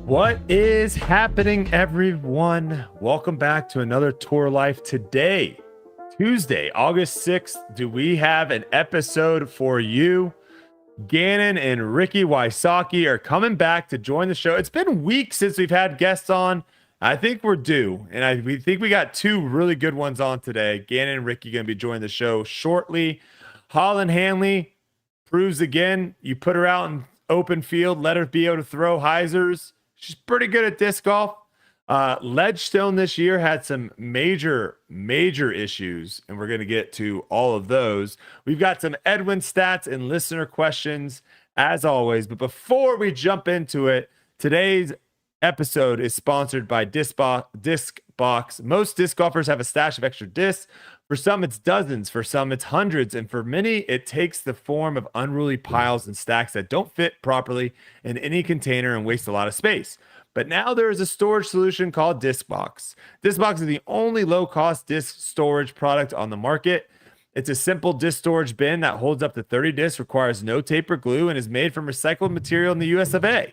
What is happening, everyone? Welcome back to another Tour Life. Today, Tuesday, August 6th, do we have an episode for you? Gannon and Ricky Wysocki are coming back to join the show. It's been weeks since we've had guests on. I think we're due, and we think we got two really good ones on today. Gannon and Ricky going to be joining the show shortly. Holland Hanley proves again, you put her out in open field, let her be able to throw hyzers. She's pretty good at disc golf. Ledgestone this year had some major issues, and we're going to get to all of those. We've got some EDWIN stats and listener questions, as always. But before we jump into it, today's episode is sponsored by Discbox. Most disc golfers have a stash of extra discs. For some, it's dozens. For some, it's hundreds. And for many, it takes the form of unruly piles and stacks that don't fit properly in any container and waste a lot of space. But now there is a storage solution called Discbox. Discbox is the only low-cost disc storage product on the market. It's a simple disc storage bin that holds up to 30 discs, requires no tape or glue, and is made from recycled material in the US of A.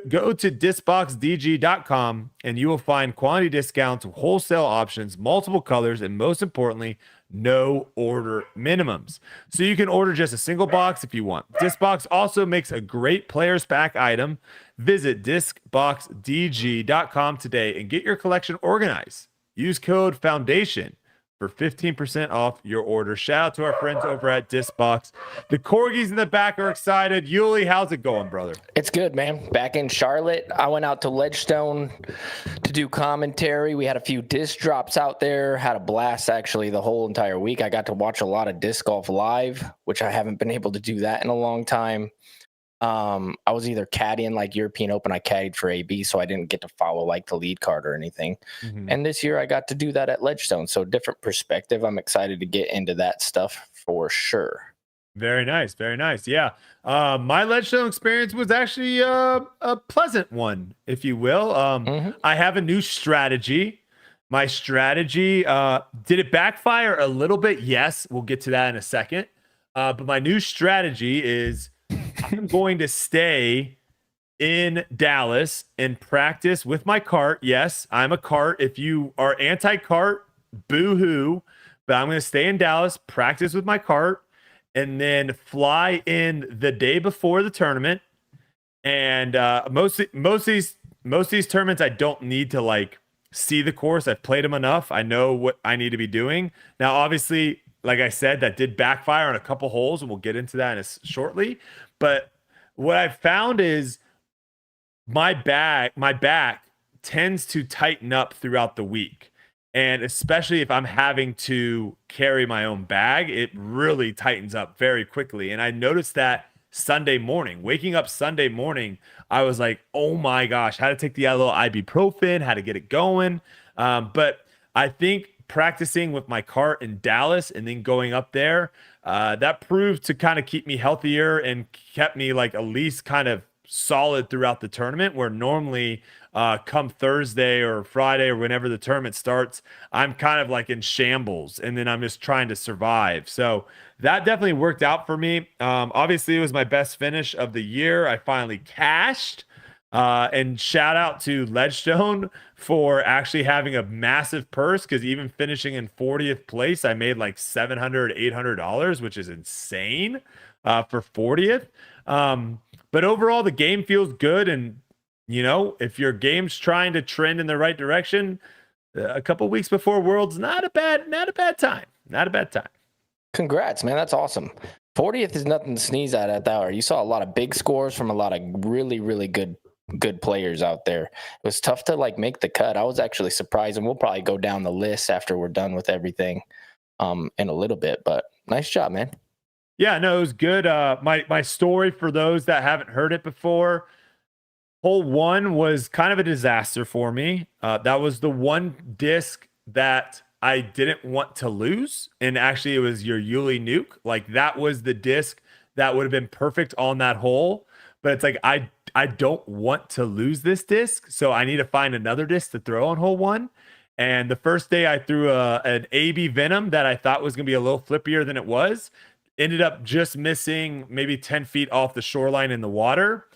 Go to discboxdg.com and you will find quantity discounts, wholesale options, multiple colors, and most importantly, no order minimums. So you can order just a single box if you want. Discbox also makes a great players pack item. Visit discboxdg.com today and get your collection organized. Use code FOUNDATION for 15% off your order. Shout out to our friends over at Discbox. The corgis in the back are excited. Uli, how's it going, brother? It's good, man. Back in Charlotte, I went out to Ledgestone to do commentary. We had a few disc drops out there. Had a blast, actually, the whole entire week. I got to watch a lot of disc golf live, which I haven't been able to do that in a long time. I was either caddying like European Open. I caddied for AB, so I didn't get to follow like the lead card or anything. And this year I got to do that at Ledgestone. So different perspective. I'm excited to get into that stuff for sure. Very nice. Very nice. Yeah. My Ledgestone experience was actually a pleasant one, if you will. I have a new strategy. My strategy, did it backfire a little bit? Yes. We'll get to that in a second. But my new strategy is I'm going to stay in Dallas and practice with my cart. Yes, I'm a cart. If you are anti-cart, boo-hoo. But I'm going to stay in Dallas, practice with my cart, and then fly in the day before the tournament. And most of these tournaments, I don't need to like see the course. I've played them enough. I know what I need to be doing. Now, obviously, like I said, that did backfire on a couple holes, and we'll get into that shortly. But what I've found is my back tends to tighten up throughout the week. And especially if I'm having to carry my own bag, it really tightens up very quickly. And I noticed that Sunday morning, waking up Sunday morning, I was like, oh my gosh, how to take the little ibuprofen, how to get it going. But I think practicing with my cart in Dallas and then going up there, that proved to kind of keep me healthier and kept me like at least kind of solid throughout the tournament, where normally come Thursday or Friday or whenever the tournament starts, I'm kind of like in shambles and then I'm just trying to survive. So that definitely worked out for me. Obviously, it was my best finish of the year. I finally cashed. And shout out to Ledgestone for actually having a massive purse, because even finishing in 40th place, I made like $700, $800, which is insane for 40th. But overall, the game feels good. And, you know, if your game's trying to trend in the right direction, a couple weeks before Worlds, not a bad time. Not a bad time. Congrats, man. That's awesome. 40th is nothing to sneeze at that hour. You saw a lot of big scores from a lot of really, really good players out there. It was tough to like make the cut. I was actually surprised, and we'll probably go down the list after we're done with everything in a little bit, but nice job, man. Yeah, no, it was good. My story, for those that haven't heard it before, hole 1 was kind of a disaster for me. That was the one disc that I didn't want to lose, and actually it was your Uli nuke. Like, that was the disc that would have been perfect on that hole, but it's like I don't want to lose this disc, so I need to find another disc to throw on hole 1. And the first day I threw an AB Venom that I thought was going to be a little flippier than it was. Ended up just missing maybe 10 feet off the shoreline in the water.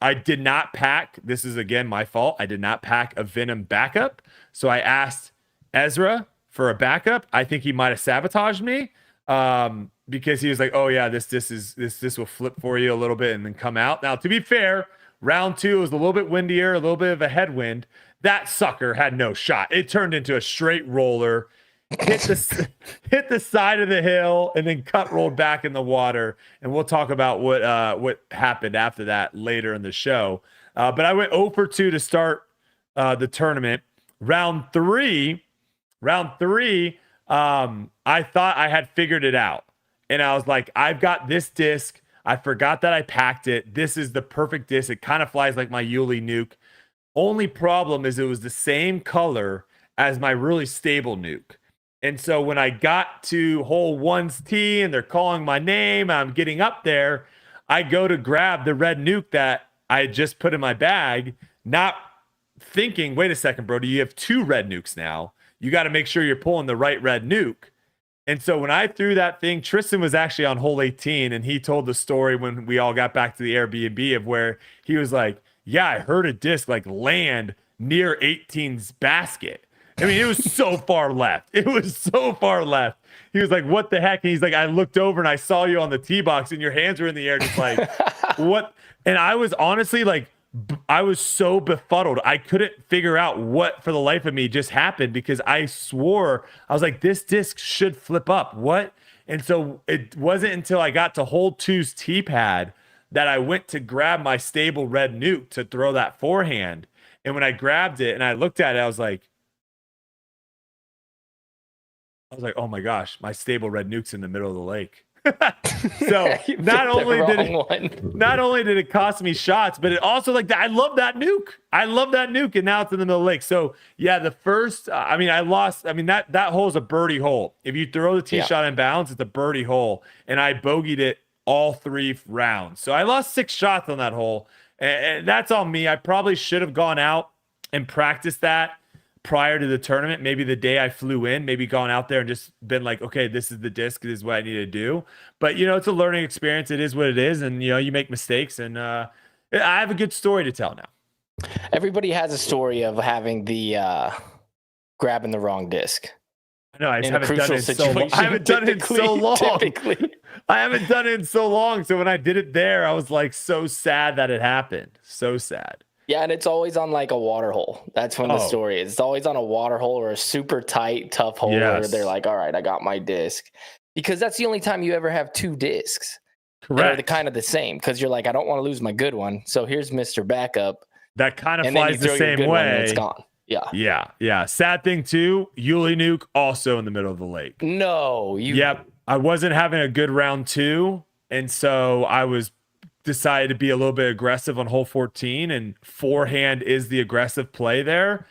I did not pack. This is again my fault. I did not pack a Venom backup. So I asked Ezra for a backup. I think he might have sabotaged me because he was like, "Oh yeah, this will flip for you a little bit and then come out." Now, to be fair, round 2 was a little bit windier, a little bit of a headwind. That sucker had no shot. It turned into a straight roller, hit the side of the hill, and then cut rolled back in the water. And we'll talk about what happened after that later in the show. But I went 0 for 2 to start the tournament. Round three, I thought I had figured it out. And I was like, I've got this disc. I forgot that I packed it. This is the perfect disc. It kind of flies like my Uli nuke. Only problem is it was the same color as my really stable nuke. And so when I got to hole 1's tee and they're calling my name, I'm getting up there, I go to grab the red nuke that I had just put in my bag, not thinking, wait a second, Brodie, you have 2 red nukes now. You got to make sure you're pulling the right red nuke. And so when I threw that thing, Tristan was actually on hole 18, and he told the story when we all got back to the Airbnb of where he was like, yeah, I heard a disc like land near 18's basket. I mean, it was so far left. It was so far left. He was like, what the heck? And he's like, I looked over and I saw you on the tee box and your hands were in the air just like, what? And I was honestly like, I was so befuddled. I couldn't figure out what for the life of me just happened because I swore, I was like, this disc should flip up. What? And so it wasn't until I got to hole 2's tee pad that I went to grab my stable red nuke to throw that forehand. And when I grabbed it and I looked at it, I was like, oh my gosh, my stable red nuke's in the middle of the lake. So not only did it cost me shots, but it also I love that nuke. And now it's in the middle of the lake. So yeah, the first, I lost. That hole is a birdie hole. If you throw the tee shot in bounds, it's a birdie hole. And I bogeyed it all 3 rounds. So I lost 6 shots on that hole. And that's on me. I probably should have gone out and practiced that prior to the tournament, maybe the day I flew in, maybe gone out there and just been like, okay, this is the disc, this is what I need to do. But it's a learning experience. It is what it is. And you make mistakes, and I have a good story to tell now. Everybody has a story of having the grabbing the wrong disc. No, I haven't done it so long. I haven't done it in so long. I haven't done it in so long. So when I did it there, I was like so sad that it happened. So sad. Yeah, and it's always on like a water hole. That's when the story is. It's always on a water hole or a super tight, tough hole where they're like, all right, I got my disc. Because that's the only time you ever have 2 discs. Correct. They're kind of the same because you're like, I don't want to lose my good one. So here's Mr. Backup. That kind of flies the same way. It's gone. Yeah. Yeah. Sad thing too, Uli nuke also in the middle of the lake. No. Yep. I wasn't having a good round 2. And so I decided to be a little bit aggressive on hole 14, and forehand is the aggressive play there.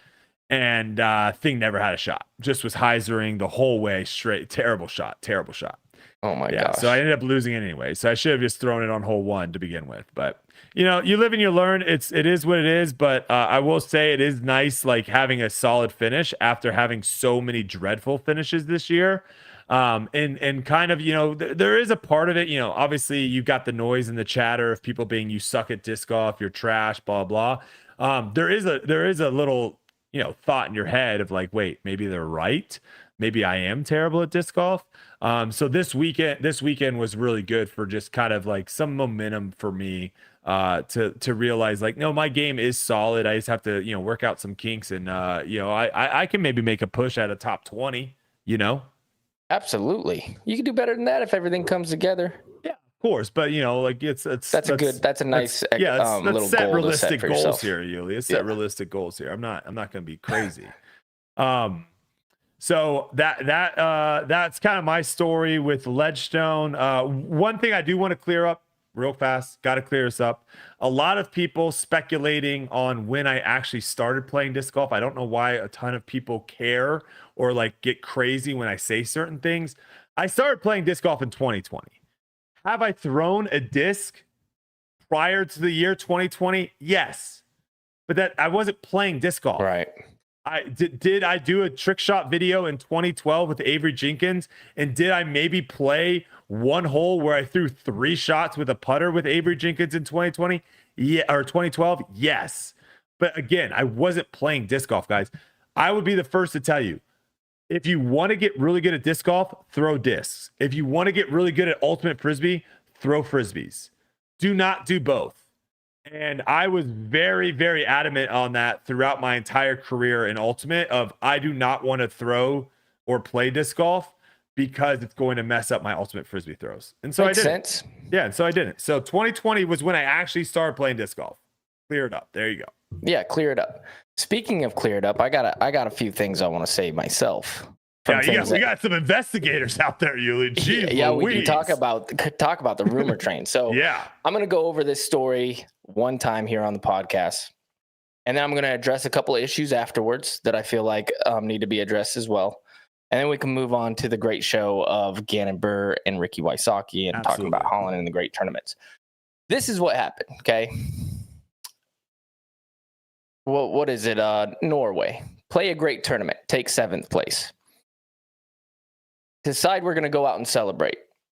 And thing never had a shot. Just was hyzering the whole way straight. Terrible shot. Oh my gosh. So I ended up losing it anyway. So I should have just thrown it on hole 1 to begin with. But you live and you learn. it is what it is. But I will say it is nice, like having a solid finish after having so many dreadful finishes this year. And kind of, there is a part of it, obviously you've got the noise and the chatter of people being, you suck at disc golf, you're trash, blah, blah. There is a little, thought in your head of like, wait, maybe they're right. Maybe I am terrible at disc golf. So this weekend was really good for just kind of like some momentum for me, to realize like, no, my game is solid. I just have to, work out some kinks and, I can maybe make a push at a top 20, Absolutely. You can do better than that if everything comes together. Yeah, of course. But it's that's a nice let's set goal realistic to set goals yourself. here, Uli. Let's set realistic goals here. I'm not going to be crazy. So that's kind of my story with Ledgestone. One thing I do want to clear up real fast, got to clear this up. A lot of people speculating on when I actually started playing disc golf. I don't know why a ton of people care or like get crazy when I say certain things. I started playing disc golf in 2020. Have I thrown a disc prior to the year 2020? Yes. But that I wasn't playing disc golf. Right. Did I do a trick shot video in 2012 with Avery Jenkins? And did I maybe play one hole where I threw 3 shots with a putter with Avery Jenkins in 2020? Yeah, or 2012? Yes. But again, I wasn't playing disc golf, guys. I would be the first to tell you, if you want to get really good at disc golf, throw discs. If you want to get really good at ultimate frisbee, throw frisbees. Do not do both. And I was very, very adamant on that throughout my entire career in ultimate of I do not want to throw or play disc golf because it's going to mess up my ultimate frisbee throws. And so Makes I didn't. sense. Yeah, and so I didn't. So 2020 was when I actually started playing disc golf. Clear it up. There you go. Yeah, clear it up. Speaking of cleared up, I got a few things I want to say myself. Yeah, we got some investigators out there, Uli. Jeez, yeah, Louise. we can talk about the rumor train. So yeah, I'm going to go over this story one time here on the podcast, and then I'm going to address a couple of issues afterwards that I feel like need to be addressed as well. And then we can move on to the great show of Gannon Buhr and Ricky Wysocki and talking about Holland and the great tournaments. This is what happened, okay? Well, what is it? Norway. Play a great tournament. Take 7th place. Decide we're going to go out and celebrate.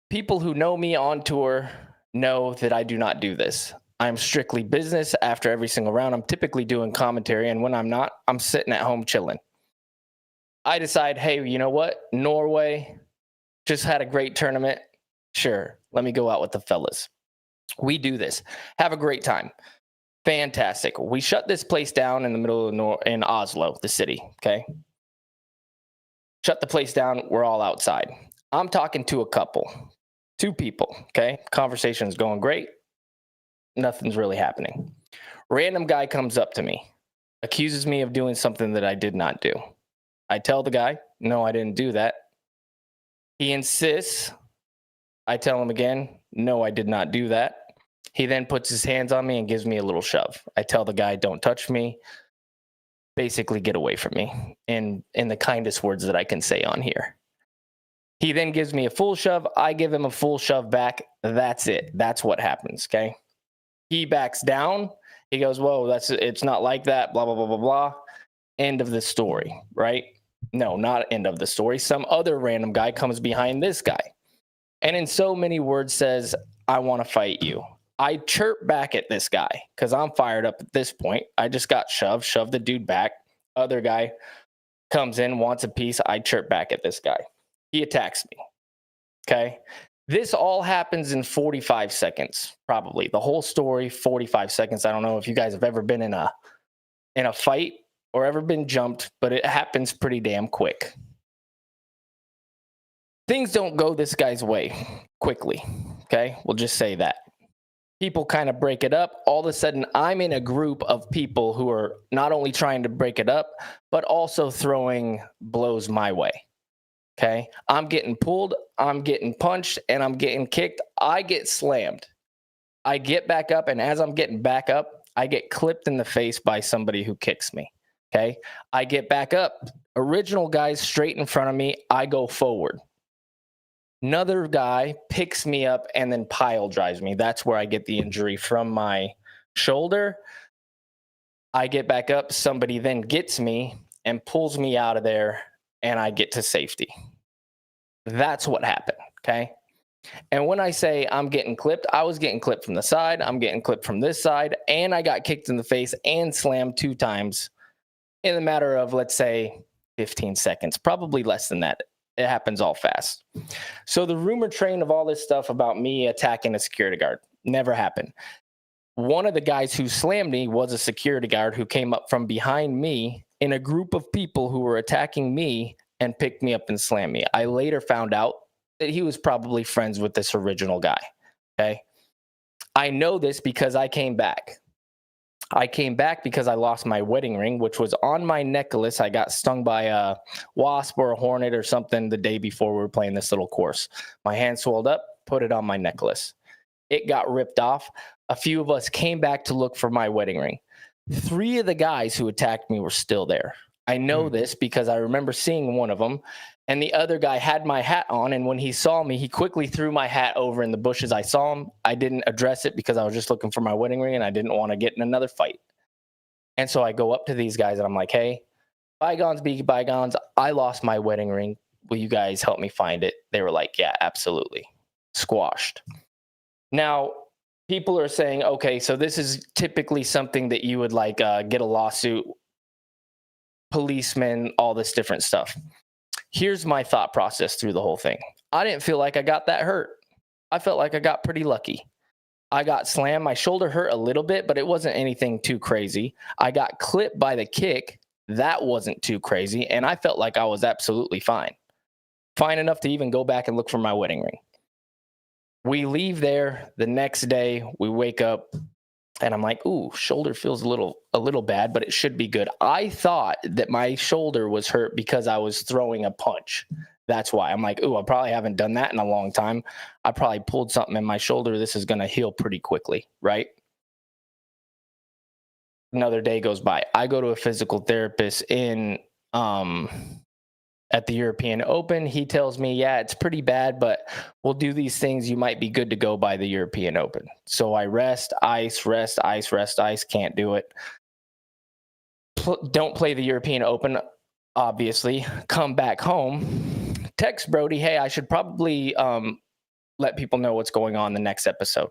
People who know me on tour know that I do not do this. I'm strictly business. After every single round, I'm typically doing commentary, and when I'm not, I'm sitting at home chilling. I decide, hey, you know what? Norway just had a great tournament. Sure, let me go out with the fellas. We do this. Have a great time. Fantastic. We shut this place down in the middle of in Oslo, the city, okay? Shut the place down. We're all outside. I'm talking to a couple, 2 people, okay? Conversation's going great. Nothing's really happening. Random guy comes up to me, accuses me of doing something that I did not do. I tell the guy, no, I didn't do that. He insists. I tell him again, no, I did not do that. He then puts his hands on me and gives me a little shove. I tell the guy, don't touch me. Basically, get away from me in the kindest words that I can say on here. He then gives me a full shove. I give him a full shove back. That's it. That's what happens, okay? He backs down. He goes, whoa, it's not like that, blah, blah, blah, blah, blah. End of the story, right? No, not end of the story. Some other random guy comes behind this guy and in so many words says, I want to fight you. I chirp back at this guy because I'm fired up at this point. I just got shoved the dude back. Other guy comes in, wants a piece. I chirp back at this guy. He attacks me. Okay. This all happens in 45 seconds, probably. The whole story, 45 seconds. I don't know if you guys have ever been in a fight or ever been jumped, but it happens pretty damn quick. Things don't go this guy's way quickly. Okay. We'll just say that. People kind of break it up. All of a sudden, I'm in a group of people who are not only trying to break it up, but also throwing blows my way. Okay. I'm getting pulled, I'm getting punched, and I'm getting kicked. I get slammed. I get back up, and as I'm getting back up, I get clipped in the face by somebody who kicks me. Okay. I get back up. Original guy's straight in front of me. I go forward. Another guy picks me up and then pile drives me. That's where I get the injury from my shoulder. I get back up. Somebody then gets me and pulls me out of there, and I get to safety. That's what happened, okay? And when I say I'm getting clipped, I was getting clipped from the side. I'm getting clipped from this side, and I got kicked in the face and slammed 2 times in a matter of, let's say, 15 seconds, probably less than that. It happens all fast. So the rumor train of all this stuff about me attacking a security guard never happened. One of the guys who slammed me was a security guard who came up from behind me in a group of people who were attacking me and picked me up and slammed me. I later found out that he was probably friends with this original guy. Okay. I know this because I came back. I came back because I lost my wedding ring, which was on my necklace. I got stung by a wasp or a hornet or something the day before we were playing this little course. My hand swelled up, put it on my necklace. It got ripped off. A few of us came back to look for my wedding ring. 3 of the guys who attacked me were still there. I know this because I remember seeing one of them, and the other guy had my hat on, and when he saw me, he quickly threw my hat over in the bushes. I saw him. I didn't address it because I was just looking for my wedding ring, and I didn't want to get in another fight. And so I go up to these guys, and I'm like, hey, bygones be bygones. I lost my wedding ring. Will you guys help me find it? They were like, yeah, absolutely. Squashed. Now, people are saying, okay, so this is typically something that you would like get a lawsuit, policemen, all this different stuff. Here's my thought process through the whole thing. I didn't feel like I got that hurt. I felt like I got pretty lucky. I got slammed. My shoulder hurt a little bit, but it wasn't anything too crazy. I got clipped by the kick. That wasn't too crazy. And I felt like I was absolutely fine. Fine enough to even go back and look for my wedding ring. We leave there the next day. We wake up and I'm like, ooh, shoulder feels a little bad, but it should be good. I thought that my shoulder was hurt because I was throwing a punch. That's why I'm like, ooh, I probably haven't done that in a long time. I probably pulled something in my shoulder. This is going to heal pretty quickly, right? Another day goes by. I go to a physical therapist at the European Open. He tells me, yeah, it's pretty bad, but we'll do these things. You might be good to go by the European Open. So I rest, ice, can't do it. Don't play the European Open, obviously. Come back home. Text Brodie, hey, I should probably let people know what's going on in the next episode.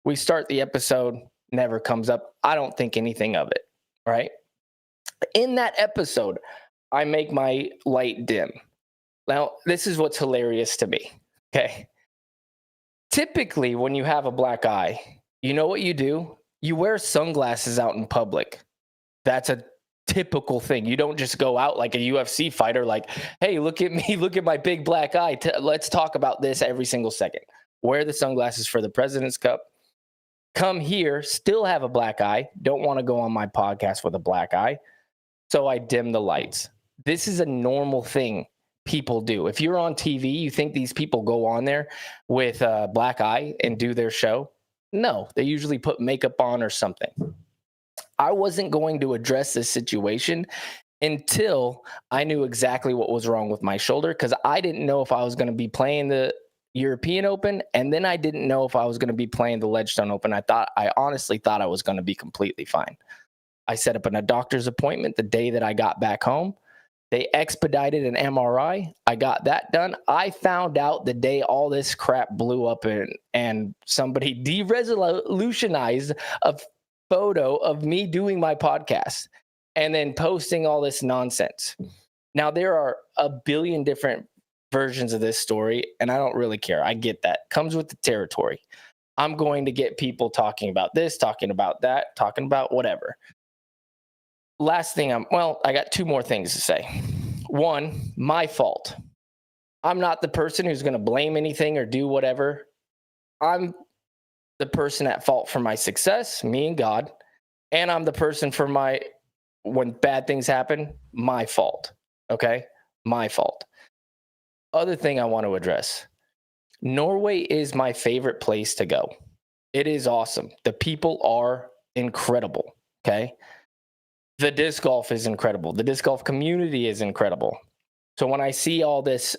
We start the episode, never comes up. I don't think anything of it, right? In that episode, I make my light dim. Now, this is what's hilarious to me, okay? Typically, when you have a black eye, you know what you do? You wear sunglasses out in public. That's a typical thing. You don't just go out like a UFC fighter, like, hey, look at me, look at my big black eye. Let's talk about this every single second. Wear the sunglasses for the President's Cup. Come here, still have a black eye. Don't want to go on my podcast with a black eye. So I dim the lights. This is a normal thing people do. If you're on TV, you think these people go on there with a black eye and do their show? No, they usually put makeup on or something. I wasn't going to address this situation until I knew exactly what was wrong with my shoulder, because I didn't know if I was going to be playing the European Open, and then I didn't know if I was going to be playing the Ledgestone Open. I honestly thought I was going to be completely fine. I set up a doctor's appointment the day that I got back home. They expedited an MRI. I got that done. I found out the day all this crap blew up and somebody de-resolutionized a photo of me doing my podcast and then posting all this nonsense. Now, there are a billion different versions of this story, and I don't really care. I get that. Comes with the territory. I'm going to get people talking about this, talking about that, talking about whatever. Last thing I got two more things to say. One, my fault. I'm not the person who's going to blame anything or do whatever. I'm the person at fault for my success, me and God. And I'm the person for when bad things happen, my fault. Okay? My fault. Other thing I want to address. Norway is my favorite place to go. It is awesome. The people are incredible. Okay? The disc golf is incredible. The disc golf community is incredible. So when I see all this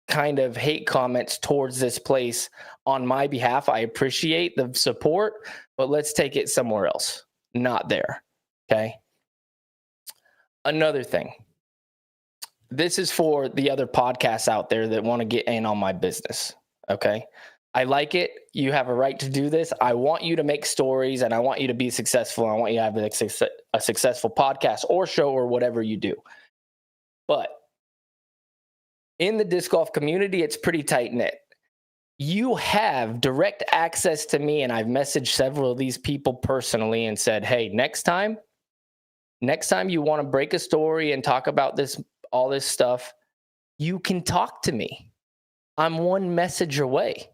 kind of hate comments towards this place on my behalf, I appreciate the support, but let's take it somewhere else. Not there. Okay? Another thing. This is for the other podcasts out there that want to get in on my business. Okay? I like it. You have a right to do this. I want you to make stories and I want you to be successful. I want you to have a successful podcast or show or whatever you do. But in the disc golf community, it's pretty tight knit. You have direct access to me, and I've messaged several of these people personally and said, hey, next time you want to break a story and talk about all this stuff, you can talk to me. I'm one message away.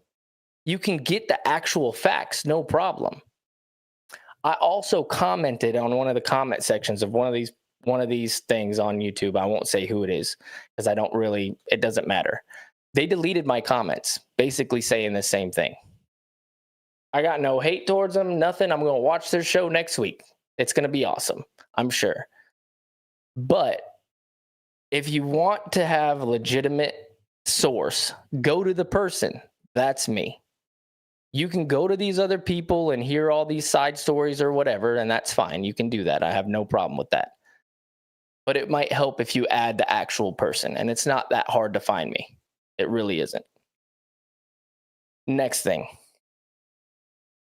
You can get the actual facts, no problem. I also commented on one of the comment sections of one of these things on YouTube. I won't say who it is because it doesn't matter. They deleted my comments, basically saying the same thing. I got no hate towards them, nothing. I'm going to watch their show next week. It's going to be awesome, I'm sure. But if you want to have a legitimate source, go to the person. That's me. You can go to these other people and hear all these side stories or whatever, and that's fine. You can do that. I have no problem with that. But it might help if you add the actual person, and it's not that hard to find me. It really isn't. Next thing.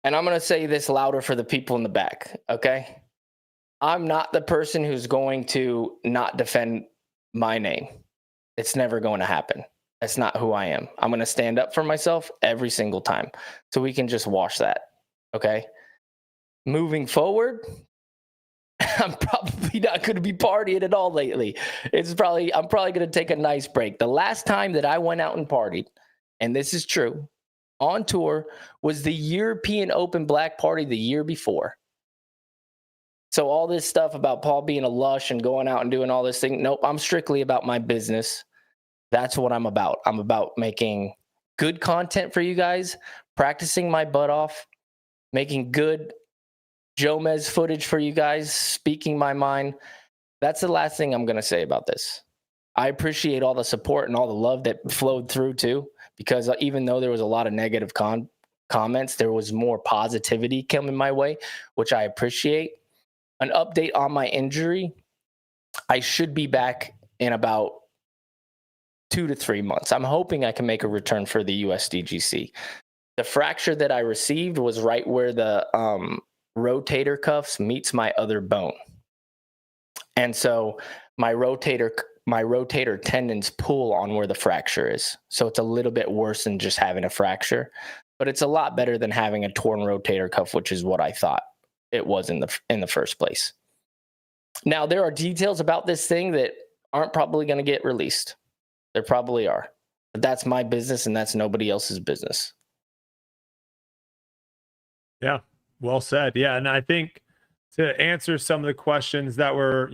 And I'm going to say this louder for the people in the back, okay? I'm not the person who's going to not defend my name. It's never going to happen. That's not who I am. I'm going to stand up for myself every single time. So we can just wash that, okay? Moving forward, I'm probably not going to be partying at all lately. I'm probably going to take a nice break. The last time that I went out and partied, and this is true, on tour was the European Open Black Party the year before. So all this stuff about Paul being a lush and going out and doing all this thing, nope, I'm strictly about my business. That's what I'm about. I'm about making good content for you guys, practicing my butt off, making good Jomez footage for you guys, speaking my mind. That's the last thing I'm going to say about this. I appreciate all the support and all the love that flowed through too, because even though there was a lot of negative comments, there was more positivity coming my way, which I appreciate. An update on my injury. I should be back in about 2 to 3 months. I'm hoping I can make a return for the USDGC. The fracture that I received was right where the rotator cuffs meets my other bone. And so my rotator tendons pull on where the fracture is. So it's a little bit worse than just having a fracture, but it's a lot better than having a torn rotator cuff, which is what I thought it was in the first place. Now, there are details about this thing that aren't probably going to get released. There probably are. But that's my business and that's nobody else's business. Yeah, well said. Yeah, and I think to answer some of the questions that were,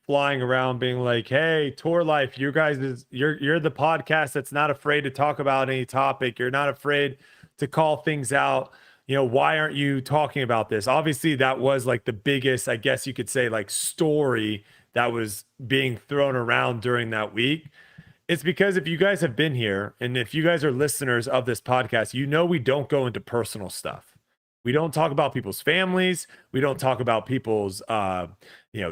flying around being like, hey, Tour Life, you guys you're the podcast that's not afraid to talk about any topic. You're not afraid to call things out. Why aren't you talking about this? Obviously, that was like the biggest, I guess you could say, like story that was being thrown around during that week. It's because if you guys have been here and if you guys are listeners of this podcast, we don't go into personal stuff. We don't talk about people's families. We don't talk about people's,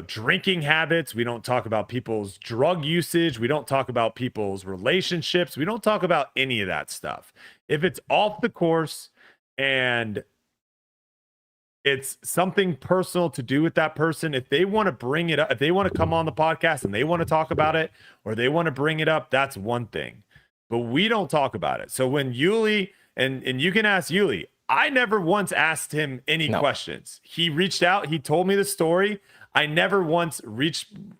drinking habits. We don't talk about people's drug usage. We don't talk about people's relationships. We don't talk about any of that stuff. If it's off the course and it's something personal to do with that person, if they want to bring it up, if they want to come on the podcast and they want to talk about it or they want to bring it up, that's one thing. But we don't talk about it. So when Uli, and you can ask Uli, I never once asked him any questions. He reached out. He told me the story. I never once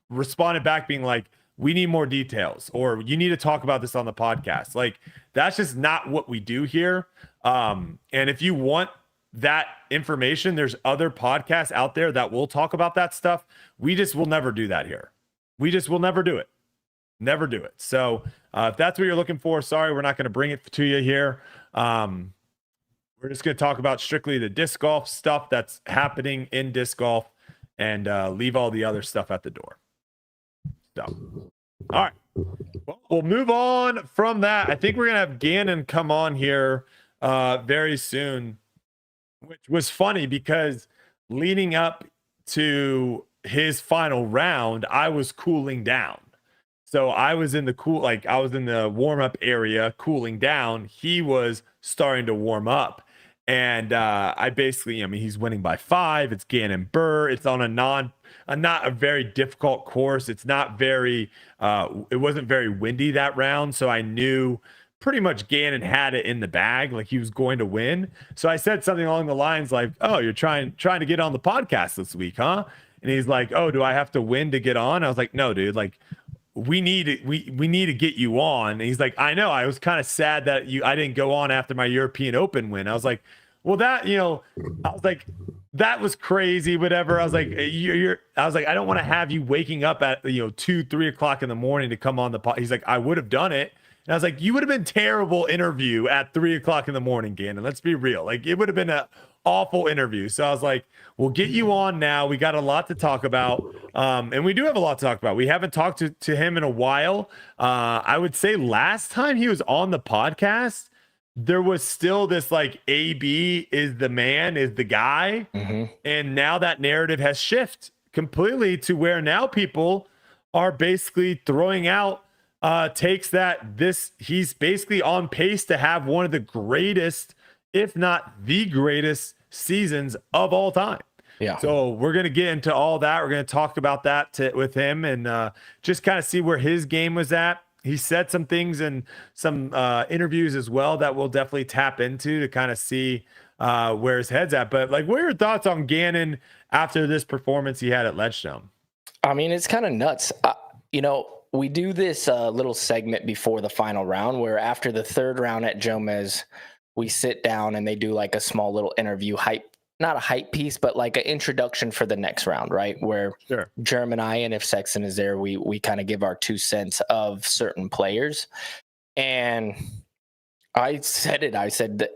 responded back being like, we need more details or you need to talk about this on the podcast. Like, that's just not what we do here. And if you want that information, there's other podcasts out there that will talk about that stuff. We just will never do that here. We just will never do it. Never do it. So if that's what you're looking for, sorry, we're not going to bring it to you here. We're just going to talk about strictly the disc golf stuff that's happening in disc golf and leave all the other stuff at the door. So, all right. Well, we'll move on from that. I think we're going to have Gannon come on here very soon, which was funny because leading up to his final round, I was cooling down. So I was in the warm-up area cooling down. He was starting to warm up. And he's winning by 5. It's Gannon Buhr. It's on not a very difficult course. It's not very, it wasn't very windy that round. So I knew pretty much Gannon had it in the bag, like he was going to win. So I said something along the lines like, oh, you're trying to get on the podcast this week, huh? And he's like, oh, do I have to win to get on? I was like, no, dude, like, we need to get you on. And he's like, I know. I was kind of sad that I didn't go on after my European Open win. I was like, well, that, I was like, that was crazy, whatever. I was like, I don't want to have you waking up at 2-3 o'clock in the morning to come on the pod. He's like, I would have done it. And I was like, you would have been terrible interview at 3 o'clock in the morning, Gannon. Let's be real. Like, it would have been an awful interview. So I was like, we'll get you on now. We got a lot to talk about. And we do have a lot to talk about. We haven't talked to him in a while. I would say last time he was on the podcast, there was still this like AB is the man, is the guy. Mm-hmm. And now that narrative has shifted completely to where now people are basically throwing out takes that he's basically on pace to have one of the greatest if not the greatest seasons of all time. Yeah. So we're going to get into all that. We're going to talk about that with him and just kind of see where his game was at. He said some things in some interviews as well that we'll definitely tap into to kind of see where his head's at. But like, what are your thoughts on Gannon after this performance he had at Ledgestone? I mean, it's kind of nuts. We do this little segment before the final round where after the third round at Jomez, we sit down and they do like a small little interview not a hype piece, but like an introduction for the next round, right? Where Germ and I, and if Sexton is there, we kind of give our 2 cents of certain players. And I said that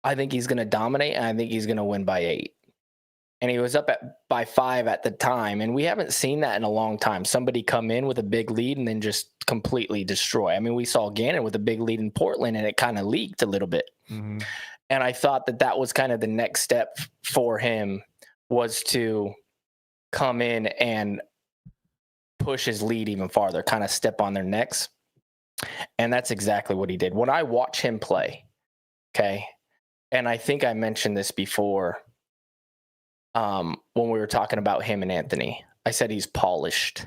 I think he's going to dominate and I think he's going to win by 8. And he was up by 5 at the time. And we haven't seen that in a long time. Somebody come in with a big lead and then just completely destroy. I mean, we saw Gannon with a big lead in Portland and it kind of leaked a little bit. Mm-hmm. And I thought that was kind of the next step for him, was to come in and push his lead even farther, kind of step on their necks. And that's exactly what he did. When I watch him play, okay, and I think I mentioned this before when we were talking about him and Anthony, I said he's polished.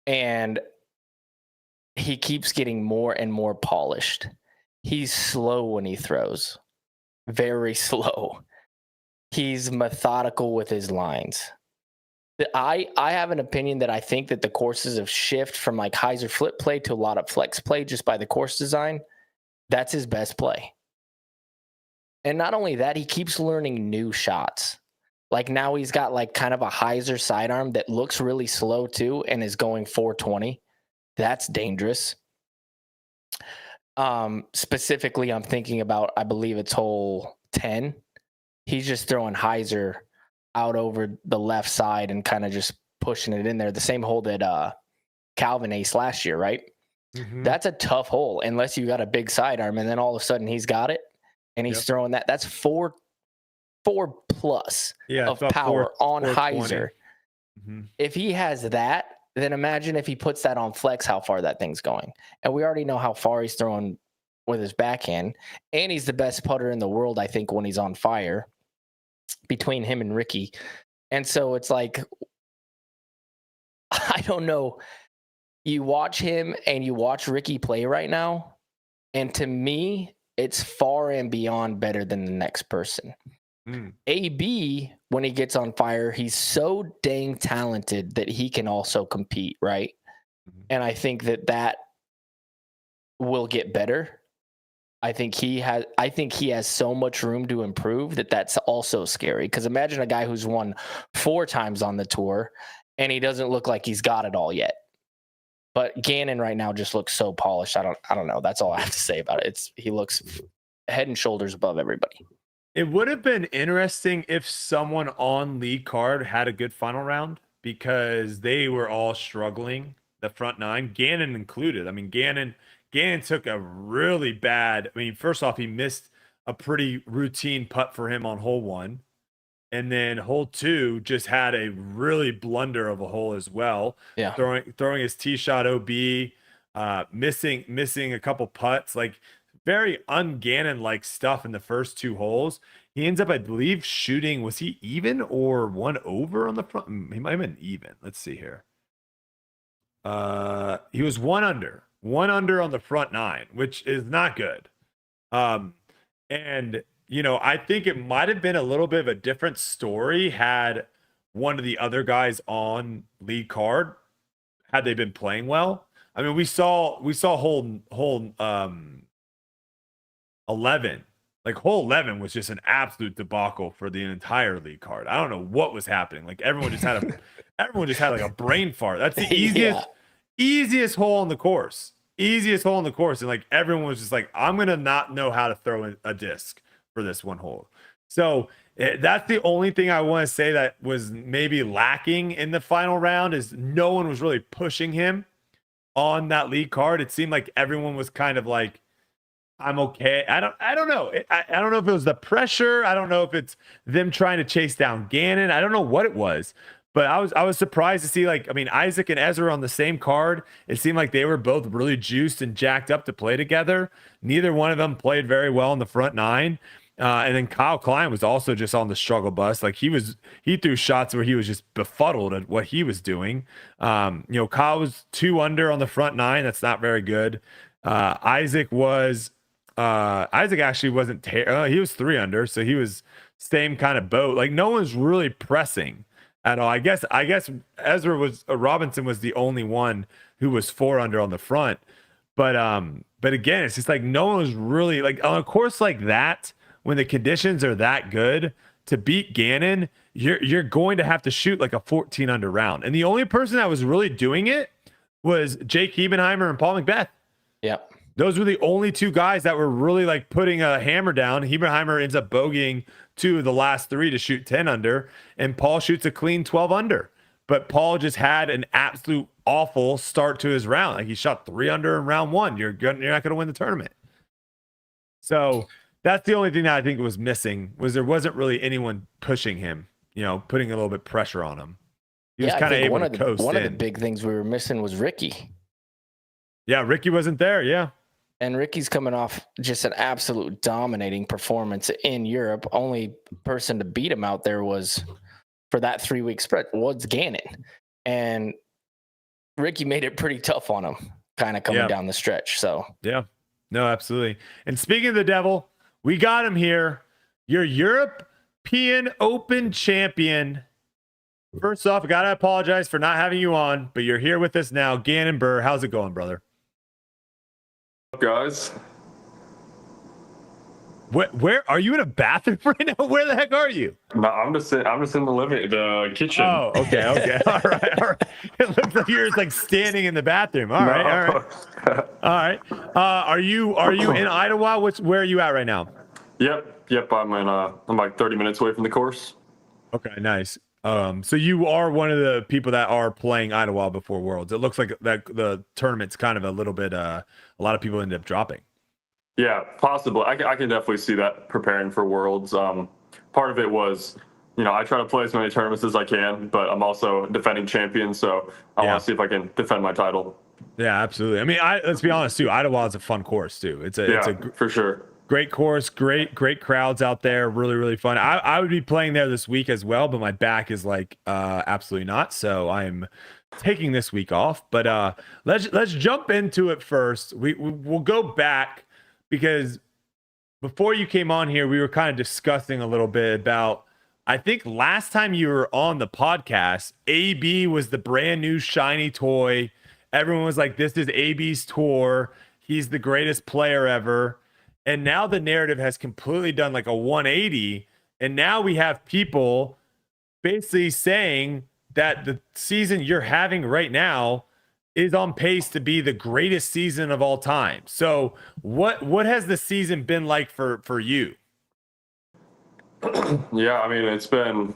And he keeps getting more and more polished. He's slow when he throws, very slow. He's methodical with his lines. I have an opinion that I think that the courses have shift from like hyzer flip play to a lot of flex play just by the course design. That's his best play. And not only that, he keeps learning new shots. Like now he's got like kind of a hyzer sidearm that looks really slow too and is going 420. That's dangerous. Specifically, I'm thinking about, I believe it's hole 10. He's just throwing hyzer out over the left side and kind of just pushing it in there. The same hole that Calvin aced last year, right? Mm-hmm. That's a tough hole unless you got a big sidearm, and then all of a sudden he's got it and he's throwing that. That's 4 plus of power on hyzer. Mm-hmm. If he has that, then imagine if he puts that on flex, how far that thing's going. And we already know how far he's throwing with his backhand. And he's the best putter in the world, I think, when he's on fire, between him and Ricky. And so it's like, I don't know. You watch him and you watch Ricky play right now. And to me, it's far and beyond better than the next person. AB, when he gets on fire, he's so dang talented that he can also compete, right? Mm-hmm. And I think that will get better. I think he has so much room to improve that's also scary. Because imagine a guy who's won 4 times on the tour and he doesn't look like he's got it all yet. But Gannon right now just looks so polished. I don't know. That's all I have to say about it. He looks head and shoulders above everybody. It would have been interesting if someone on lead card had a good final round, because they were all struggling, the front 9, Gannon included. I mean, Gannon took a really bad, first off, he missed a pretty routine putt for him on hole 1. And then hole 2 just had a really blunder of a hole as well. Yeah. Throwing his tee shot OB, missing a couple putts, like very un-Gannon-like stuff in the first 2 holes. He ends up, I believe, shooting, was he even or 1 over on the front? He might have been even. Let's see here. He was 1 under. 1 under on the front 9, which is not good. And I think it might have been a little bit of a different story had one of the other guys on lead card, had they been playing well. I mean, we saw hole 11. Like hole 11 was just an absolute debacle for the entire lead card. I don't know what was happening. Like everyone just had like a brain fart. That's the easiest hole on the course. Easiest hole in the course. And like everyone was just like, I'm gonna not know how to throw a disc for this one hole. So that's the only thing I want to say that was maybe lacking in the final round, is no one was really pushing him on that lead card. It seemed like everyone was kind of like, I'm okay. I don't know. I don't know if it was the pressure. I don't know if it's them trying to chase down Gannon. I don't know what it was, But I was surprised to see, like, I mean, Isaac and Ezra on the same card. It seemed like they were both really juiced and jacked up to play together. Neither one of them played very well in the front nine. And then Kyle Klein was also just on the struggle bus. Like he threw shots where he was just befuddled at what he was doing. Kyle was 2 under on the front nine. That's not very good. Isaac actually wasn't, he was 3 under. So he was same kind of boat. Like no one's really pressing at all. I guess Ezra Robinson was the only one who was 4 under on the front. But again, it's just like no one was really like on a course like that. When the conditions are that good to beat Gannon, you're going to have to shoot like a 14 under round. And the only person that was really doing it was Jake Hebenheimer and Paul McBeth. Yep. Those were the only 2 guys that were really like putting a hammer down. Hebenheimer ends up bogeying 2 of the last 3 to shoot 10 under, and Paul shoots a clean 12 under. But Paul just had an absolute awful start to his round. Like he shot 3 under in round 1. You're not going to win the tournament. So that's the only thing that I think was missing was there wasn't really anyone pushing him, putting a little bit pressure on him. He was kind of able to coast in. One of the big things we were missing was Ricky. Yeah, Ricky wasn't there. Yeah. And Ricky's coming off just an absolute dominating performance in Europe. Only person to beat him out there was for that 3-week spread was Gannon. And Ricky made it pretty tough on him kind of coming down the stretch. So, yeah, no, absolutely. And speaking of the devil, we got him here. Your European Open champion. First off, I got to apologize for not having you on, but you're here with us now. Gannon Buhr, how's it going, brother? What's up, guys? Where are you in a bathroom right now? Where the heck are you? No, I'm just in the kitchen. Oh, okay. All right. It looks like you're just like standing in the bathroom. All right. Are you in Idlewild? Where are you at right now? Yep. I'm like 30 minutes away from the course. Okay, nice. So you are one of the people that are playing Idlewild before Worlds. It looks like that the tournament's kind of a little bit. A lot of people end up dropping. Yeah, possibly. I can definitely see that preparing for Worlds. Part of it was, I try to play as many tournaments as I can, but I'm also defending champion, so I want to see if I can defend my title. Yeah, absolutely. I mean, let's be honest too. Idlewild's a fun course too. It's for sure. Great course, great crowds out there. Really, really fun. I would be playing there this week as well, but my back is like absolutely not. So I'm taking this week off. But let's jump into it first. We'll go back because before you came on here, we were kind of discussing a little bit about. I think last time you were on the podcast, AB was the brand new shiny toy. Everyone was like, "This is AB's tour. He's the greatest player ever." And now the narrative has completely done like a 180. And now we have people basically saying that the season you're having right now is on pace to be the greatest season of all time. So what has the season been like for you? Yeah, I mean, it's been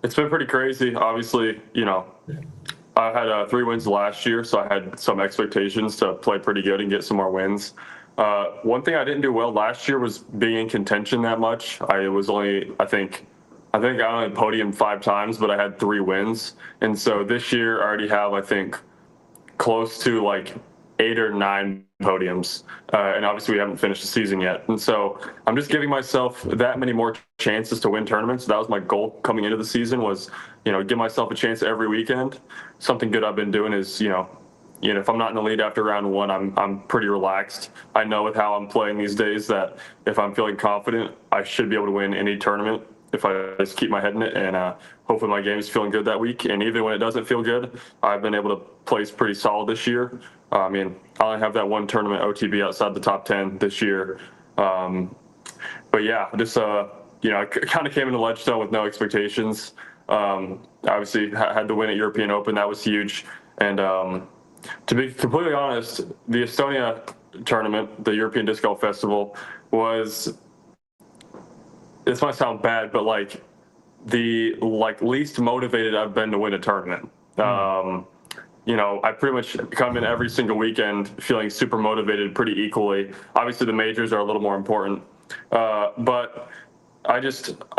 pretty crazy. Obviously, I had 3 wins last year, so I had some expectations to play pretty good and get some more wins. One thing I didn't do well last year was being in contention that much. I was only, I think I only podiumed 5 times, but I had 3 wins. And so this year I already have, I think, close to like 8 or 9 podiums. And obviously we haven't finished the season yet. And so I'm just giving myself that many more chances to win tournaments. That was my goal coming into the season was, give myself a chance every weekend. Something good I've been doing is, if I'm not in the lead after round 1, I'm pretty relaxed. I know with how I'm playing these days that if I'm feeling confident, I should be able to win any tournament if I just keep my head in it. And hopefully my game is feeling good that week. And even when it doesn't feel good, I've been able to place pretty solid this year. I mean, I only have that 1 tournament OTB outside the top 10 this year. But yeah, just, I kind of came into Ledgestone with no expectations. Obviously had the win at European Open. That was huge. And, to be completely honest, the Estonia tournament, the European Disc Golf Festival, was, this might sound bad, but the least motivated I've been to win a tournament. I pretty much come in every single weekend feeling super motivated pretty equally. Obviously the majors are a little more important. But I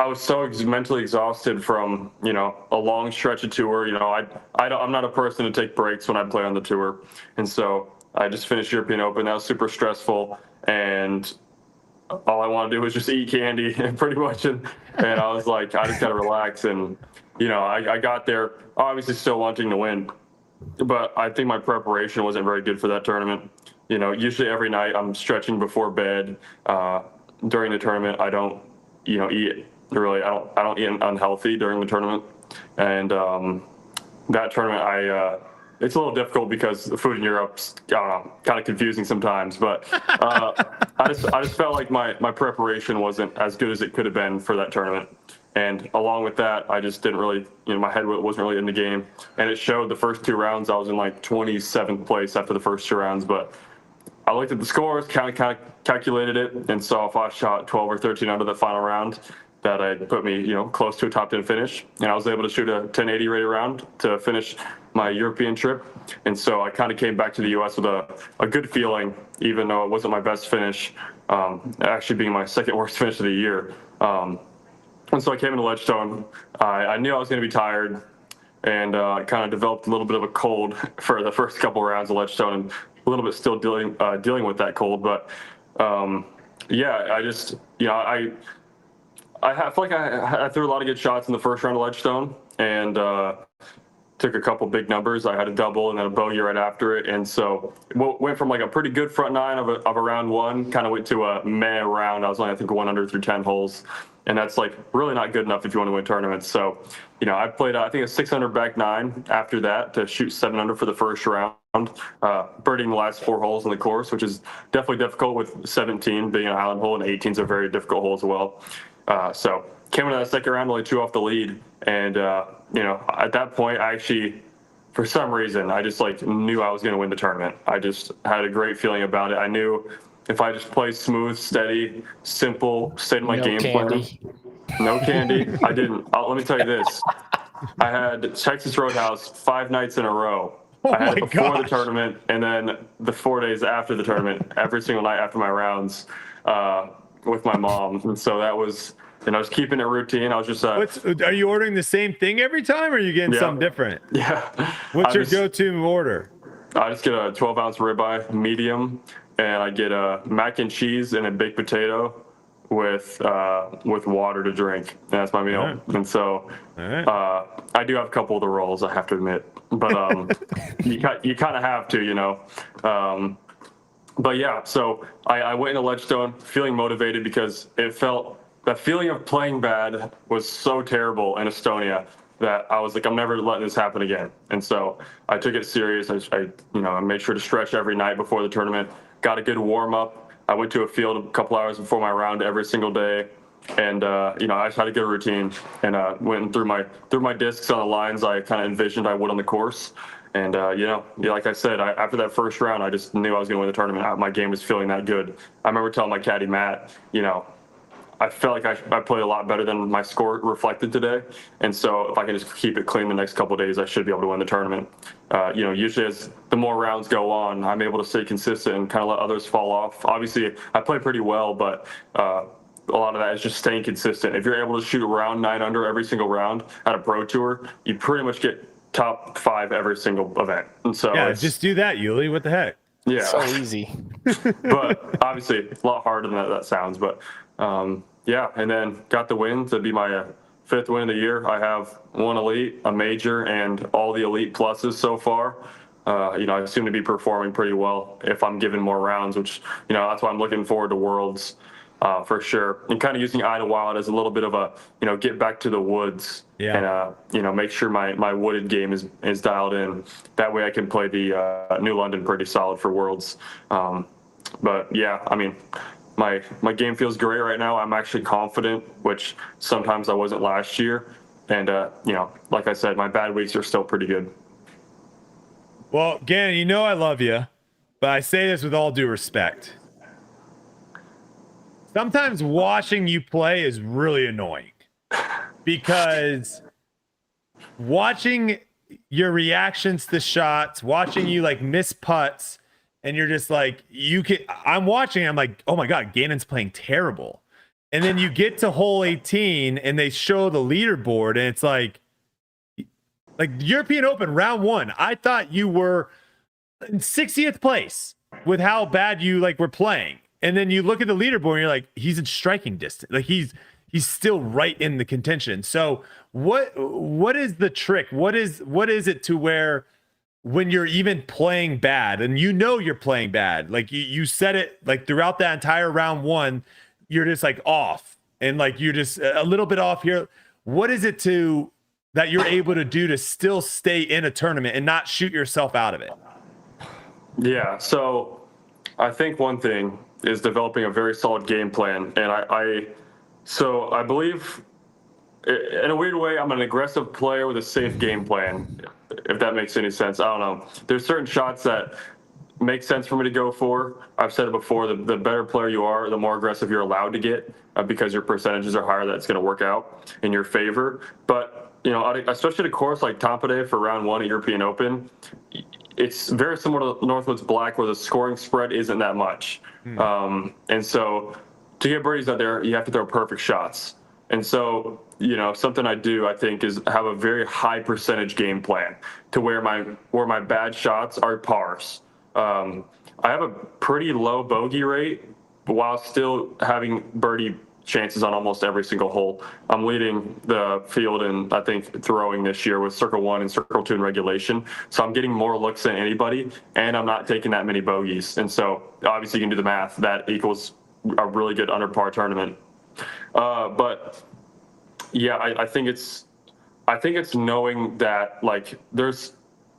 was so mentally exhausted from, a long stretch of tour. I'm not a person to take breaks when I play on the tour. And so I just finished European Open. That was super stressful. And all I want to do was just eat candy pretty much. And I was like, I just got to relax. And, I got there obviously still wanting to win, but I think my preparation wasn't very good for that tournament. Usually every night I'm stretching before bed. During the tournament, I don't, eat really. I don't eat unhealthy during the tournament. And that tournament, it's a little difficult because the food in Europe's, I don't know, kind of confusing sometimes. But I just felt like my preparation wasn't as good as it could have been for that tournament. And along with that, I just didn't really, my head wasn't really in the game. And it showed the first 2 rounds. I was in like 27th place after the first 2 rounds. But I looked at the scores, kind of calculated it, and saw if I shot 12 or 13 under the final round, that had put me, close to a top 10 finish. And I was able to shoot a 1080 rated round to finish my European trip. And so I kind of came back to the U.S. with a good feeling, even though it wasn't my best finish, actually being my second worst finish of the year. And so I came into Ledgestone. I knew I was going to be tired, and kind of developed a little bit of a cold for the first couple of rounds of Ledgestone, and a little bit still dealing with that cold. But yeah, I just, I feel like I threw a lot of good shots in the first round of Ledgestone, and took a couple big numbers. I had a double and then a bogey right after it. And so it went from like a pretty good front nine of a round one, kind of went to a meh round. I was only, I think, 1 under through 10 holes. And that's like really not good enough if you want to win tournaments. So, I played, I think, a 6 under back nine after that to shoot 7 under for the first round, birdieing the last 4 holes in the course, which is definitely difficult with 17 being an island hole, and 18's a very difficult hole as well. So came into that second round only 2 off the lead. And, at that point, I actually, for some reason, I just like knew I was going to win the tournament. I just had a great feeling about it. I knew if I just play smooth, steady, simple, stayed in my game plan. No candy. I didn't. Let me tell you this. I had Texas Roadhouse 5 nights in a row. I had it before the tournament, and then the 4 days after the tournament, every single night after my rounds, with my mom. And so that was, I was keeping it routine. I was just. Are you ordering the same thing every time, or are you getting something different? Yeah. What's your go-to order? I just get a 12-ounce ribeye, medium, and I get a mac and cheese and a baked potato with water to drink. And that's my meal. Right. And so I do have a couple of the rolls, I have to admit, but you kind of have to, but yeah, so I went into Ledgestone feeling motivated because that feeling of playing bad was so terrible in Estonia that I was like, I'm never letting this happen again. And so I took it serious. I made sure to stretch every night before the tournament, got a good warm up. I went to a field a couple hours before my round every single day. And, I just had a good routine, and went through my discs on the lines I kind of envisioned I would on the course. And, like I said, after that first round, I just knew I was going to win the tournament. My game was feeling that good. I remember telling my caddy, Matt, I felt like I played a lot better than my score reflected today. And so if I can just keep it clean the next couple of days, I should be able to win the tournament. Usually as the more rounds go on, I'm able to stay consistent and kind of let others fall off. Obviously, I play pretty well, but a lot of that is just staying consistent. If you're able to shoot around 9 under every single round at a pro tour, you pretty much get top 5 every single event. And so just do that, Uli. What the heck? Yeah. So easy. But obviously a lot harder than that sounds, but yeah, and then got the win to be my 5th win of the year. I have 1 elite, a major, and all the elite pluses so far. I seem to be performing pretty well if I'm given more rounds, which, that's why I'm looking forward to Worlds for sure. And kind of using Idlewild as a little bit of a, get back to the woods and, make sure my wooded game is dialed in. That way I can play the New London pretty solid for Worlds. But yeah, I mean, my game feels great right now. I'm actually confident, which sometimes I wasn't last year. And, like I said, my bad weeks are still pretty good. Well, Gannon, I love you, but I say this with all due respect. Sometimes watching you play is really annoying because watching your reactions to shots, watching you like miss putts, and you're just like, I'm watching, I'm like, oh my God, Gannon's playing terrible. And then you get to hole 18 and they show the leaderboard and it's like the European Open round 1. I thought you were in 60th place with how bad you were playing. And then you look at the leaderboard and you're like, he's in striking distance. Like he's still right in the contention. So what is the trick? What is it to where when you're even playing bad and you're playing bad, like you said it throughout that entire round 1, you're just off and you're just a little bit off here. What is it that you're able to do to still stay in a tournament and not shoot yourself out of it? Yeah. So I think one thing is developing a very solid game plan. And I believe in a weird way, I'm an aggressive player with a safe game plan, if that makes any sense. I don't know. There's certain shots that make sense for me to go for. I've said it before, the better player you are, the more aggressive you're allowed to get because your percentages are higher. That's going to work out in your favor. But, especially at a course like Tampere for round 1 at European Open, it's very similar to Northwoods Black where the scoring spread isn't that much. And so to get birdies out there, you have to throw perfect shots. And so, something I do, I think, is have a very high percentage game plan to where my bad shots are pars. I have a pretty low bogey rate while still having birdie chances on almost every single hole. I'm leading the field in, I think, throwing this year with Circle 1 and Circle 2 in regulation. So I'm getting more looks than anybody, and I'm not taking that many bogeys. And so obviously you can do the math. That equals a really good under par tournament. But yeah, I think it's knowing that there's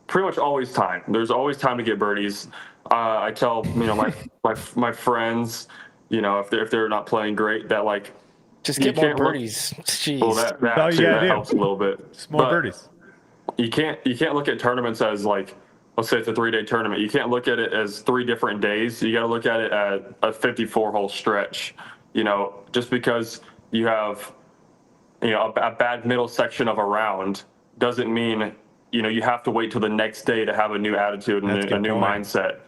pretty much always time. There's always time to get birdies. I tell my friends, if they're not playing great, that just get more birdies. Jeez. Well, that helps a little bit. Small birdies. You can't look at tournaments as let's say it's a 3-day tournament. You can't look at it as 3 different days. You got to look at it as a 54-hole stretch. Just because you have a bad middle section of a round doesn't mean you have to wait till the next day to have a new attitude and a new mindset.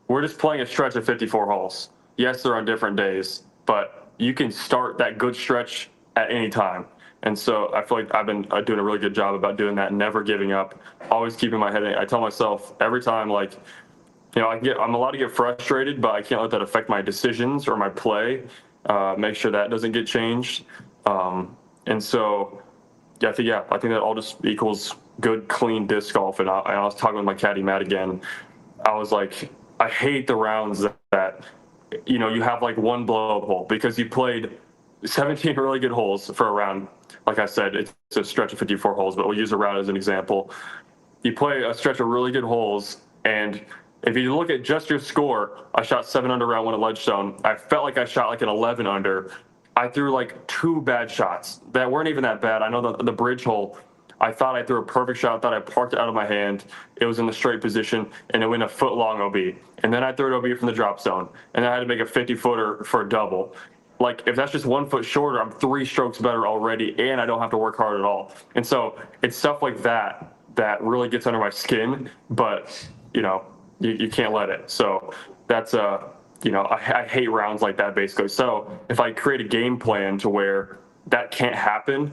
We're just playing a stretch of 54 holes. Yes, they're on different days, but you can start that good stretch at any time. And so I feel like I've been doing a really good job about doing that, never giving up, always keeping my head in. I tell myself every time, I'm allowed to get frustrated, but I can't let that affect my decisions or my play. Make sure that doesn't get changed. And so, I think that all just equals good, clean disc golf. And I was talking with my caddy, Matt, again. I was like, I hate the rounds that you have one blow-up hole because you played 17 really good holes for a round. Like I said, it's a stretch of 54 holes, but we'll use a round as an example. You play a stretch of really good holes, and if you look at just your score, I shot 7 under round 1 at Ledgestone. I felt like I shot an 11 under. I threw 2 bad shots that weren't even that bad. I know the bridge hole, I thought I threw a perfect shot. I thought I parked it out of my hand. It was in the straight position, and it went a foot long OB. And then I threw it OB from the drop zone, and I had to make a 50-footer for a double. If that's just 1 foot shorter, I'm 3 strokes better already, and I don't have to work hard at all. And so it's stuff like that really gets under my skin, but, you can't let it. So that's I hate rounds like that, basically. So if I create a game plan to where that can't happen,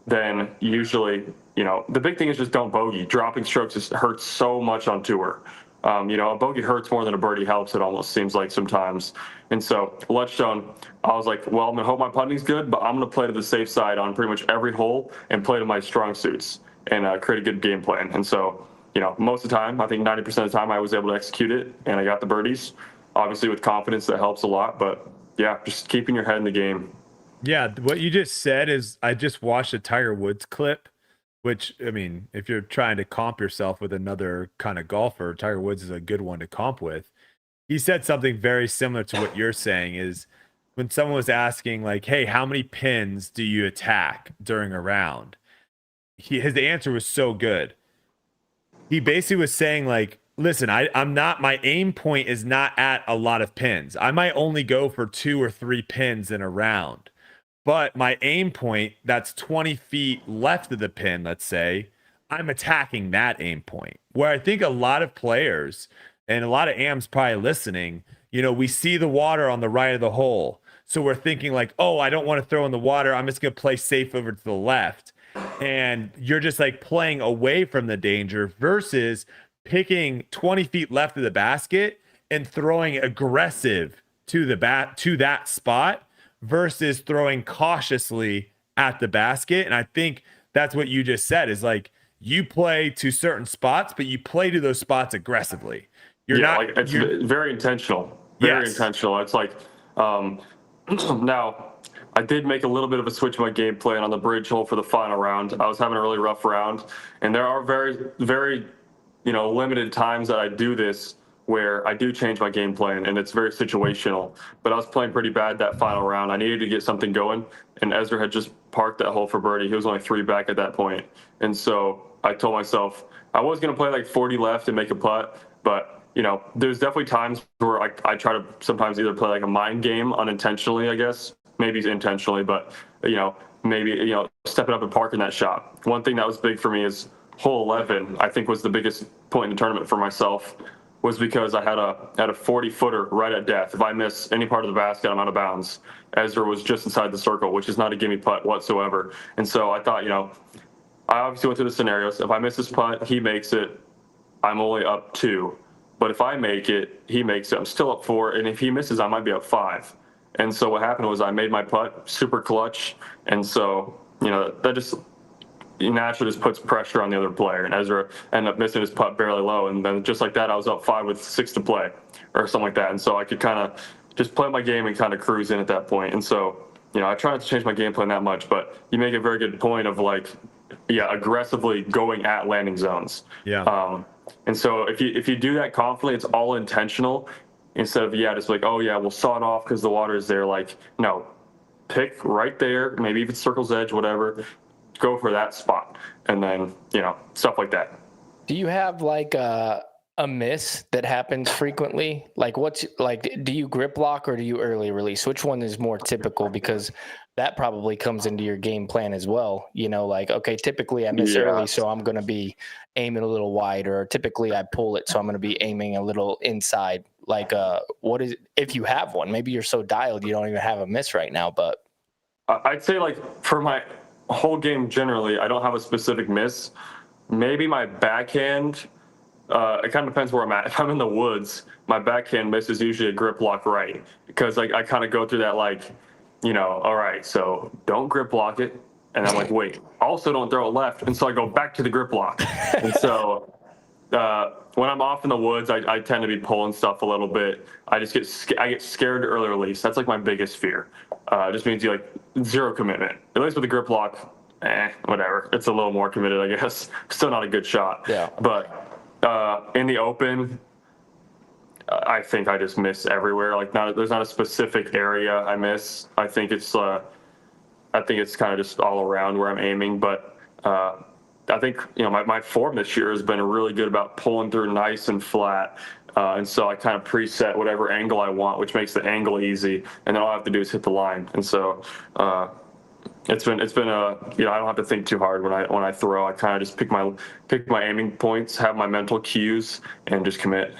then usually, the big thing is just don't bogey. Dropping strokes just hurts so much on tour. A bogey hurts more than a birdie helps, it almost seems like sometimes. And so Ledgestone, I was like, well, I'm going to hope my putting's good, but I'm going to play to the safe side on pretty much every hole and play to my strong suits and create a good game plan. And so, most of the time, I think 90% of the time I was able to execute it and I got the birdies. Obviously with confidence, that helps a lot, but yeah, just keeping your head in the game. Yeah, what you just said is I just watched a Tiger Woods clip, which, I mean, if you're trying to comp yourself with another kind of golfer, Tiger Woods is a good one to comp with. He said something very similar to what you're saying is when someone was asking hey, how many pins do you attack during a round? His answer was so good. He basically was saying listen, I'm not, my aim point is not at a lot of pins. I might only go for 2 or 3 pins in a round. But my aim point, that's 20 feet left of the pin, let's say, I'm attacking that aim point. Where I think a lot of players and a lot of AMs probably listening, we see the water on the right of the hole. So we're thinking like, oh, I don't want to throw in the water. I'm just going to play safe over to the left. And you're just like playing away from the danger versus picking 20 feet left of the basket and throwing aggressive to that spot versus throwing cautiously at the basket. And I think that's what you just said is like you play to certain spots, but you play to those spots aggressively. It's very intentional. Very intentional. It's like now I did make a little bit of a switch in my game plan on the bridge hole for the final round. I was having a really rough round, and there are very, very, limited times that I do this where I do change my game plan, and it's very situational. But I was playing pretty bad that final round. I needed to get something going, and Ezra had just parked that hole for birdie. He was only 3 back at that point, and so I told myself I was going to play like 40 left and make a putt, but there's definitely times where I try to sometimes either play like a mind game unintentionally, I guess, maybe intentionally, but maybe stepping up and parking that shot. One thing that was big for me is hole 11. I think was the biggest point in the tournament for myself, was because I had a 40 footer right at death. If I miss any part of the basket, I'm out of bounds. Ezra was just inside the circle, which is not a gimme putt whatsoever. And so I thought, I obviously went through the scenarios. If I miss this putt, he makes it. I'm only up 2. But if I make it, he makes it. I'm still up 4. And if he misses, I might be up 5. And so what happened was I made my putt super clutch. And so, that just naturally just puts pressure on the other player. And Ezra ended up missing his putt barely low. And then just like that, I was up 5 with 6 to play or something like that. And so I could kind of just play my game and kind of cruise in at that point. And so, I try not to change my game plan that much, but you make a very good point of like, aggressively going at landing zones. Yeah. And so if you do that confidently, it's all intentional instead of, just like, oh yeah, we'll saw it off because the water is there. Like, no, pick right there, maybe if it's circle's edge, whatever, go for that spot. And then, stuff like that. Do you have like a miss that happens frequently? Like do you grip lock or do you early release? Which one is more typical? Because that probably comes into your game plan as well. Like, okay, typically I miss early, so I'm going to be aiming a little wide, or typically I pull it, so I'm going to be aiming a little inside. Like, what is, if you have one, maybe you're so dialed, you don't even have a miss right now, but. I'd say like for my whole game, generally, I don't have a specific miss. Maybe my backhand, it kind of depends where I'm at. If I'm in the woods, my backhand miss is usually a grip lock right, because like I kind of go through that like, all right, so don't grip lock it. And I'm like, wait, also don't throw it left. And so I go back to the grip lock. And so when I'm off in the woods, I tend to be pulling stuff a little bit. I get scared to early release. That's like my biggest fear. It just means you like zero commitment. At least with the grip lock, whatever. It's a little more committed, I guess. Still not a good shot. Yeah. But in the open, I think I just miss everywhere. Like there's not a specific area I miss. I think it's kind of just all around where I'm aiming. But I think my form this year has been really good about pulling through nice and flat. And so I kind of preset whatever angle I want, which makes the angle easy. And then all I have to do is hit the line. And so it's been I don't have to think too hard when I throw. I kind of just pick my aiming points, have my mental cues, and just commit.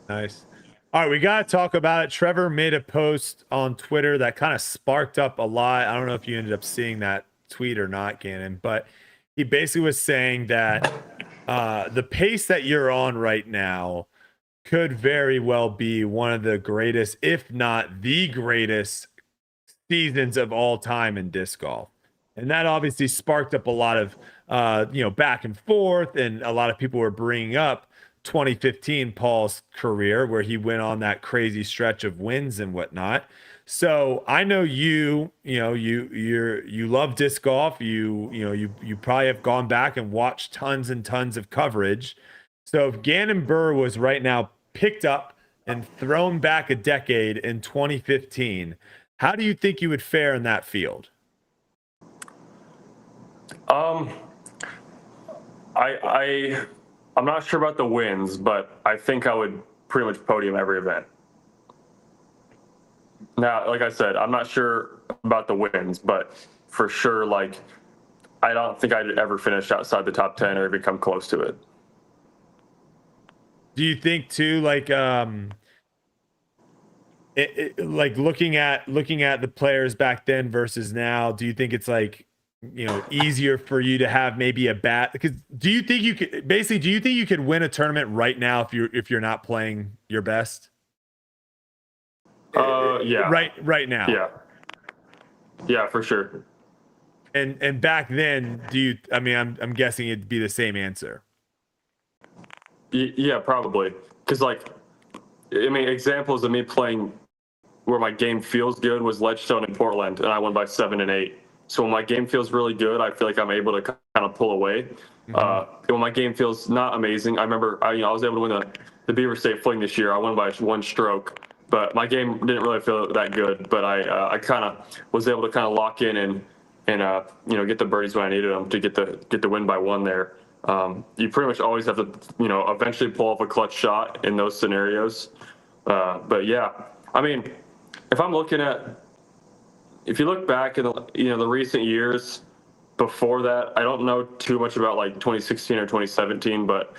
Nice. All right, we got to talk about it. Trevor made a post on Twitter that kind of sparked up a lot. I don't know if you ended up seeing that tweet or not, Gannon, but he basically was saying that the pace that you're on right now could very well be one of the greatest, if not the greatest, seasons of all time in disc golf. And that obviously sparked up a lot of back and forth, and a lot of people were bringing up 2015 Paul's career, where he went on that crazy stretch of wins and whatnot. So I know you love disc golf. You probably have gone back and watched tons and tons of coverage. So if Gannon Buhr was right now picked up and thrown back a decade in 2015, how do you think you would fare in that field? I'm not sure about the wins, but I think I would pretty much podium every event. Now, like I said, I'm not sure about the wins, but for sure, like, I don't think I'd ever finish outside the top 10 or even come close to it. Do you think too, like, like looking at the players back then versus now, do you think it's like, easier for you to have maybe a bat? Because do you think you could win a tournament right now if you're not playing your best? Yeah. Right now. Yeah, for sure. And back then, I'm guessing it'd be the same answer. Yeah, probably. Because examples of me playing where my game feels good was Ledgestone in Portland, and I won by 7 and 8. So when my game feels really good, I feel like I'm able to kind of pull away. When my game feels not amazing, I remember I was able to win the Beaver State Fling this year. I won by 1 stroke, but my game didn't really feel that good. But I kind of was able to kind of lock in and get the birdies when I needed them to get the win by 1 there. You pretty much always have to eventually pull off a clutch shot in those scenarios. But yeah, if you look back in the recent years before that, I don't know too much about like 2016 or 2017, but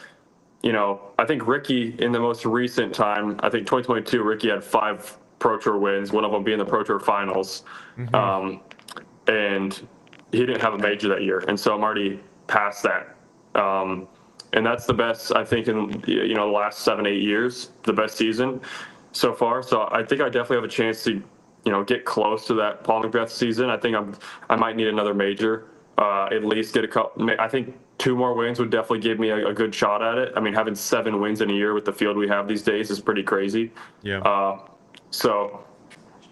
I think Ricky in the most recent time, I think 2022, Ricky had 5 Pro Tour wins, one of them being the Pro Tour Finals, and he didn't have a major that year, and so I'm already past that, and that's the best I think in the last 7-8 years, the best season so far. So I think I definitely have a chance to get close to that Paul McBeth season. I think I might need another major, at least get a couple. I think 2 more wins would definitely give me a good shot at it. Having 7 wins in a year with the field we have these days is pretty crazy. Yeah. So,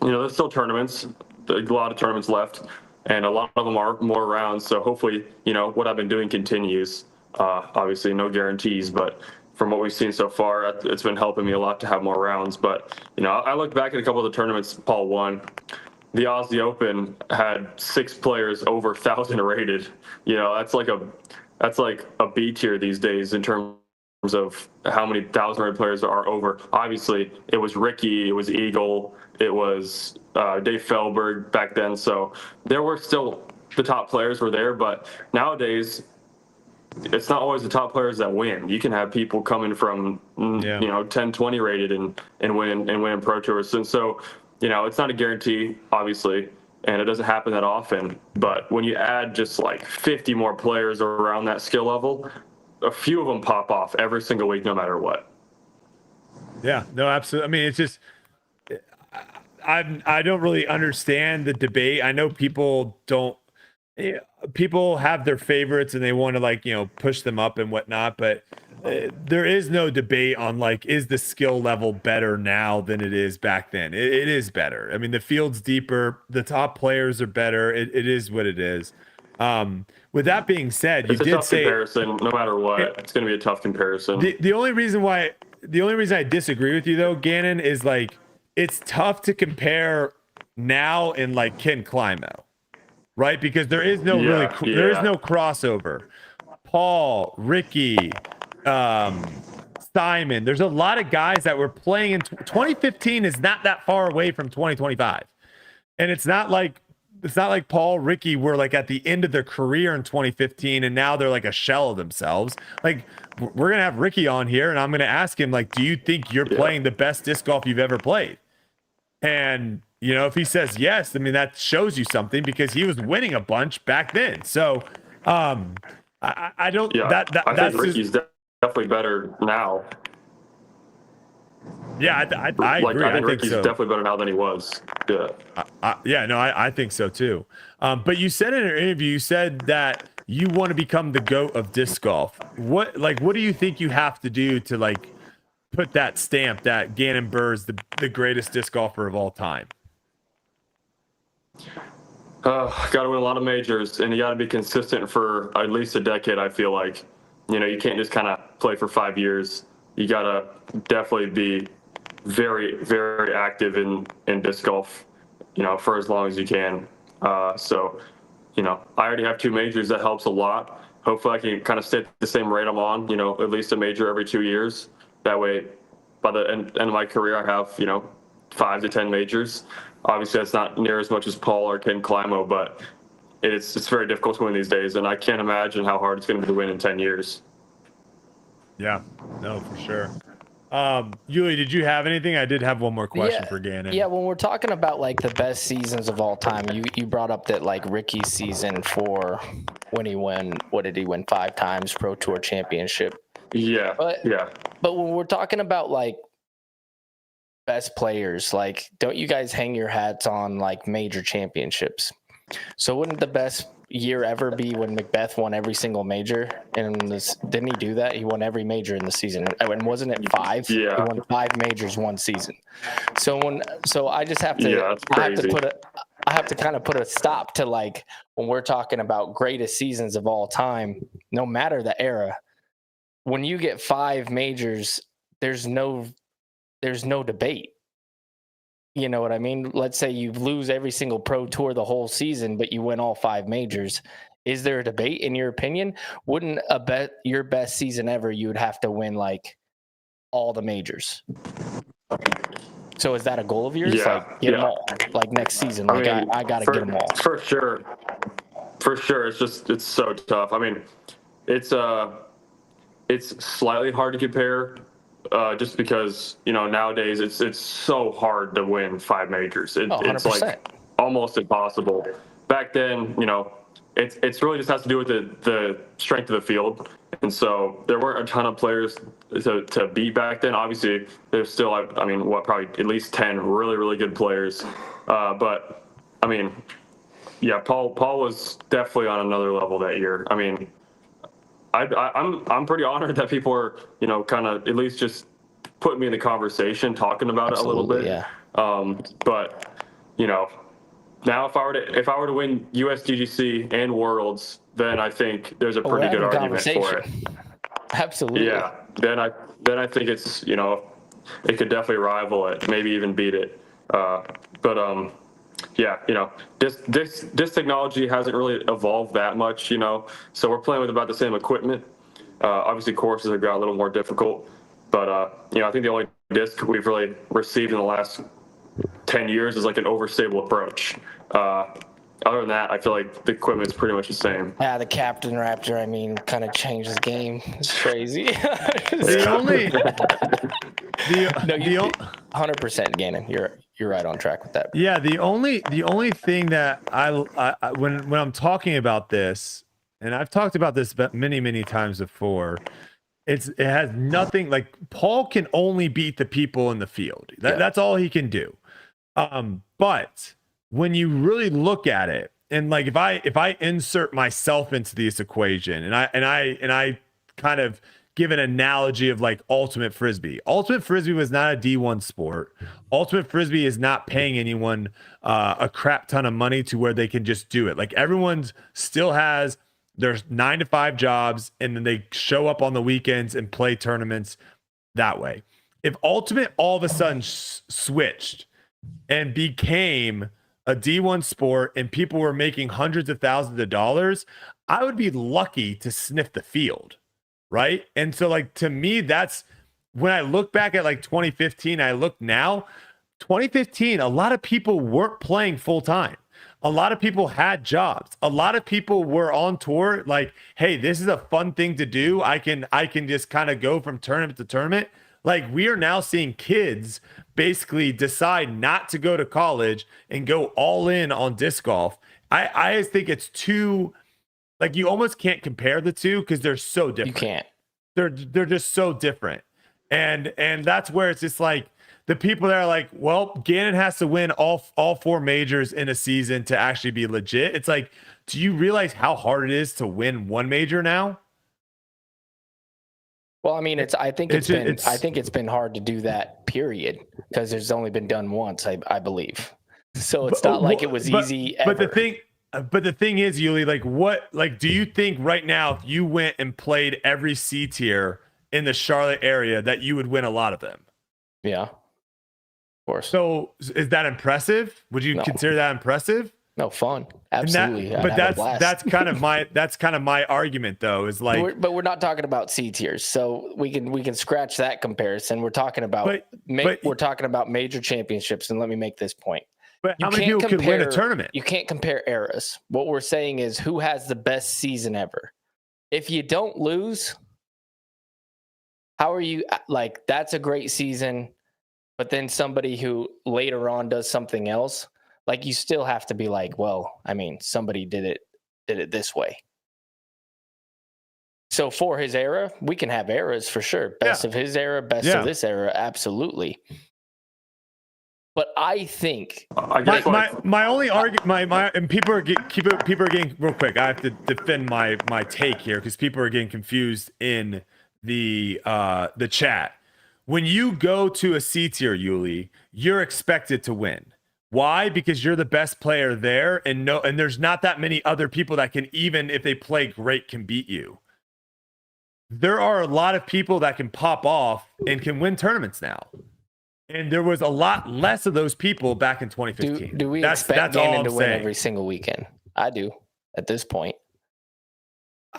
there's still tournaments, a lot of tournaments left, and a lot of them are more rounds. So hopefully, what I've been doing continues. Obviously, no guarantees, but from what we've seen so far, it's been helping me a lot to have more rounds. But, I look back at a couple of the tournaments Paul won. The Aussie Open had 6 players over 1,000 rated. That's like a B tier these days in terms of how many 1,000 rated players are over. Obviously, it was Ricky, it was Eagle, it was Dave Felberg back then. So there were still the top players were there, but nowadays, it's not always the top players that win. You can have people coming from 10, 20 rated and win Pro Tours. And so, it's not a guarantee, obviously, and it doesn't happen that often. But when you add just like 50 more players around that skill level, a few of them pop off every single week, no matter what. Yeah, no, absolutely. It's just, I don't really understand the debate. I know people have their favorites and they want to push them up and whatnot, but there is no debate on is the skill level better now than it is back then. It is better. The field's deeper, the top players are better. It is what it is. With that being said, it's a tough comparison. No matter what, it's going to be a tough comparison. The only reason I disagree with you though, Gannon, is it's tough to compare now in Ken Climo. Right, because there is no there is no crossover. Paul, Ricky, Simon. There's a lot of guys that were playing in 2015 is not that far away from 2025, and it's not like Paul, Ricky were at the end of their career in 2015, and now they're a shell of themselves. We're gonna have Ricky on here, and I'm gonna ask him do you think you're playing the best disc golf you've ever played? And if he says yes, that shows you something because he was winning a bunch back then. So, I don't. Yeah, I think Ricky's definitely better now. Yeah, I agree. I think Ricky's definitely better now than he was. Yeah. I think so too. But you said in an interview, you said that you want to become the GOAT of disc golf. What do you think you have to do to put that stamp that Gannon Buhr is the greatest disc golfer of all time? Got to win a lot of majors, and you got to be consistent for at least a decade. I feel like, you can't just kind of play for 5 years. You got to definitely be very, very active in disc golf, for as long as you can. So, I already have 2 majors. That helps a lot. Hopefully I can kind of stay at the same rate I'm on, at least a major every 2 years. That way, by the end of my career, I have, 5 to 10 majors. Obviously, that's not near as much as Paul or Ken Climo, but it's very difficult to win these days, and I can't imagine how hard it's going to be to win in 10 years. Yeah, no, for sure. Uli, did you have anything? I did have one more question for Gannon. Yeah, when we're talking about like the best seasons of all time, you brought up that like Ricky's season for when he won, what did he win 5 times Pro Tour championship? Yeah. But when we're talking about like best players, like don't you guys hang your hats on like major championships? So wouldn't the best year ever be when Macbeth won every single major? And didn't he do that? He won every major in the season. And wasn't it 5? Yeah. He won 5 majors one season. So I just have to, that's crazy. I have to kind of put a stop to like when we're talking about greatest seasons of all time, no matter the era. When you get 5 majors, there's no debate. You know what I mean? Let's say you lose every single Pro Tour the whole season, but you win all 5 majors. Is there a debate in your opinion? Wouldn't your best season ever, you would have to win like all the majors? So is that a goal of yours? Yeah, like get them all like next season. Like I got to get them all. For sure. It's so tough. I mean, it's slightly hard to compare. Just because nowadays it's so hard to win 5 majors. It's like almost impossible. Back then, it's really just has to do with the strength of the field, and so there weren't a ton of players to beat back then. Obviously, there's still probably at least 10 really good players. But I mean, yeah, Paul was definitely on another level that year. I mean, I'm pretty honored that people are kind of at least just putting me in the conversation, talking about Absolutely, it a little bit. But now if I were to win USDGC and Worlds, then I think there's a pretty good argument for it. Absolutely. Yeah. Then I think it's it could definitely rival it, maybe even beat it. Yeah, this technology hasn't really evolved that much, so we're playing with about the same equipment. Obviously, courses have got a little more difficult, but I think the only disc we've really received in the last 10 years is like an overstable approach. Other than that, I feel like the equipment's pretty much the same. Yeah, the Captain Raptor, kind of changed the game. It's crazy. The only, 100% Gannon. You're right on track with that. Yeah, the only thing that I when I'm talking about this, and I've talked about this many times before, it has nothing like Paul can only beat the people in the field. That's all he can do. But when you really look at it, and like if I insert myself into this equation, and I kind of give an analogy of like ultimate frisbee. Ultimate frisbee was not a D1 sport. Ultimate frisbee is not paying anyone a crap ton of money to where they can just do it. Like everyone's still has their 9-to-5 jobs, and then they show up on the weekends and play tournaments that way. If ultimate all of a sudden switched and became a D1 sport and people were making hundreds of thousands of dollars, I would be lucky to sniff the field. Right. And so like, to me, that's when I look back at like 2015, I look now, 2015, a lot of people weren't playing full time. A lot of people had jobs. A lot of people were on tour. Like, hey, this is a fun thing to do. I can just kind of go from tournament to tournament. Like we are now seeing kids basically decide not to go to college and go all in on disc golf. I just think it's too, like you almost can't compare the two because they're so different. You can't. They're just so different. And that's where it's just like the people that are like, well, Gannon has to win all 4 majors in a season to actually be legit. It's like, do you realize how hard it is to win 1 major now? Well, I think it's been hard to do that, period, because it's only been done once, I believe. So it's not like it was easy ever. But the thing is, Uli, do you think right now, if you went and played every C tier in the Charlotte area, that you would win a lot of them? Yeah, of course. So is that impressive? Would you consider that impressive? No, fun. Absolutely. That's kind of my argument though, is like, but we're not talking about C tiers. So we can scratch that comparison. We're talking about, we're talking about major championships. And let me make this point. But how many people could win a tournament? You can't compare eras. What we're saying is who has the best season ever. If you don't lose, how are you like? That's a great season, but then somebody who later on does something else, like you still have to be like, well, I mean, somebody did it this way. So for his era, we can have eras for sure. Best of his era, best of this era, absolutely. But I think my only argument, and people are getting real quick. I have to defend my take here because people are getting confused in the chat. When you go to a C tier, Uli, you're expected to win. Why? Because you're the best player there, and there's not that many other people that can, even if they play great, can beat you. There are a lot of people that can pop off and can win tournaments now. And there was a lot less of those people back in 2015. Do we expect Gannon to win every single weekend? I do at this point.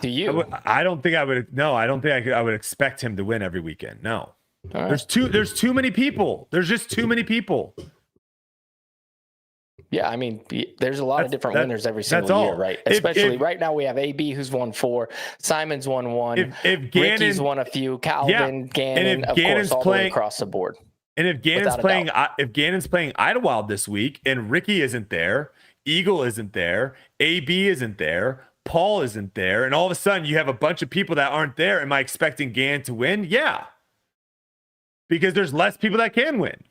Do you? I don't think I would. No, I don't think I would expect him to win every weekend. No. Right. There's too many people. There's just too many people. Yeah, I mean, there's a lot of different winners every single year, right? Especially right now, we have AB who's won 4, Simon's won 1, if Gannon, Ricky's won a few, Calvin, Gannon, of course, all the way across the board. And if Gannon's playing Idlewild this week, and Ricky isn't there, Eagle isn't there, AB isn't there, Paul isn't there, and all of a sudden you have a bunch of people that aren't there, am I expecting Gannon to win? Yeah, because there's less people that can win.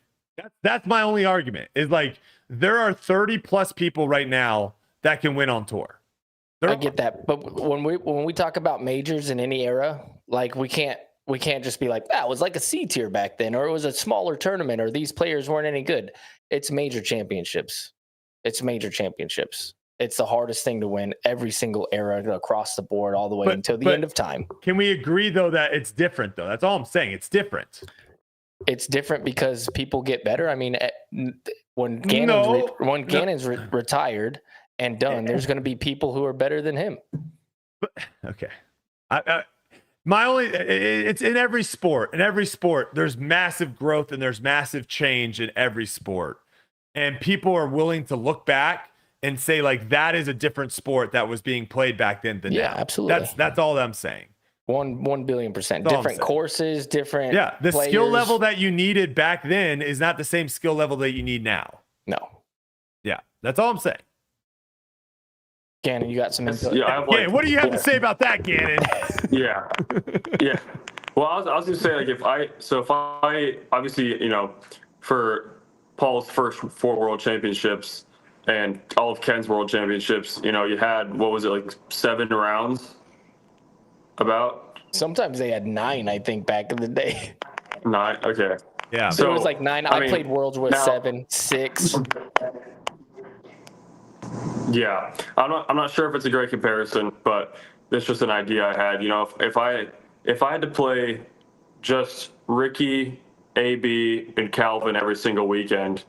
That's my only argument. Is like, there are 30 plus people right now that can win on tour. I get that, but when we talk about majors in any era, like we can't just be like, it was like a C tier back then, or it was a smaller tournament, or these players weren't any good. It's major championships. It's the hardest thing to win every single era across the board, all the way until the end of time. Can we agree though that it's different though? That's all I'm saying. It's different. It's different because people get better. I mean, when Gannon's retired and done, there's going to be people who are better than him. Okay. It's in every sport. In every sport, there's massive growth and there's massive change in every sport. And people are willing to look back and say, like, that is a different sport that was being played back then than now. Yeah, absolutely. That's all I'm saying. 1 billion%. Different courses, different the players. Skill level that you needed back then is not the same skill level that you need now. No. Yeah, that's all I'm saying. Gannon, you got some input? Yeah, Gannon, what do you have to say about that, Gannon? Yeah. Well, I was going to say, like, if I obviously, for Paul's first 4 world championships and all of Ken's world championships, you had, what was it, like 7 rounds? About? Sometimes they had 9, I think, back in the day. 9? Okay. Yeah. So it was like 9. I played Worlds with 7, 6. Yeah. I'm not sure if it's a great comparison, but it's just an idea I had. If I had to play just Ricky, AB, and Calvin every single weekend,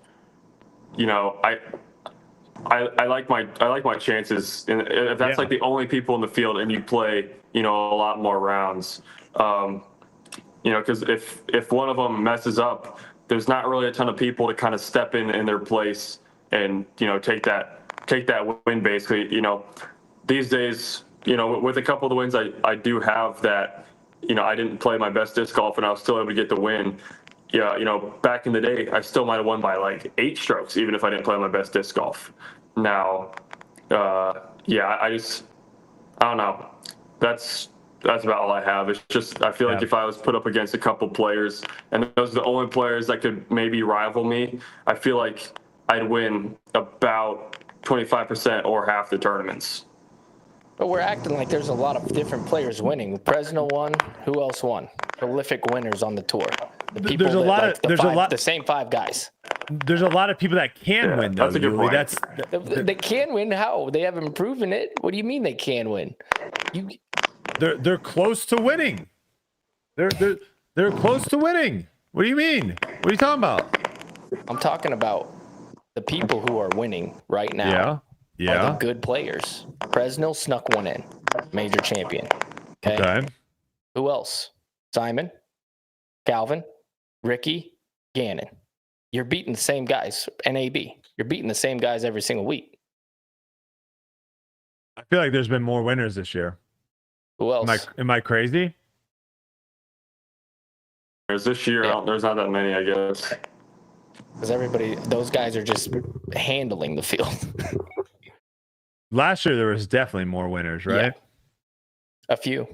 I like my chances. And if that's like the only people in the field, and you play, a lot more rounds, because if one of them messes up, there's not really a ton of people to kind of step in their place and take that win. Basically, these days, with a couple of the wins I do have, that I didn't play my best disc golf and I was still able to get the win. Yeah, back in the day, I still might have won by like 8 strokes, even if I didn't play my best disc golf. Now, I don't know. That's about all I have. It's just, I feel like if I was put up against a couple players and those are the only players that could maybe rival me, I feel like I'd win about 25% or half the tournaments. But we're acting like there's a lot of different players winning. Fresno won. Who else won? Prolific winners on the tour. The same 5 guys. There's a lot of people that can win, though. That's a good point. They can win. How? They haven't proven it. What do you mean they can win? They're close to winning. They're close to winning. What do you mean? What are you talking about? I'm talking about the people who are winning right now. Are the good players. Fresno snuck one in. Major champion. Okay. Who else? Simon, Calvin, Ricky, Gannon. You're beating the same guys. NAB. You're beating the same guys every single week. I feel like there's been more winners this year. Who else? Am I crazy? This year, there's not that many, I guess. Because those guys are just handling the field. Last year there was definitely more winners, right? Yeah. A few.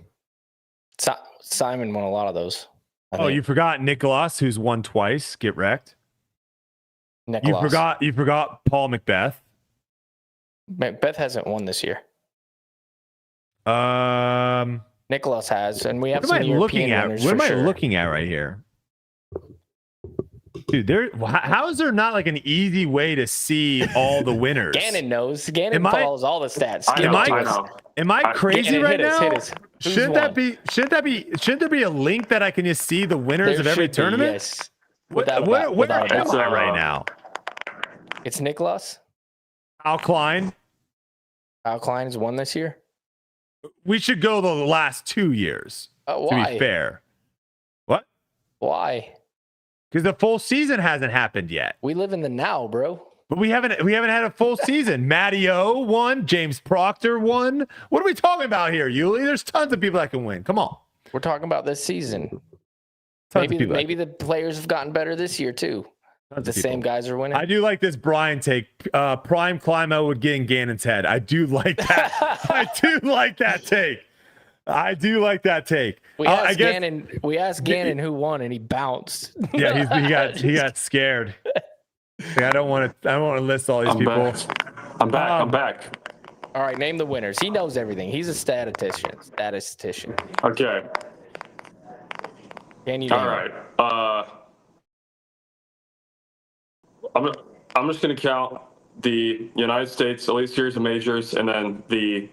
Simon won a lot of those. Oh, you forgot Nicholas, who's won twice. Get wrecked. Nicholas. You forgot Paul Macbeth. Macbeth hasn't won this year. Nicholas has, and we have some European winners. What am I looking at right here? Dude, how is there not like an easy way to see all the winners? Gannon knows. Gannon follows all the stats. I know. Am I crazy Gannon, right now? hit us. Shouldn't there be a link that I can just see the winners of every tournament? Yes. Where am I right now? It's Nicholas. Al Klein. Al Klein has won this year. We should go the last 2 years. Why? To be fair. What? Why? Because the full season hasn't happened yet. We live in the now, bro. But we haven't had a full season. Matty O won. James Proctor won. What are we talking about here, Uli? There's tons of people that can win. Come on. We're talking about this season. Tons Maybe the players have gotten better this year too. The same guys are winning. I do like this Brian take. Prime Climo would get in Gannon's head. I do like that. I do like that take. We asked Gannon who won, and he bounced. Yeah, he got scared. I don't want to list all these people. I'm back. All right, name the winners. He knows everything. He's a statistician. Okay. Can you name all right. I'm just gonna count the United States Elite Series of Majors, and then the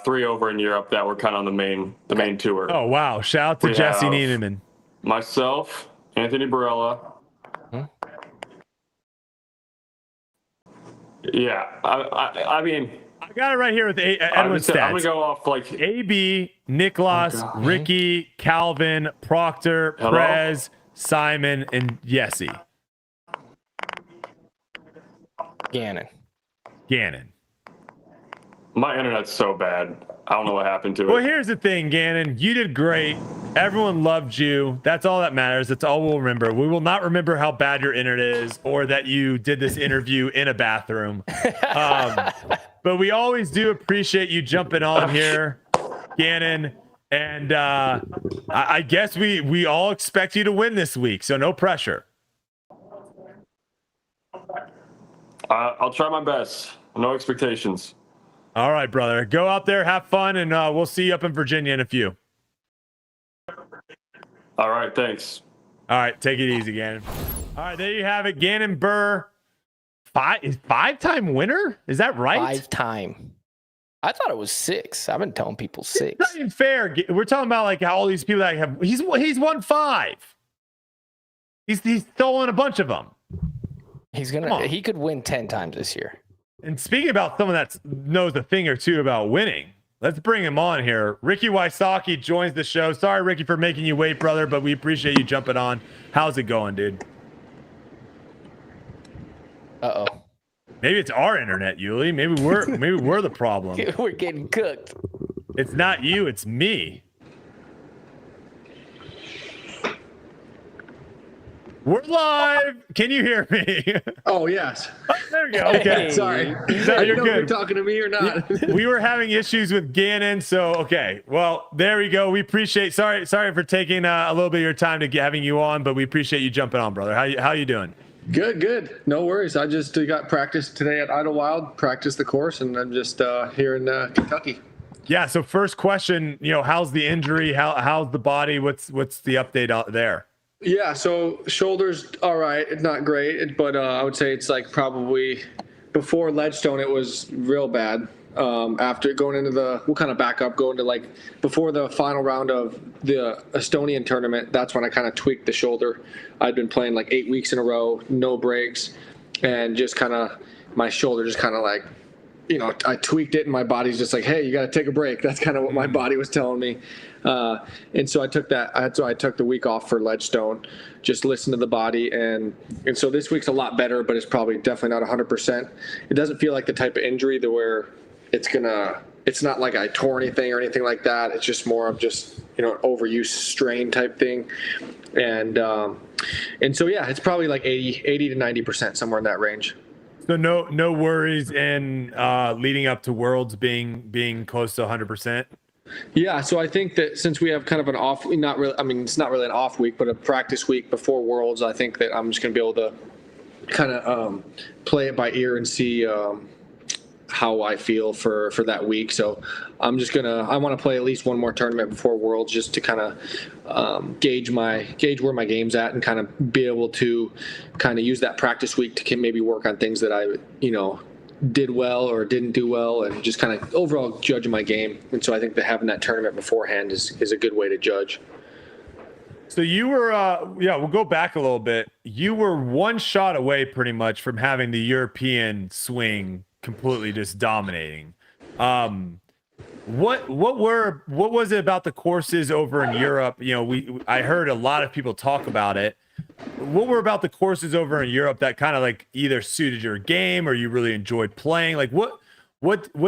3 over in Europe that were kind of on the main tour. Oh wow! Shout out to Jesse Niemann. Myself, Anthony Barella. Yeah, I mean, I got it right here with Edwin's stats. I'm gonna go off like AB, Nicholas, Ricky, Calvin, Proctor, Prez, Simon, and Yessie. Gannon. My internet's so bad. I don't know what happened to it. Well, here's the thing, Gannon. You did great. Everyone loved you. That's all that matters. That's all we'll remember. We will not remember how bad your internet is or that you did this interview in a bathroom. But we always do appreciate you jumping on here, Gannon. And I guess we all expect you to win this week, so no pressure. I'll try my best. No expectations. All right, brother. Go out there, have fun, and we'll see you up in Virginia in a few. All right, thanks. All right, take it easy, Gannon. All right, there you have it. Gannon Buhr, five-time winner? Is that right? 5-time. I thought it was 6. I've been telling people 6. It's not even fair. We're talking about like how all these people that have. He's won 5. He's stolen a bunch of them. He could win 10 times this year. And speaking about someone that knows a thing or two about winning, let's bring him on here. Ricky Wysocki joins the show. Sorry, Ricky, for making you wait, brother, but we appreciate you jumping on. How's it going, dude? Uh-oh. Maybe it's our internet, Uli. Maybe we're the problem. We're getting cooked. It's not you, it's me. We're live. Can you hear me? Oh, yes. Oh, there we go. Okay. Hey. Sorry. No, I you're don't know if good. you're talking to me or not. We were having issues with Gannon, so okay. Well, there we go. We appreciate. Sorry for taking a little bit of your time to having you on, but we appreciate you jumping on, brother. How you doing? Good. No worries. I just got practice today at Idlewild, practiced the course, and I'm just here in Kentucky. Yeah. So first question, how's the injury? How's the body? What's the update out there? Yeah, so shoulders, all right, it's not great, but I would say it's like probably before Ledgestone, it was real bad. After going into we'll kind of back up, going to like before the final round of the Estonian tournament, that's when I kind of tweaked the shoulder. I'd been playing like 8 weeks in a row, no breaks, and just kind of my shoulder just kind of like, I tweaked it and my body's just like, hey, you got to take a break. That's kind of what my body was telling me. And so I took that. So I took the week off for Ledgestone, just listen to the body. And so this week's a lot better, but it's probably definitely not 100%. It doesn't feel like the type of injury that where it's not like I tore anything or anything like that. It's just more of just, an overuse strain type thing. And so, yeah, it's probably like 80 to 90%, somewhere in that range. So no worries in leading up to Worlds being close to 100%. Yeah, so I think that since we have kind of an off, not really, I mean, it's not really an off week, but a practice week before Worlds, I think that I'm just going to be able to kind of play it by ear and see how I feel for that week. So I want to play at least one more tournament before Worlds, just to kind of gauge where my game's at, and kind of be able to kind of use that practice week to maybe work on things that I did well or didn't do well, and just kind of overall judge my game. And so I think that having that tournament beforehand is a good way to judge. So you were, we'll go back a little bit. You were one shot away pretty much from having the European swing completely just dominating. What was it about the courses over in Europe? I heard a lot of people talk about it. What were about the courses over in Europe that kind of like either suited your game or you really enjoyed playing? Like what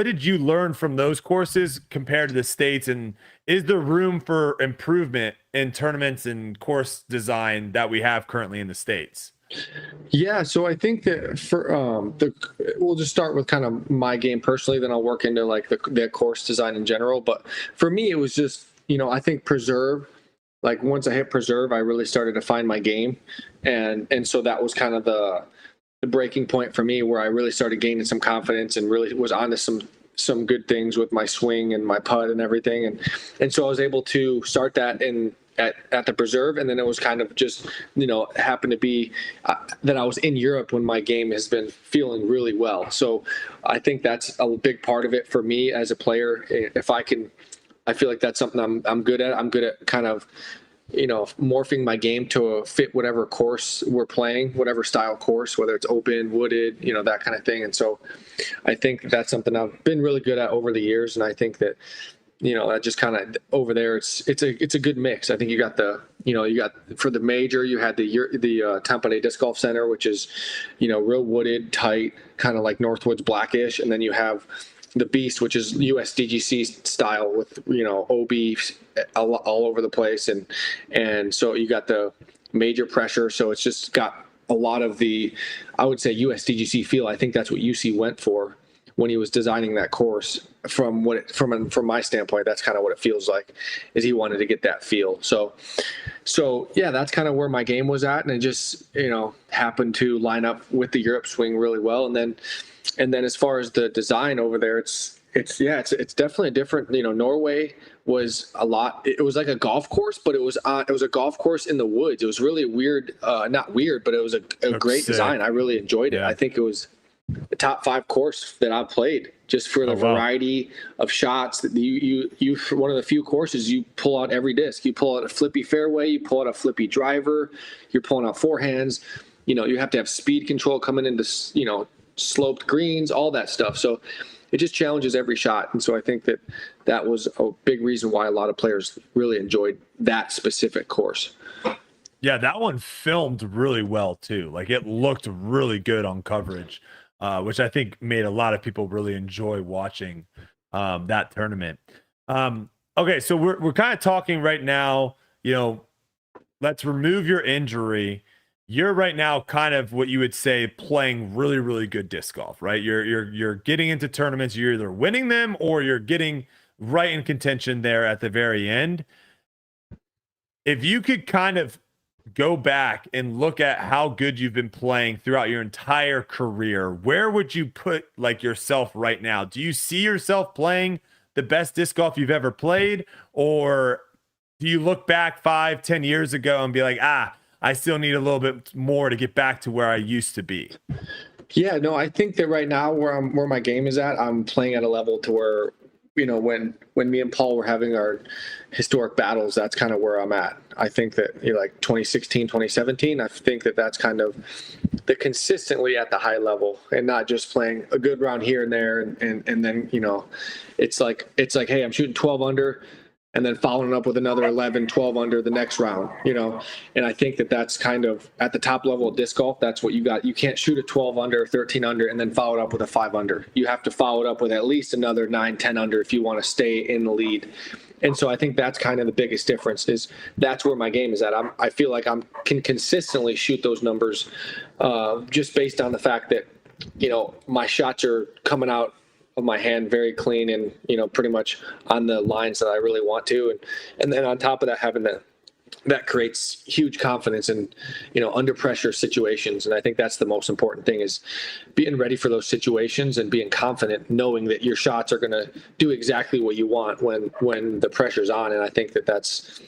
did you learn from those courses compared to the States? And is there room for improvement in tournaments and course design that we have currently in the States? Yeah, so I think that for we'll just start with kind of my game personally, then I'll work into like the course design in general. But for me, it was just, I think preserve. Like once I hit preserve, I really started to find my game, and so that was kind of the breaking point for me, where I really started gaining some confidence and really was onto some good things with my swing and my putt and everything, and so I was able to start that at the preserve, and then it was kind of just happened to be that I was in Europe when my game has been feeling really well. So I think that's a big part of it for me as a player. I feel like that's something I'm good at. I'm good at kind of, morphing my game to fit whatever course we're playing, whatever style course, whether it's open, wooded, that kind of thing. And so I think that's something I've been really good at over the years. And I think that, that just kind of over there, it's a good mix. I think you got for the major, you had the Tampa Bay Disc Golf Center, which is, real wooded, tight, kind of like Northwoods Blackish. And then you have the Beast, which is USDGC style with, OB all over the place. And so you got the major pressure. So it's just got a lot of the, I would say, USDGC feel. I think that's what UC went for when he was designing that course. From my standpoint, that's kind of what it feels like, is he wanted to get that feel. So yeah, that's kind of where my game was at. And it just, happened to line up with the Europe swing really well. And then as far as the design over there, it's definitely different. Norway was it was like a golf course, but it was a golf course in the woods. It was really weird, not weird, but it was a great design. I really enjoyed it. Yeah. I think it was the top 5 course that I played, just for the variety of shots that you one of the few courses you pull out every disc. You pull out a flippy fairway, you pull out a flippy driver, you're pulling out forehands. You have to have speed control coming into, sloped greens, all that stuff. So it just challenges every shot. And so I think that was a big reason why a lot of players really enjoyed that specific course. Yeah, that one filmed really well too. Like it looked really good on coverage, which I think made a lot of people really enjoy watching that tournament. Okay, so we're kind of talking right now, let's remove your injury. You're right now kind of what you would say playing really, really good disc golf, right? You're getting into tournaments, you're either winning them or you're getting right in contention there at the very end. If you could kind of go back and look at how good you've been playing throughout your entire career, where would you put like yourself right now? Do you see yourself playing the best disc golf you've ever played? Or do you look back 5-10 years ago and be like, I still need a little bit more to get back to where I used to be? Yeah, no, I think that right now where my game is at, I'm playing at a level to where, when me and Paul were having our historic battles, that's kind of where I'm at. I think that like 2016, 2017, I think that that's kind of the consistently at the high level, and not just playing a good round here and there. And then, it's like, hey, I'm shooting 12 under. and then following up with another 11, 12 under the next round, and I think that that's kind of at the top level of disc golf. That's what you got. You can't shoot a 12 under, 13 under, and then follow it up with a 5 under. You have to follow it up with at least another 9, 10 under if you want to stay in the lead. And so I think that's kind of the biggest difference, is that's where my game is at. I feel like I can consistently shoot those numbers just based on the fact that, my shots are coming out of my hand very clean and, pretty much on the lines that I really want to. And then on top of that, having that creates huge confidence in, under pressure situations. And I think that's the most important thing, is being ready for those situations and being confident, knowing that your shots are going to do exactly what you want when the pressure's on. And I think that's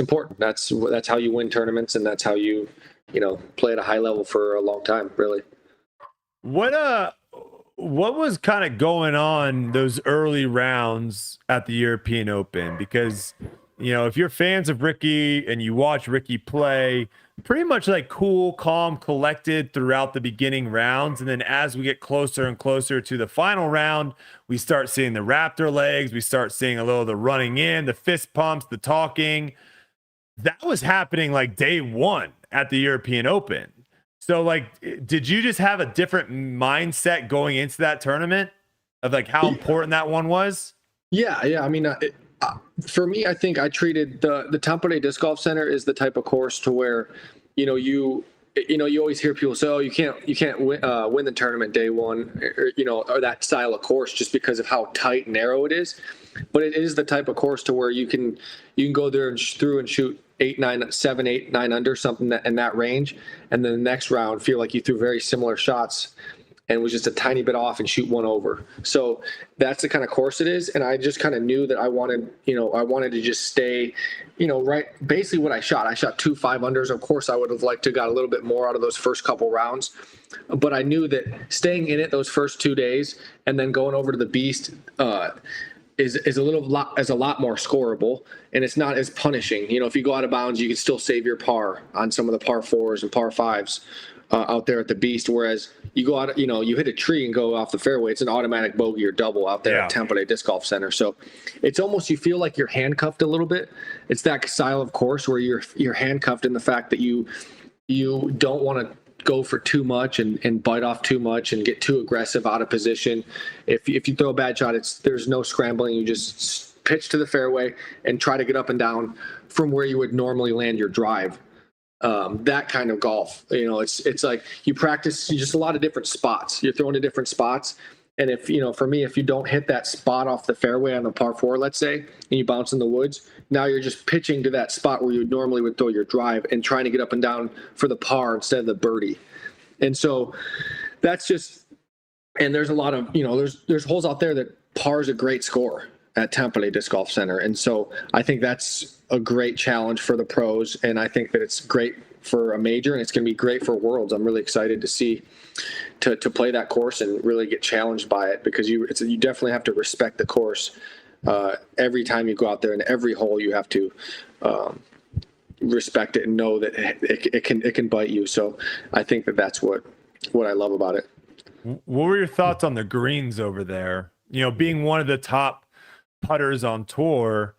important. That's how you win tournaments, and that's how you play at a high level for a long time, really. What was kind of going on those early rounds at the European Open? Because, if you're fans of Ricky and you watch Ricky play, pretty much like cool, calm, collected throughout the beginning rounds. And then as we get closer and closer to the final round, we start seeing the raptor legs. We start seeing a little of the running in, the fist pumps, the talking. That was happening like day one at the European Open. So, did you just have a different mindset going into that tournament of how important that one was? Yeah. I mean, for me, I think I treated the Tampere Disc Golf Center is the type of course to where, you always hear people say, "Oh, you can't win the tournament day one," or that style of course, just because of how tight and narrow it is. But it is the type of course to where you can go there and through and shoot 8, 9, 7, 8, 9 under, something in that range, and then the next round feel like you threw very similar shots and was just a tiny bit off and shoot one over. So that's the kind of course it is. And I just kind of knew that I wanted to just stay, right. Basically what I shot 2 5 unders. Of course I would have liked to got a little bit more out of those first couple rounds, but I knew that staying in it those first 2 days and then going over to the Beast, is a lot more scoreable, and it's not as punishing. If you go out of bounds, you can still save your par on some of the par 4s and par 5s out there at the Beast. Whereas you go out, you hit a tree and go off the fairway, it's an automatic bogey or double out there at Tampere Disc Golf Center. So it's almost, you feel like you're handcuffed a little bit. It's that style of course where you're handcuffed in the fact that you don't want to go for too much and bite off too much and get too aggressive out of position. If you throw a bad shot, there's no scrambling. You just pitch to the fairway and try to get up and down from where you would normally land your drive. That kind of golf, it's like you practice just a lot of different spots. You're throwing to different spots. And if, for me, if you don't hit that spot off the fairway on the par 4, let's say, and you bounce in the woods, now you're just pitching to that spot where you normally would throw your drive and trying to get up and down for the par instead of the birdie. And so that's just, and there's a lot of, there's holes out there that par is a great score at Tampere Disc Golf Center. And so I think that's a great challenge for the pros. And I think that it's great for a major, and it's going to be great for Worlds. I'm really excited to see to play that course and really get challenged by it, because you definitely have to respect the course every time you go out there, and every hole you have to respect it and know that it can bite you. So I think that's what I love about it. What were your thoughts on the greens over there? Being one of the top putters on tour,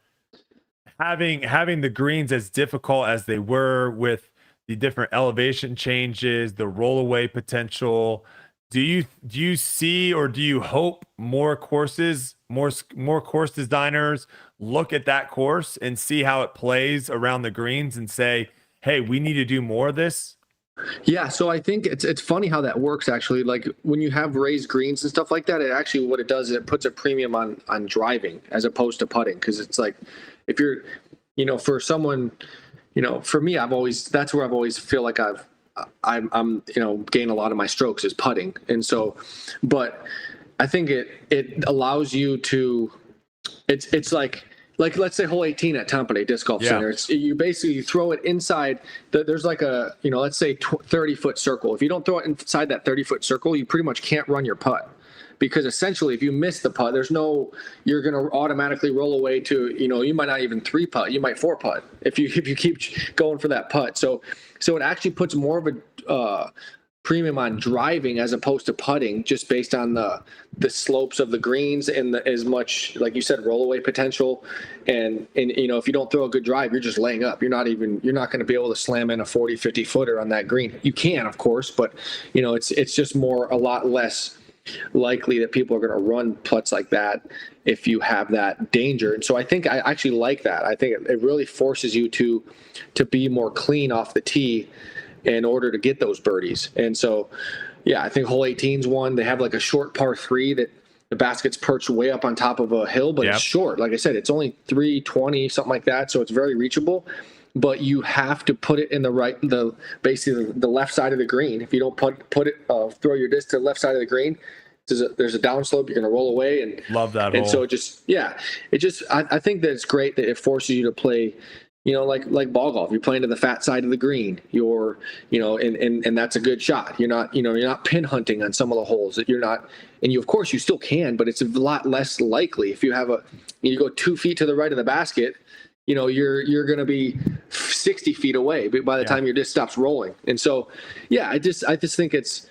having the greens as difficult as they were with the different elevation changes, the rollaway potential. Do you see, or do you hope more course designers look at that course and see how it plays around the greens and say, hey, we need to do more of this? Yeah, so I think it's funny how that works, actually. Like when you have raised greens and stuff like that, it actually, what it does is it puts a premium on driving as opposed to putting, because it's like, if you're, for someone, for me, that's where I've always feel like I'm gain a lot of my strokes is putting. And so, but I think it allows you to, it's like let's say hole 18 at Tampere Disc Golf Center. You throw it inside. There's like a, let's say 30-foot circle. If you don't throw it inside that 30-foot circle, you pretty much can't run your putt. Because essentially, if you miss the putt, you're going to automatically roll away to, you might not even 3-putt, you might 4-putt if you keep going for that putt. So it actually puts more of premium on driving as opposed to putting, just based on the slopes of the greens and as much, like you said, rollaway potential. And if you don't throw a good drive, you're just laying up. You're not going to be able to slam in a 40, 50 footer on that green. You can, of course, but it's just a lot less likely that people are going to run putts like that if you have that danger. And so I think I actually like that. I think it really forces you to be more clean off the tee in order to get those birdies. And so, yeah, I think hole 18's one. They have like a short par 3 that the basket's perched way up on top of a hill, but it's short. Like I said, it's only 320, something like that. So it's very reachable, but you have to put it in basically the left side of the green. If you don't throw your disc to the left side of the green, there's a downslope, you're going to roll away. And love that and hole. So I think that it's great that it forces you to play, like ball golf. You're playing to the fat side of the green. And that's a good shot. You're not pin hunting on some of the holes that you're not. And of course you still can, but it's a lot less likely if you go 2 feet to the right of the basket. You're going to be 60 feet away by the time your disc stops rolling. And so, I just think it's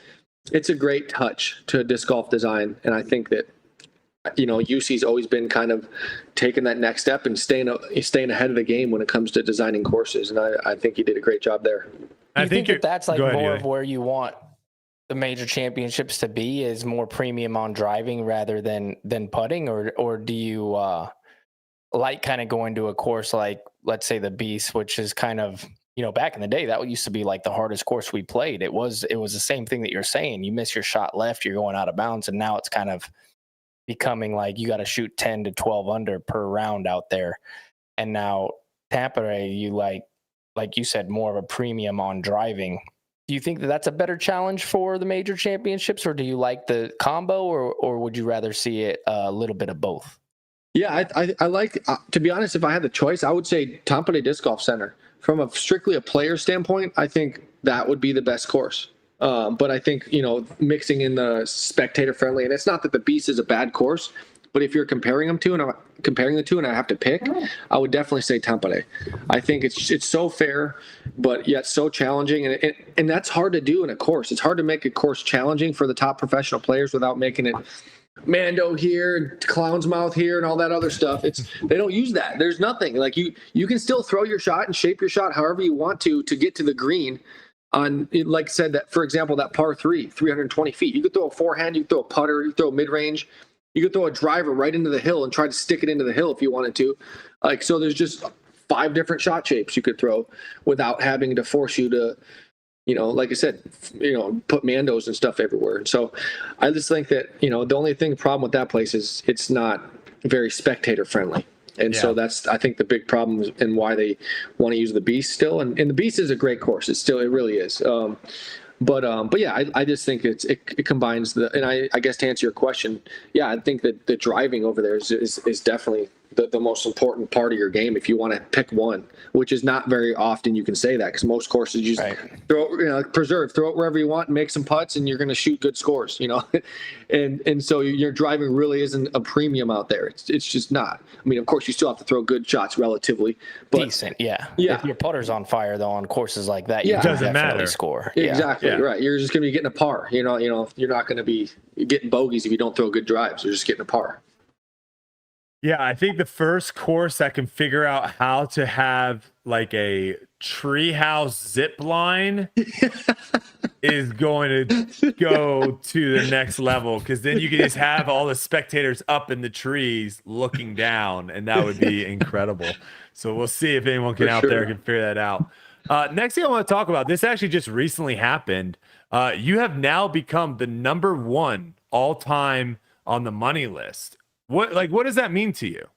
a great touch to disc golf design, and I think that UC's always been kind of taking that next step and staying ahead of the game when it comes to designing courses, and I think he did a great job there. I think that's like more of where you want the major championships to be, is more premium on driving rather than putting, or do you like kind of going to a course like, let's say, the Beast, which is kind of, back in the day, that used to be like the hardest course we played. It was the same thing that you're saying. You miss your shot left, you're going out of bounds, and now it's kind of becoming like you got to shoot 10 to 12 under per round out there. And now Tampa, you like you said, more of a premium on driving. Do you think that that's a better challenge for the major championships, or do you like the combo, or would you rather see it a little bit of both? Yeah, I like, to be honest, if I had the choice, I would say Tampere Disc Golf Center. From strictly a player standpoint, I think that would be the best course. But I think, mixing in the spectator friendly, and it's not that the Beast is a bad course, but if you're comparing the two and I have to pick, I would definitely say Tampere. I think it's so fair, but yet so challenging. And that's hard to do in a course. It's hard to make a course challenging for the top professional players without making it Mando here, clown's mouth here, and all that other stuff. They don't use that. There's nothing. Like you can still throw your shot and shape your shot however you want to get to the green. On, like I said, that, for example, that par 3, 320 feet. You could throw a forehand, you could throw a putter, you could throw a mid-range, you could throw a driver right into the hill and try to stick it into the hill if you wanted to. So there's just 5 different shot shapes you could throw without having to force you to, like I said, put Mandos and stuff everywhere. And so I just think that, the only problem with that place is it's not very spectator friendly. And so that's, I think, the big problem and why they want to use the Beast still. And the Beast is a great course. It really is. But yeah, I just think it combines and I guess to answer your question, yeah, I think that the driving over there is definitely the most important part of your game if you want to pick one, which is not very often you can say that, because most courses you just throw it wherever you want and make some putts and you're going to shoot good scores, and so your driving really isn't a premium out there. It's just not. I mean, of course you still have to throw good shots relatively, but decent. Yeah. If your putter's on fire though on courses like that, it doesn't matter. Score. Exactly. Right. You're just going to be getting a par. You're not going to be getting bogeys if you don't throw good drives. You're just getting a par. Yeah, I think the first course that can figure out how to have like a treehouse zip line is going to go to the next level, because then you can just have all the spectators up in the trees looking down, and that would be incredible. So we'll see if anyone there can figure that out. Next thing I want to talk about, this actually just recently happened. You have now become the number 1 all-time on the money list. What does that mean to you?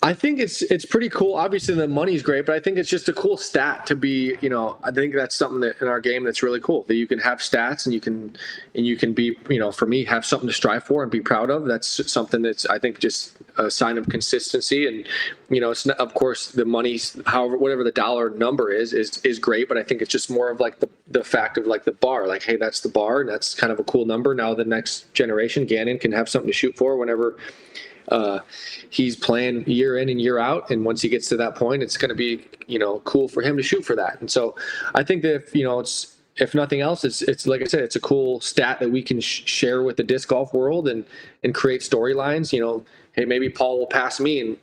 I think it's pretty cool. Obviously the money's great, but I think it's just a cool stat to be, I think that's something that in our game that's really cool, that you can have stats and you can be, for me, have something to strive for and be proud of. That's something that's, I think, just a sign of consistency. And, it's not, of course, the money's, however, whatever the dollar number is great, but I think it's just more of like the fact of like the bar, like, hey, that's the bar, and that's kind of a cool number. Now the next generation, Gannon, can have something to shoot for whenever he's playing year in and year out, and once he gets to that point, it's going to be cool for him to shoot for that. And so I think that if nothing else, it's like I said, it's a cool stat that we can share with the disc golf world and create storylines. Hey, maybe Paul will pass me, and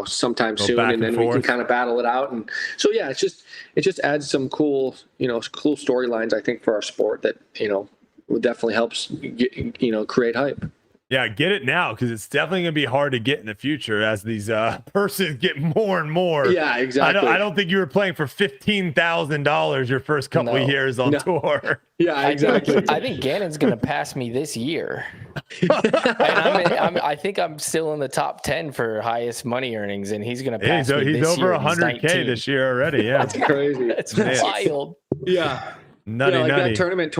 sometime soon, and then we can kind of battle it out. And so yeah, it just adds some cool cool storylines, I think, for our sport that definitely helps create hype. Yeah, get it now, because it's definitely going to be hard to get in the future as these persons get more and more. Yeah, exactly. I don't think you were playing for $15,000 your first couple of years on tour. Yeah, exactly. I think Gannon's going to pass me this year. And I think I'm still in the top 10 for highest money earnings, and he's going to pass me this year. He's over 100K this year already. Yeah, that's crazy. That's wild. Yeah, nutty. That tournament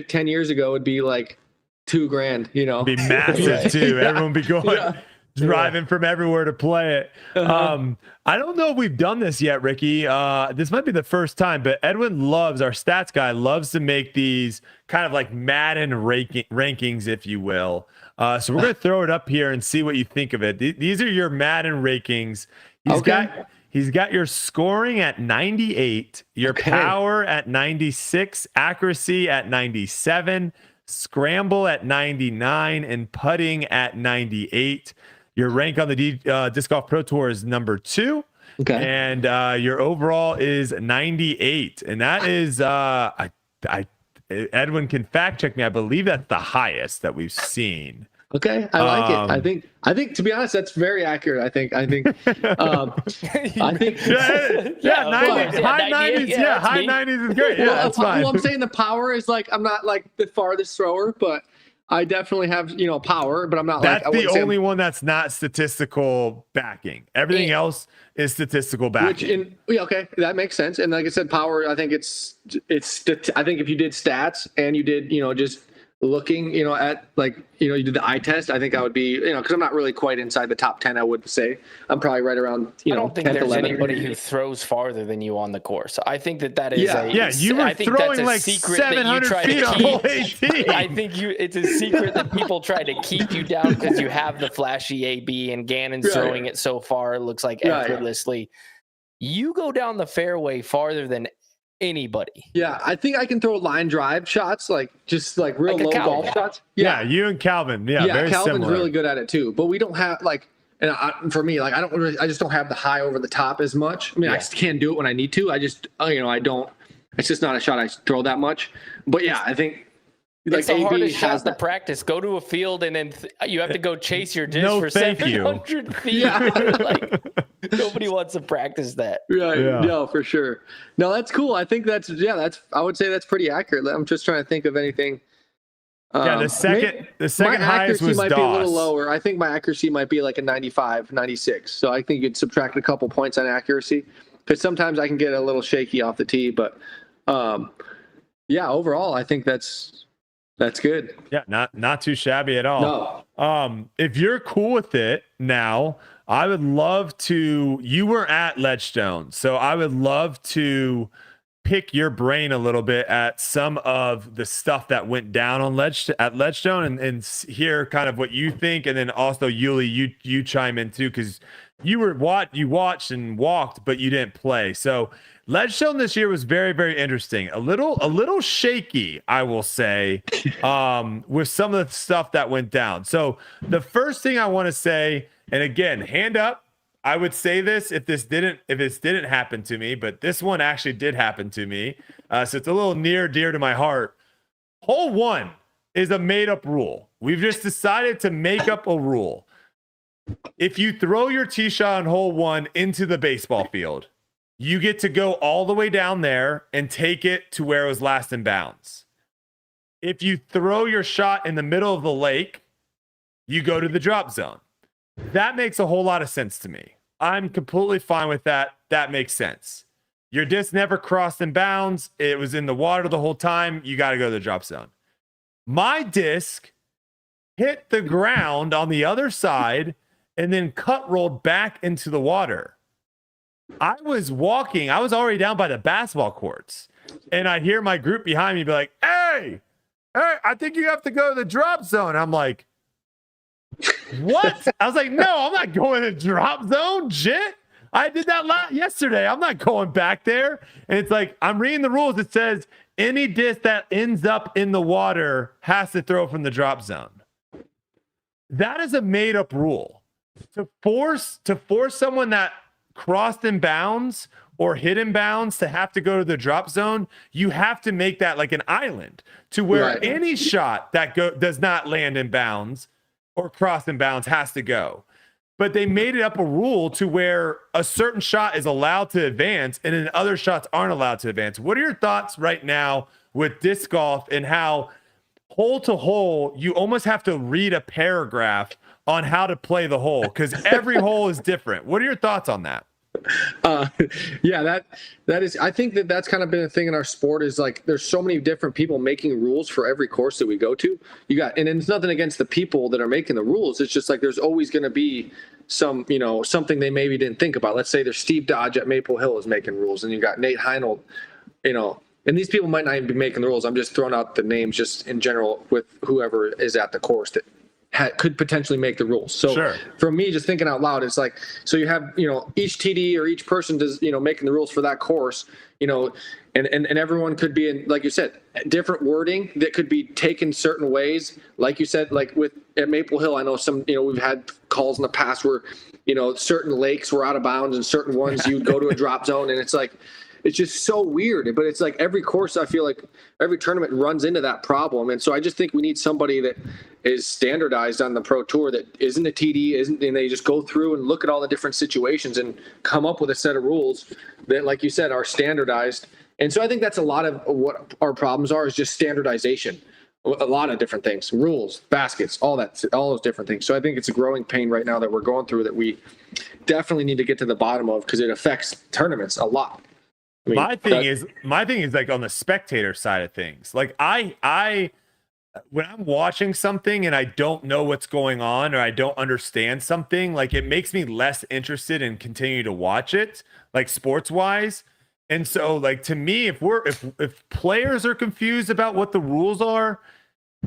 10 years ago would be like $2,000, Be massive too. Everyone be going driving from everywhere to play it. I don't know if we've done this yet, Ricky. This might be the first time, but Edwin our stats guy loves to make these kind of like Madden rankings, if you will. So we're going to throw it up here and see what you think of it. These are your Madden rankings. He's got your scoring at 98, your power at 96, accuracy at 97, scramble at 99, and putting at 98. Your rank on the Disc Golf Pro Tour is number 2. Okay. And your overall is 98. And that is Edwin can fact check me. I believe that's the highest that we've seen. Okay, I like it. I think to be honest, that's very accurate. I think 90, high 90s. Yeah, high 90s is great. Yeah, that's fine. Well, I'm saying the power is like, I'm not like the farthest thrower, but I definitely have power, but I'm not that's the only one that's not statistical backing. Everything else is statistical backing. Okay, that makes sense. And like I said, power, I think I think if you did stats and you did just looking at you did the eye test, I think I would be because I'm not really quite inside the top 10. I would say I'm probably right around I don't think 10th, there's 11th. Anybody who throws farther than you on the course. I think that is you were throwing like 700 feet on hole 18. I think it's a secret that people try to keep you down because you have the flashy AB, and Gannon's throwing it so far, it looks like effortlessly. You go down the fairway farther than anybody. Yeah, I think I can throw line drive shots, just real low golf shots. Yeah, you and Calvin. Yeah, very Calvin's similar. really good at it too. But we don't have for me, I just don't have the high over the top as much. I mean, I can do it when I need to. I just I don't. It's just not a shot I throw that much. But yeah, I think. It's the hardest shot to practice. Go to a field and then you have to go chase your disc for 700 feet. Yeah. Nobody wants to practice that. Right. Yeah. No, for sure. No, that's cool. I think that's I would say that's pretty accurate. I'm just trying to think of anything. The second highest was might DOS. Be a little lower. I think my accuracy might be like a 95, 96. So I think you'd subtract a couple points on accuracy because sometimes I can get a little shaky off the tee. But overall, I think that's good. Yeah, not too shabby at all. No. If you're cool with it now, I would love to. You were at Ledgestone, so I would love to pick your brain a little bit at some of the stuff that went down on Ledgestone and hear kind of what you think, and then also Uli, you chime in too because you watched and walked, but you didn't play. So Ledgestone this year was very, very interesting. A little shaky, I will say, with some of the stuff that went down. So the first thing I want to say, and again, hand up, I would say this if this didn't happen to me, but this one actually did happen to me. So it's a little near dear to my heart. Hole 1 is a made up rule. We've just decided to make up a rule. If you throw your tee shot on hole 1 into the baseball field, you get to go all the way down there and take it to where it was last in bounds. If you throw your shot in the middle of the lake, you go to the drop zone. That makes a whole lot of sense to me. I'm completely fine with that. That makes sense. Your disc never crossed in bounds. It was in the water the whole time. You got to go to the drop zone. My disc hit the ground on the other side and then cut rolled back into the water. I was already down by the basketball courts, and I hear my group behind me be like, hey, I think you have to go to the drop zone. I'm like, what? I was like, no, I'm not going to drop zone. Shit. I did that yesterday. I'm not going back there. And it's like, I'm reading the rules. It says any disc that ends up in the water has to throw from the drop zone. That is a made up rule. To force someone that crossed in bounds or hit in bounds to have to go to the drop zone, you have to make that like an island to where any shot that does not land in bounds or cross in bounds has to go. But they made it up a rule to where a certain shot is allowed to advance and then other shots aren't allowed to advance. What are your thoughts right now with disc golf and how hole to hole, you almost have to read a paragraph on how to play the hole because every hole is different? What are your thoughts on that? Yeah, that is, I think that's kind of been a thing in our sport is like, there's so many different people making rules for every course that we go to. And it's nothing against the people that are making the rules. It's just like, there's always going to be some, something they maybe didn't think about. Let's say there's Steve Dodge at Maple Hill is making rules and you got Nate Heinold, and these people might not even be making the rules. I'm just throwing out the names just in general with whoever is at the course that could potentially make the rules. So for me, just thinking out loud, it's like, so you have, each TD or each person does, making the rules for that course, and everyone could be in, like you said, different wording that could be taken certain ways. Like you said, like at Maple Hill, I know some, we've had calls in the past where, certain lakes were out of bounds and certain ones you'd go to a drop zone. And it's like, it's just so weird, but it's like every course, I feel like every tournament runs into that problem. And so I just think we need somebody that is standardized on the Pro Tour that isn't a TD, and they just go through and look at all the different situations and come up with a set of rules that, like you said, are standardized. And so I think that's a lot of what our problems are, is just standardization. A lot of different things, rules, baskets, all those different things. So I think it's a growing pain right now that we're going through that we definitely need to get to the bottom of, because it affects tournaments a lot. I mean, my thing is like on the spectator side of things. Like I when I'm watching something and I don't know what's going on or I don't understand something, like it makes me less interested in continue to watch it, like sports wise. And so like to me, if players are confused about what the rules are,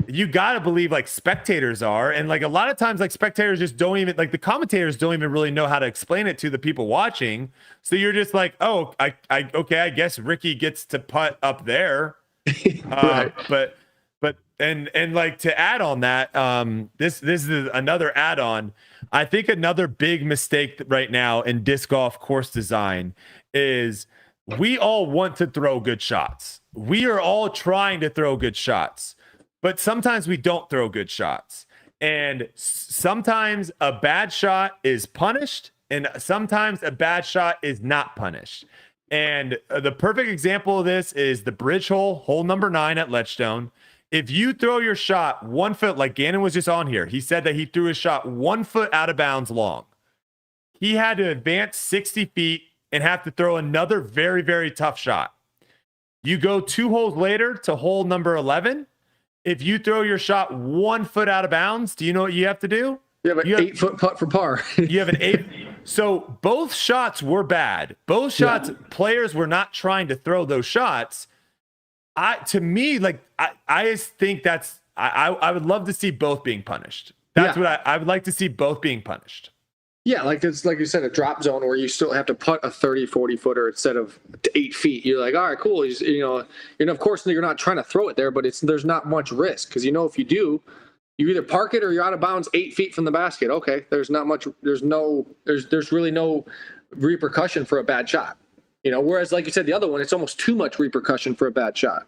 you got to believe like spectators are. And like a lot of times, like spectators just don't even, like the commentators don't even really know how to explain it to the people watching. So you're just like, oh, okay, I guess Ricky gets to putt up there. Right. But like to add on that, this is another add-on. I think another big mistake right now in disc golf course design is we all want to throw good shots. We are all trying to throw good shots. But sometimes we don't throw good shots. And sometimes a bad shot is punished, and sometimes a bad shot is not punished. And the perfect example of this is the bridge hole number 9 at Ledgestone. If you throw your shot 1 foot, like Gannon was just on here, he said that he threw his shot 1 foot out of bounds long. He had to advance 60 feet and have to throw another very, very tough shot. You go 2 holes later to hole number 11. If you throw your shot 1 foot out of bounds, do you know what you have to do? You have an 8-foot putt for par. You have an 8. So both shots were bad. Both shots, players were not trying to throw those shots. To me, like I just think that's I would love to see both being punished. That's what I would like to see, both being punished. Yeah, like it's like you said, a drop zone where you still have to putt a 30, 40 footer instead of 8 feet. You're like, all right, cool. Of course you're not trying to throw it there, but there's not much risk because if you do, you either park it or you're out of bounds 8 feet from the basket. Okay, there's really no repercussion for a bad shot. Whereas like you said, the other one, it's almost too much repercussion for a bad shot.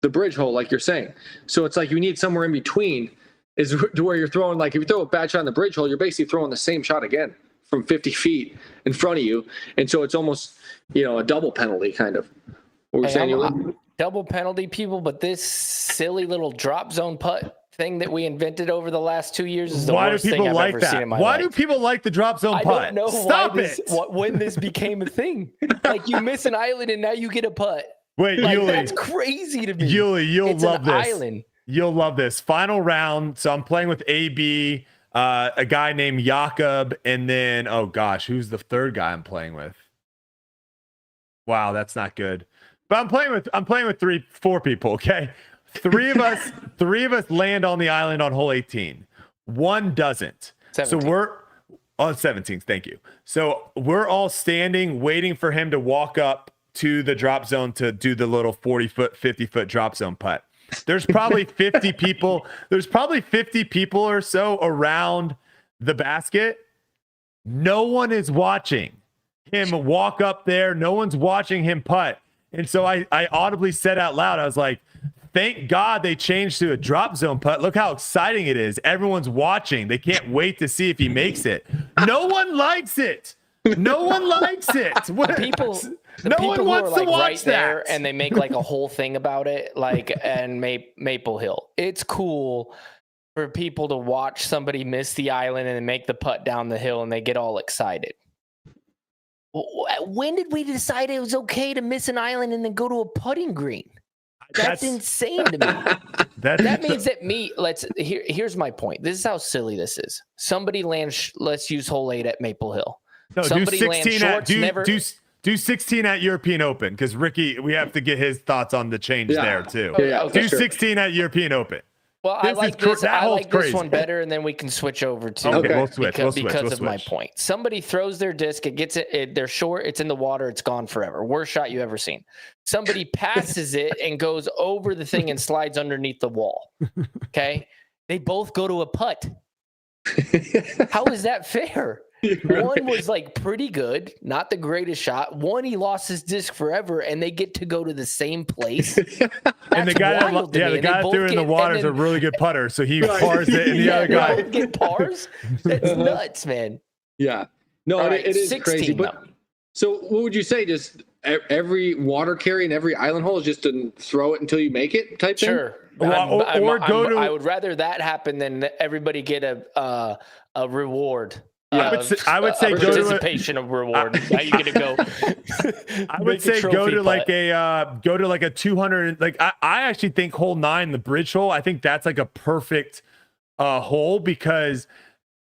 The bridge hole, like you're saying. So it's like you need somewhere in between. Is to where you're throwing, like if you throw a bad shot in the bridge hole, you're basically throwing the same shot again from 50 feet in front of you. And so it's almost, a double penalty kind of. What we're saying, double penalty, people, but this silly little drop zone putt thing that we invented over the last 2 years is the worst thing I've ever seen in my life. Why do people like the drop zone putt? I don't know when this became a thing. Like you miss an island and now you get a putt. Wait, like, Uli. that's crazy to me. Uli, you'll love this. Island. You'll love this. Final round. So I'm playing with AB, a guy named Jakob, and then, oh gosh, who's the third guy I'm playing with? Wow, that's not good. But I'm playing with 4 people, okay? Three of us land on the island on hole 18. One doesn't. 17. So we're on 17th, thank you. So we're all standing, waiting for him to walk up to the drop zone to do the little 40-foot, 50-foot drop zone putt. There's probably 50 people. There's probably 50 people or so around the basket. No one is watching him walk up there. No one's watching him putt. And so I audibly said out loud, I was like, thank God they changed to a drop zone putt. Look how exciting it is. Everyone's watching. They can't wait to see if he makes it. No one likes it. No one likes it. People one wants who are to watch right there, that. and they make like a whole thing about it, and Maple Hill. It's cool for people to watch somebody miss the island and make the putt down the hill, and they get all excited. When did we decide it was okay to miss an island and then go to a putting green? That's insane to me. That means that here's my point. This is how silly this is. Somebody lands, let's use hole 8 at Maple Hill. No, Somebody lands shorts, do 16 at European Open, because Ricky, we have to get his thoughts on the change there too. Okay, do 16 at European Open. Well, I like this one better, and then we can switch over to we'll switch. Because of my point. Somebody throws their disc, it gets it, they're short, it's in the water, it's gone forever. Worst shot you ever seen. Somebody passes it and goes over the thing and slides underneath the wall. Okay, they both go to a putt. How is that fair? One was like pretty good, not the greatest shot. One, he lost his disc forever, and they get to go to the same place. And the guy that threw it in the water is a really good putter, so he pars it, and the other guy get pars. That's nuts, man. Yeah, no, All right, it is 16, crazy. But so, what would you say? Just every water carry and every island hole is just to throw it until you make it type thing? Sure. I would rather that happen than everybody get a reward. I would say go to participation of reward. Now you get to go. I would say go to like a 200. Like I actually think hole 9, the bridge hole. I think that's like a perfect hole, because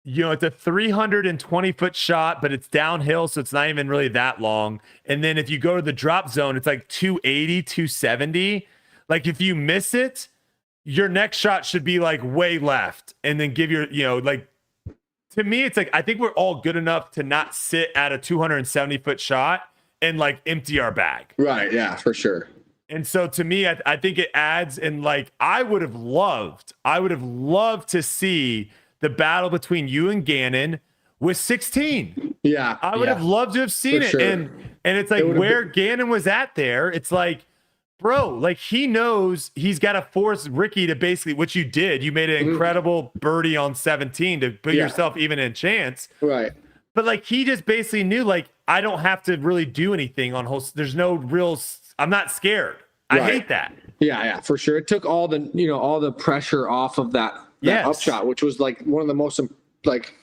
it's a 320-foot shot, but it's downhill, so it's not even really that long. And then if you go to the drop zone, it's like 280, 270. Like if you miss it, your next shot should be like way left, and then give your to me, it's like, I think we're all good enough to not sit at a 270-foot shot and like empty our bag. Right. Yeah, for sure. And so to me, I think it adds, and like, I would have loved to see the battle between you and Gannon with 16. Yeah. I would have loved to have seen it. Sure. And it's like where Gannon was at there. It's like, bro, like he knows he's got to force Ricky to basically, which you did. You made an incredible birdie on 17 to put yourself even in chance. Right. But like he just basically knew, like, I don't have to really do anything on holes. There's no real, I'm not scared. I hate that. Yeah, for sure. It took all the pressure off of that upshot, which was like one of the most like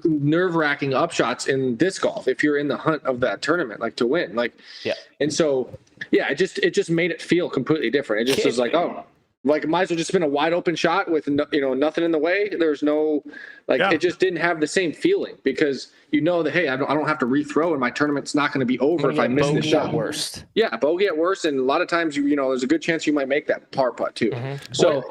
nerve-wracking upshots in disc golf if you're in the hunt of that tournament, like to win. Like, and so it just made it feel completely different. It just was like, oh, like it might as well just been a wide open shot with nothing in the way. There's no it just didn't have the same feeling, because that, hey, I don't have to rethrow, and my tournament's not going to be over if I miss the shot. Worst. Yeah, bogey at worst, and a lot of times there's a good chance you might make that par putt too. So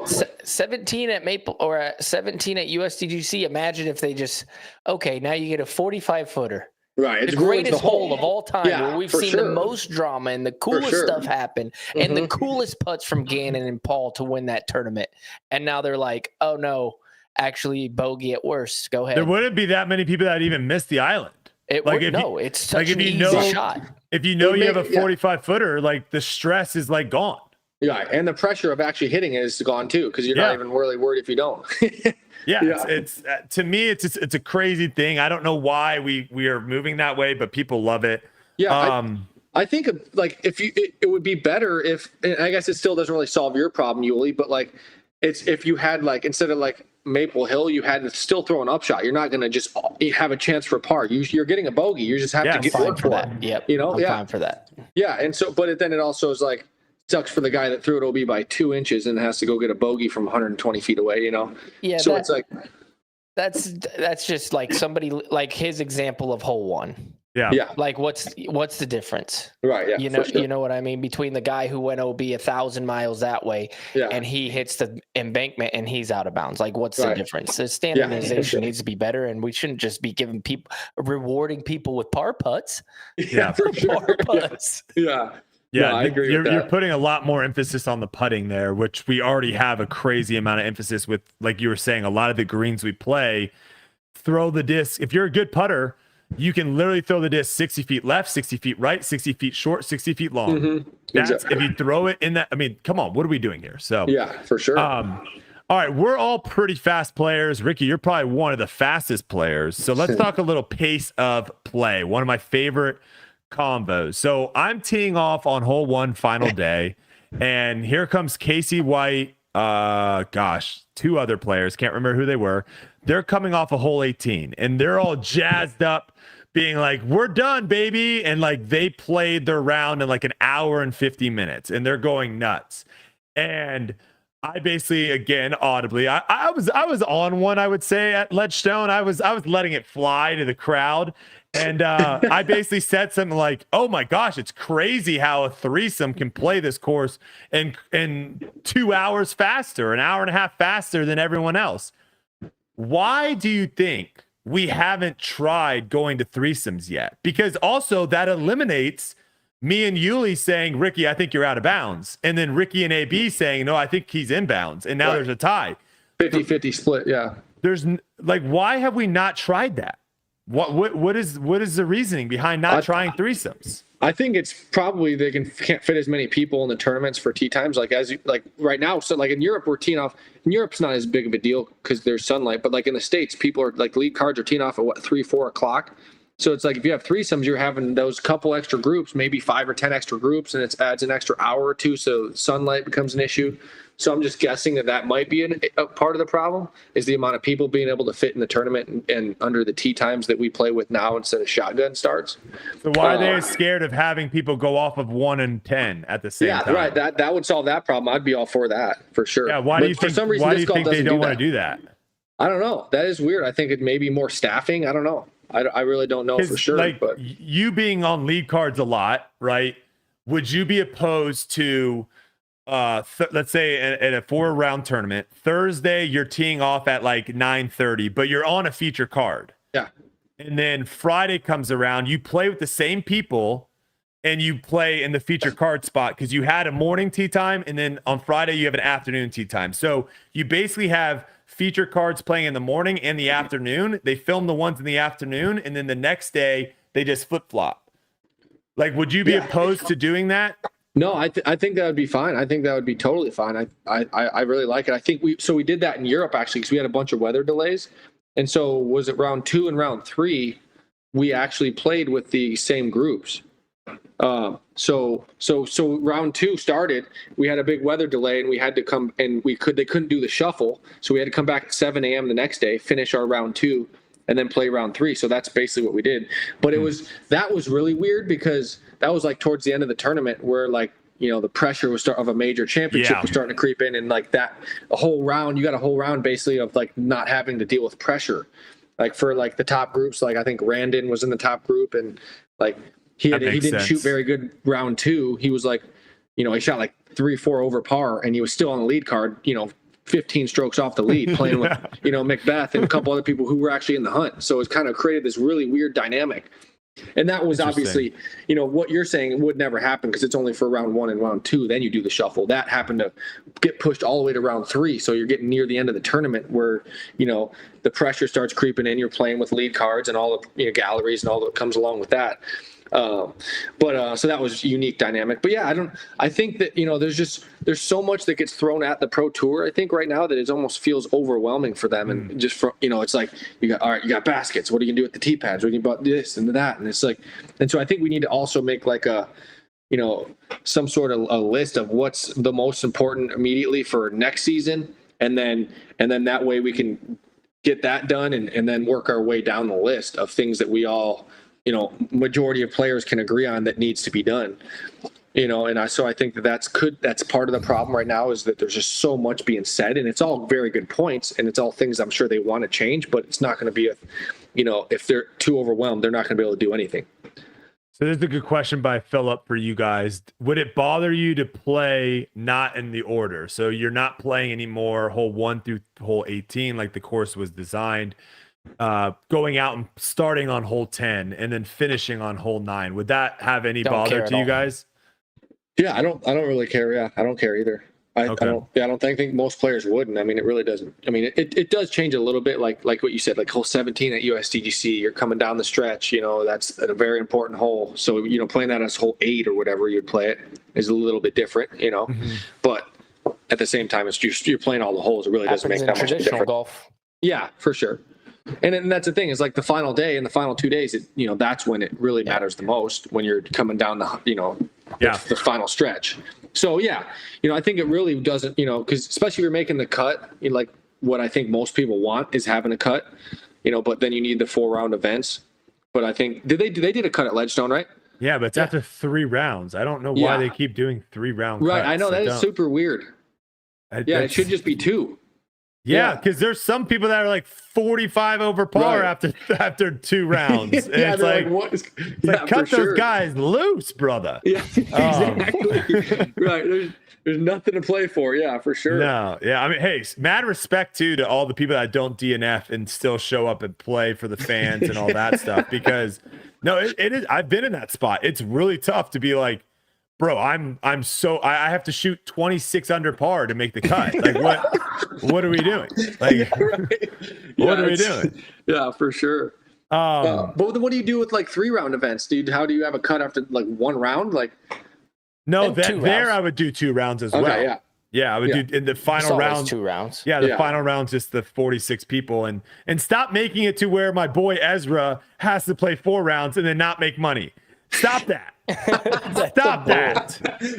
17 at Maple or 17 at USDGC. Imagine if they just now you get a 45-footer. Right, the greatest hole of all time, where we've seen the most drama and the coolest stuff happen, and the coolest putts from Gannon and Paul to win that tournament. And now they're like, oh no, actually bogey at worst. Go ahead. There wouldn't be that many people that even miss the island. It's such an easy shot. If you have a 45-footer, like the stress is like gone. Yeah, and the pressure of actually hitting it is gone too, because you're not even really worried if you don't. It's to me, it's a crazy thing. I don't know why we are moving that way, but people love it. Yeah, I think like it would be better if, and I guess it still doesn't really solve your problem, Uli, but like it's if you had like, instead of like Maple Hill, you had to still throw an upshot. You're not going to just have a chance for par. You're getting a bogey. You just have to get work for that. Yep. I'm fine for that. Yeah, and so but then it also is like, sucks for the guy that threw it OB by 2 inches and has to go get a bogey from 120 feet away, Yeah. So it's like, that's just like somebody like his example of hole 1. Yeah. Like what's the difference? Right. Yeah. You know what I mean? Between the guy who went OB 1,000 miles that way and he hits the embankment and he's out of bounds. Like what's the difference? The standardization needs to be better, and we shouldn't just be rewarding people with par putts. Yeah, for sure. Par putts. Yeah. Yeah, no, I agree with that. You're putting a lot more emphasis on the putting there, which we already have a crazy amount of emphasis with. Like you were saying, a lot of the greens we play, throw the disc. If you're a good putter, you can literally throw the disc 60 feet left, 60 feet right, 60 feet short, 60 feet long. Mm-hmm. That's Exactly. if you throw it in that. I mean, come on, what are we doing here? So Yeah, for sure. all right, we're all pretty fast players. Ricky, you're probably one of the fastest players. So let's talk a little pace of play. One of my favorite combos. So I'm teeing off on hole 1, final day, and here comes Casey White. Two other players, can't remember who they were. They're coming off a hole 18, and they're all jazzed up, being like, "We're done, baby!" And like they played their round in like an hour and 50 minutes, and they're going nuts. And I basically, again, audibly, I was on one, I would say, at Ledgestone. I was letting it fly to the crowd. And I basically said something like, "Oh my gosh, it's crazy how a threesome can play this course in 2 hours faster, an hour and a half faster than everyone else." Why do you think we haven't tried going to threesomes yet? Because also that eliminates me and Uli saying, "Ricky, I think you're out of bounds." And then Ricky and AB saying, "No, I think he's in bounds." And now there's a tie. 50-50 split. Yeah. There's like, why have we not tried that? What is the reasoning behind not trying threesomes? I think it's probably they can't fit as many people in the tournaments for tee times. Like right now, so like in Europe, we're teeing off. In Europe's not as big of a deal because there's sunlight, but like in the States, people are like lead cards are teeing off at 3-4 o'clock. So it's like if you have threesomes, you're having those couple extra groups, maybe 5 or 10 extra groups, and it adds an extra hour or two. So sunlight becomes an issue. So I'm just guessing that might be a part of the problem is the amount of people being able to fit in the tournament and under the tee times that we play with now instead of shotgun starts. So why are they scared of having people go off of 1 and 10 at the same time? Yeah, right. That would solve that problem. I'd be all for that for sure. Yeah. Why do you think they don't want to do that? I don't know. That is weird. I think it may be more staffing. I don't know. I really don't know for sure. Like but you being on lead cards a lot, right? Would you be opposed to let's say at a 4-round tournament, Thursday you're teeing off at like 9:30, but you're on a feature card. Yeah. And then Friday comes around, you play with the same people and you play in the feature card spot because you had a morning tee time, and then on Friday you have an afternoon tee time. So you basically have feature cards playing in the morning and the afternoon. They film the ones in the afternoon, and then the next day they just flip-flop. Like, would you be opposed to doing that? No, I think that would be fine. I think that would be totally fine. I really like it. I think we did that in Europe actually because we had a bunch of weather delays, and so was it round 2 and round 3 we actually played with the same groups. So round 2 started. We had a big weather delay, and we had to come and they couldn't do the shuffle, so we had to come back at 7 a.m. the next day, finish our round 2, and then play round 3. So that's basically what we did. But that was really weird because that was like towards the end of the tournament where like, you know, the pressure of a major championship was starting to creep in, and like that you got a whole round basically of like not having to deal with pressure. Like for like the top groups, like I think Randon was in the top group, and like he didn't shoot very good round 2. He was like, you know, he shot like 3-4 over par, and he was still on the lead card, you know, 15 strokes off the lead, playing with, you know, Macbeth and a couple other people who were actually in the hunt. So it's kind of created this really weird dynamic. And that was obviously, you know, what you're saying would never happen because it's only for round 1 and round 2. Then you do the shuffle. That happened to get pushed all the way to round 3. So you're getting near the end of the tournament where, you know, the pressure starts creeping in. You're playing with lead cards and all the, you know, galleries and all that comes along with that. So that was a unique dynamic. But yeah, I think that, you know, there's so much that gets thrown at the Pro Tour, I think, right now that it almost feels overwhelming for them. And just from, you know, it's like, you got baskets. What are you gonna do with the tee pads? What are you about this and that? And it's like, and so I think we need to also make like a, you know, some sort of a list of what's the most important immediately for next season. And then that way we can get that done and then work our way down the list of things that we all, you know, majority of players can agree on that needs to be done, you know. And so I think that's part of the problem right now is that there's just so much being said, and it's all very good points, and it's all things I'm sure they want to change, but it's not going to be you know, if they're too overwhelmed, they're not going to be able to do anything. So this is a good question by Philip for you guys. Would it bother you to play not in the order? So you're not playing anymore hole 1 through hole 18 like the course was designed, going out and starting on hole 10 and then finishing on hole 9. Would that have any bother to you guys? Yeah, I don't really care. Yeah, I don't care either. I don't think most players wouldn't. I mean, it really doesn't. I mean, it does change a little bit, like what you said, like hole 17 at USDGC. You're coming down the stretch. That's a very important hole. So playing that as hole 8 or whatever you'd play it is a little bit different. But at the same time, it's you're playing all the holes. It really doesn't make that much difference. Golf. Yeah, for sure. And that's the thing is like the final day and the final 2 days. That's when it really matters the most, when you're coming down the final stretch. So I think it really doesn't, because especially if you're making the cut, like what I think most people want is having a cut, but then you need the 4-round events. But I think they did a cut at Ledgestone, right? Yeah, but it's after 3 rounds. I don't know why they keep doing 3-round right, cuts. I know that is super weird. It should just be 2. Yeah, because there's some people that are like 45 over par after 2 rounds. And it's like, cut those guys loose, brother. Yeah, exactly. Right. There's nothing to play for. Yeah, for sure. No, yeah. I mean, hey, mad respect too to all the people that don't DNF and still show up and play for the fans and all that stuff. Because it is. I've been in that spot. It's really tough to be like, bro, I have to shoot 26 under par to make the cut. Like what are we doing? Like what are we doing? Yeah, for sure. But what do you do with like 3-round events? How do you have a cut after like 1 round? Like I would do 2 rounds as well. Yeah, I would do in the final round 2 rounds. Yeah, the final round's just the 46 people and stop making it to where my boy Ezra has to play 4 rounds and then not make money. Stop that. Stop that.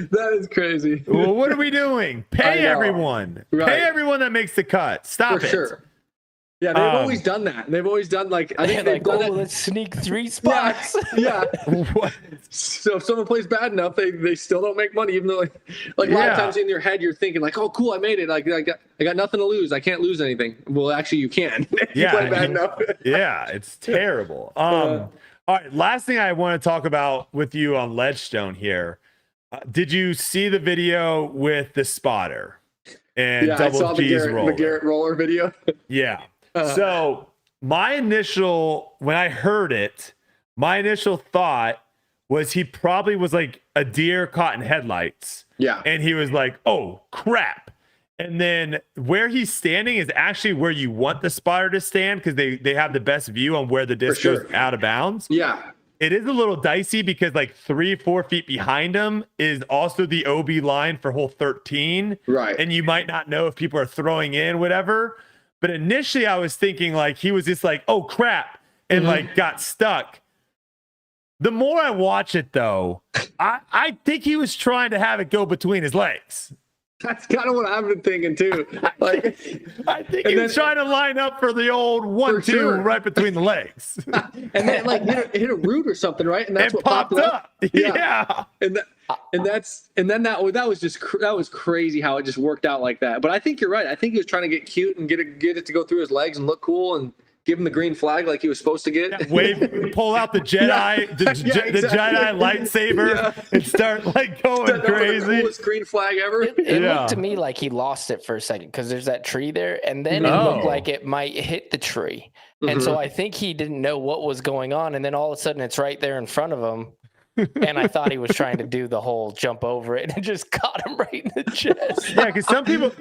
That is crazy. Well, what are we doing? Pay everyone. Right. Pay everyone that makes the cut. Stop For it. sure. Yeah, they've always done that. They've always done like I think they've done it. Let's sneak 3 spots. Yeah. What? So if someone plays bad enough, they still don't make money, even though like a lot of times in your head you're thinking like, oh cool, I made it. Like I got nothing to lose. I can't lose anything. Well, actually you can. You play bad enough. Yeah, it's terrible. All right, last thing I want to talk about with you on Ledgestone here. Did you see the video with the spotter and Double G's roller? The Garrett roller video. Yeah. So when I heard it, my initial thought was he probably was like a deer caught in headlights. Yeah. And he was like, oh, crap. And then where he's standing is actually where you want the spotter to stand because they have the best view on where the disc goes out of bounds. Yeah. It is a little dicey because like 3-4 feet behind him is also the OB line for hole 13. Right. And you might not know if people are throwing in, whatever. But initially I was thinking like he was just like, oh, crap, and like got stuck. The more I watch it, though, I think he was trying to have it go between his legs. That's kind of what I've been thinking too. Like, I think he was trying to line up for the old 1-2 right between the legs. And then like hit a root or something, right? And that's what popped up. Yeah. And then that was crazy how it just worked out like that. But I think you're right. I think he was trying to get cute and get it to go through his legs and look cool and give him the green flag like he was supposed to get. Pull out the Jedi, the Jedi lightsaber and start like going crazy. The coolest green flag ever. It looked to me like he lost it for a second because there's that tree there, and then it looked like it might hit the tree. And so I think he didn't know what was going on, and then all of a sudden it's right there in front of him. And I thought he was trying to do the whole jump over it and it just caught him right in the chest. Yeah, because some people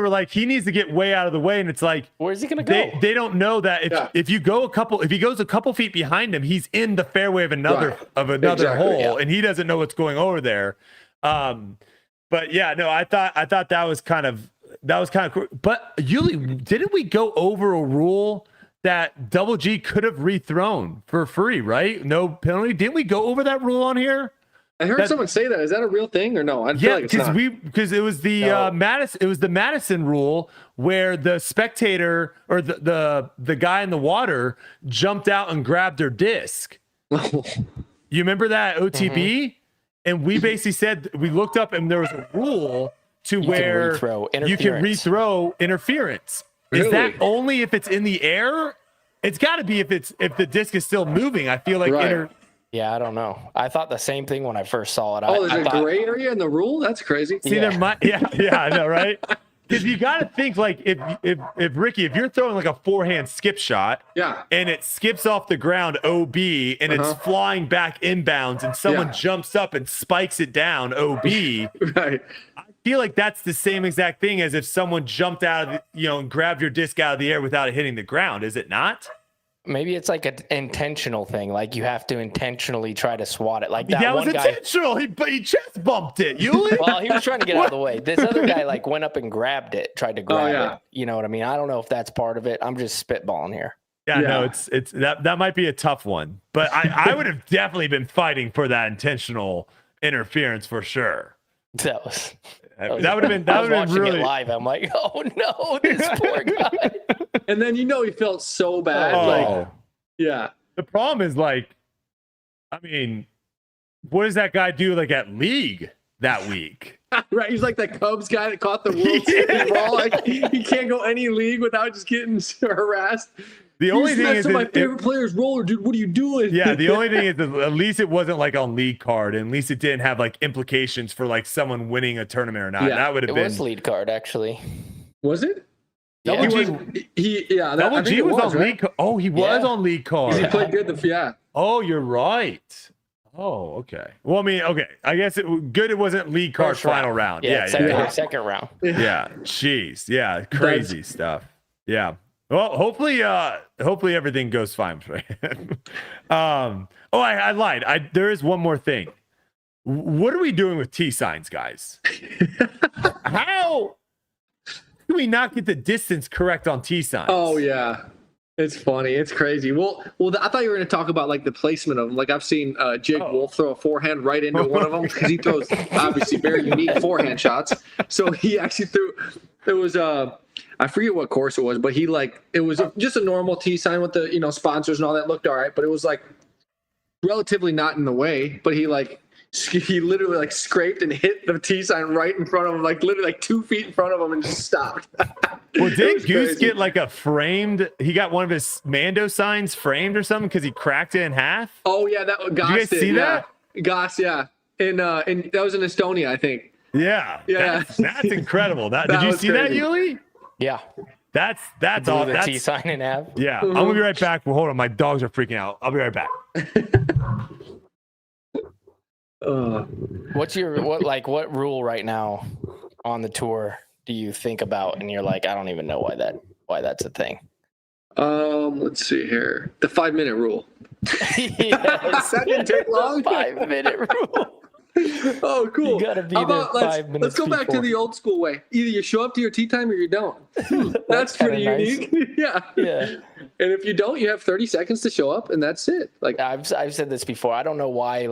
were like, he needs to get way out of the way, and it's like, where's he gonna go? They don't know that if he goes a couple feet behind him, he's in the fairway of another hole, and he doesn't know what's going over there. But yeah, no, I thought that was kind of cool. But Uli, didn't we go over a rule that Double G could have rethrown for free, right? No penalty. Didn't we go over that rule on here? I heard someone say that. Is that a real thing or no? I feel like it's not. Because it was the Madison rule where the spectator or the guy in the water jumped out and grabbed their disc. You remember that OTB? And we basically said, we looked up and there was a rule to where you can rethrow interference. Really? Is that only if it's in the air? It's got to be if the disc is still moving. I feel like Yeah, I don't know. I thought the same thing when I first saw it. Oh, there's I a thought, gray area in the rule? That's crazy. See, there might, yeah, I know, right? Because you got to think like if Ricky, if you're throwing like a forehand skip shot, Yeah. and it skips off the ground OB and it's flying back inbounds, and someone jumps up and spikes it down OB. Right. I feel like that's the same exact thing as if someone jumped out of the, and grabbed your disc out of the air without it hitting the ground. Is it not? maybe it's like an intentional thing. Like you have to intentionally try to swat it. Like that, That was one guy. intentional. He chest bumped it. Uli? Well, he was trying to get out of the way. This other guy like went up and grabbed it, tried to grab it. You know what I mean? I don't know if that's part of it. I'm just spitballing here. Yeah, no, it's that might be a tough one. But I would have definitely been fighting for that intentional interference for sure. That would have been really it live. I'm like, oh no, this poor guy. And then he felt so bad. Like, yeah. The problem is like, I mean, what does that guy do like at league that week? Right, he's like the Cubs guy that caught the World Series ball. Like, he can't go any league without just getting harassed. The only thing is, my favorite player's roller, dude. What are you doing? Yeah, the only thing is, at least it wasn't like on league card, and at least it didn't have like implications for like someone winning a tournament or not. Yeah, that would have been. It was lead card actually. Was it? Yeah. Double G was on right? league. Oh, he was on league card. He played good. Yeah. Oh, you're right. Oh, okay. Well, I mean, okay. I guess good. It wasn't league card final round. Yeah, second round. Yeah. Jeez. Yeah. Crazy stuff. Yeah. Well, hopefully everything goes fine for him. I lied. There is one more thing. What are we doing with T signs, guys? How do we not get the distance correct on T signs? Oh yeah, it's funny. It's crazy. Well, I thought you were going to talk about like the placement of them. Like I've seen Jake Wolf throw a forehand right into one of them because he throws obviously very unique forehand shots. So he actually threw. It was I forget what course it was, but it was just a normal T sign with the sponsors and all that. Looked all right, but it was like relatively not in the way. But he literally like scraped and hit the T sign right in front of him, like literally like 2 feet in front of him, and just stopped. Well, did Goose get like a framed? He got one of his Mando signs framed or something because he cracked it in half. Oh yeah, that Goss. Did you guys see that? Goss, yeah, and that was in Estonia, I think. Yeah. That's incredible. Did you see that, Uli? Yeah. That's all. The T sign in half. Yeah. I'm gonna be right back. Well, hold on. My dogs are freaking out. I'll be right back. What rule right now on the tour do you think about and you're like, I don't even know why that's a thing? Let's see here. The 5-minute rule. Yes. That didn't take long. 5-minute rule. Oh, cool. You gotta be How about, there 5 minutes. Let's go back to the old school way. Either you show up to your tea time or you don't. That's pretty unique. Nice. Yeah. And if you don't, you have 30 seconds to show up, and that's it. Like I've said this before. I don't know why.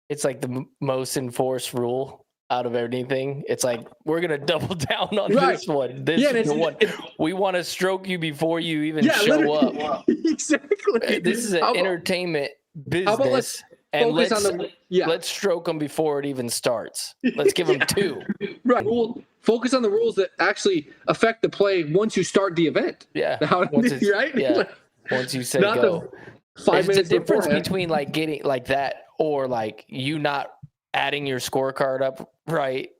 It's like the most enforced rule out of anything. It's like we're gonna double down on this one. This is the one. We want to stroke you before you even show up. Exactly. This is an entertainment business. And let's stroke them before it even starts. Let's give them 2. Right. We'll focus on the rules that actually affect the play once you start the event. Yeah. Right? Yeah. Once you say go. 5 minutes. There's a difference between like getting like that or like you not adding your scorecard up right.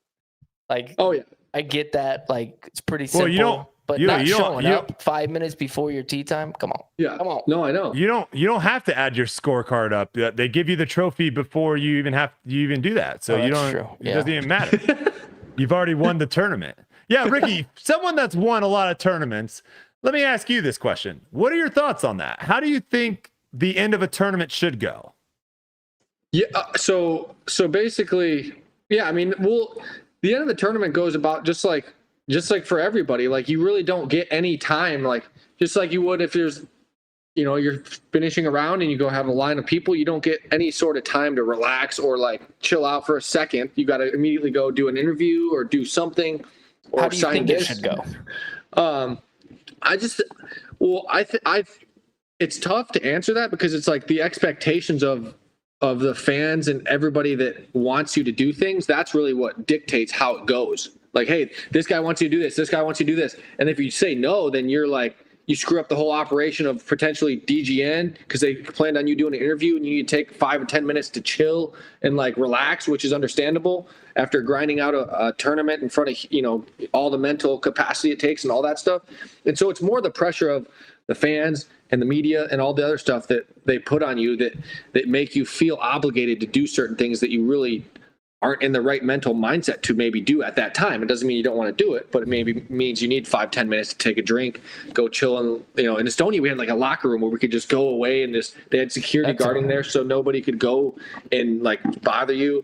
Like, oh yeah, I get that. Like it's pretty simple. Well, But not showing up 5 minutes before your tea time? Come on. Yeah. Come on. No, I know. You don't have to add your scorecard up. They give you the trophy before you even do that. So you don't. True. It doesn't even matter. You've already won the tournament. Yeah, Ricky, someone that's won a lot of tournaments. Let me ask you this question. What are your thoughts on that? How do you think the end of a tournament should go? Yeah. So basically, yeah. I mean, the end of the tournament goes about just like for everybody. Like you really don't get any time. Like just like you would if there's, you're finishing a round and you go have a line of people. You don't get any sort of time to relax or like chill out for a second. You got to immediately go do an interview or do something. Or how do you think it should go? It's tough to answer that because it's like the expectations of the fans and everybody that wants you to do things. That's really what dictates how it goes. Like, hey, this guy wants you to do this. This guy wants you to do this. And if you say no, then you're like, you screw up the whole operation of potentially DGN because they planned on you doing an interview and you need to take 5 or 10 minutes to chill and like relax, which is understandable after grinding out a tournament in front of, you know, all the mental capacity it takes and all that stuff. And so it's more the pressure of the fans and the media and all the other stuff that they put on you that make you feel obligated to do certain things that you really aren't in the right mental mindset to maybe do at that time. It doesn't mean you don't want to do it, but it maybe means you need 5-10 minutes to take a drink, go chill. And, you know, in Estonia, we had like a locker room where we could just go away and they had security guarding there so nobody could go and like bother you.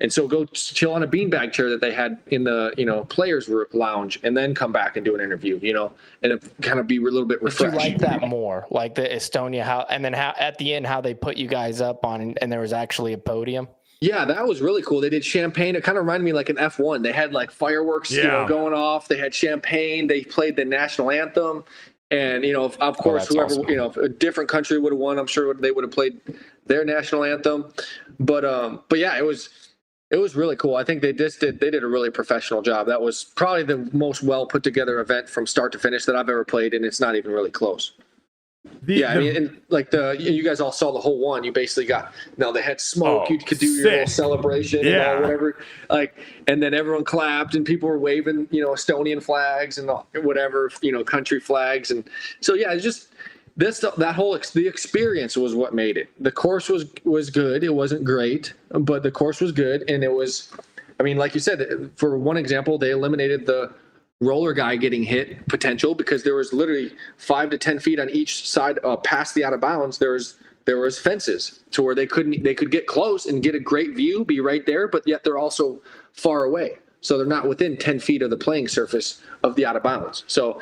And so go chill on a beanbag chair that they had in the, you know, players' lounge and then come back and do an interview, you know, and it kind of be a little bit refreshed. But you like that more, like the Estonia, how at the end, how they put you guys up on, and there was actually a podium. Yeah, that was really cool. They did champagne. It kind of reminded me like an F1. They had like fireworks, you know, going off. They had champagne. They played the national anthem. And, you know, of course, whoever, awesome. You know, if a different country would have won, I'm sure they would have played their national anthem. But yeah, it was really cool. I think they did a really professional job. That was probably the most well put together event from start to finish that I've ever played, and it's not even really close. I mean, and like you guys all saw the whole one. You basically got, they had smoke. You could do your little celebration and all, whatever. Like, and then everyone clapped and people were waving, you know, Estonian flags and whatever, you know, country flags. And so, yeah, it's just the experience was what made it. The course was good. It wasn't great, but the course was good. And it was, I mean, like you said, for one example, they eliminated the roller guy getting hit potential because there was literally 5 to 10 feet on each side past the out of bounds. There was fences to where they could get close and get a great view, be right there, but yet they're also far away. So they're not within 10 feet of the playing surface of the out of bounds. So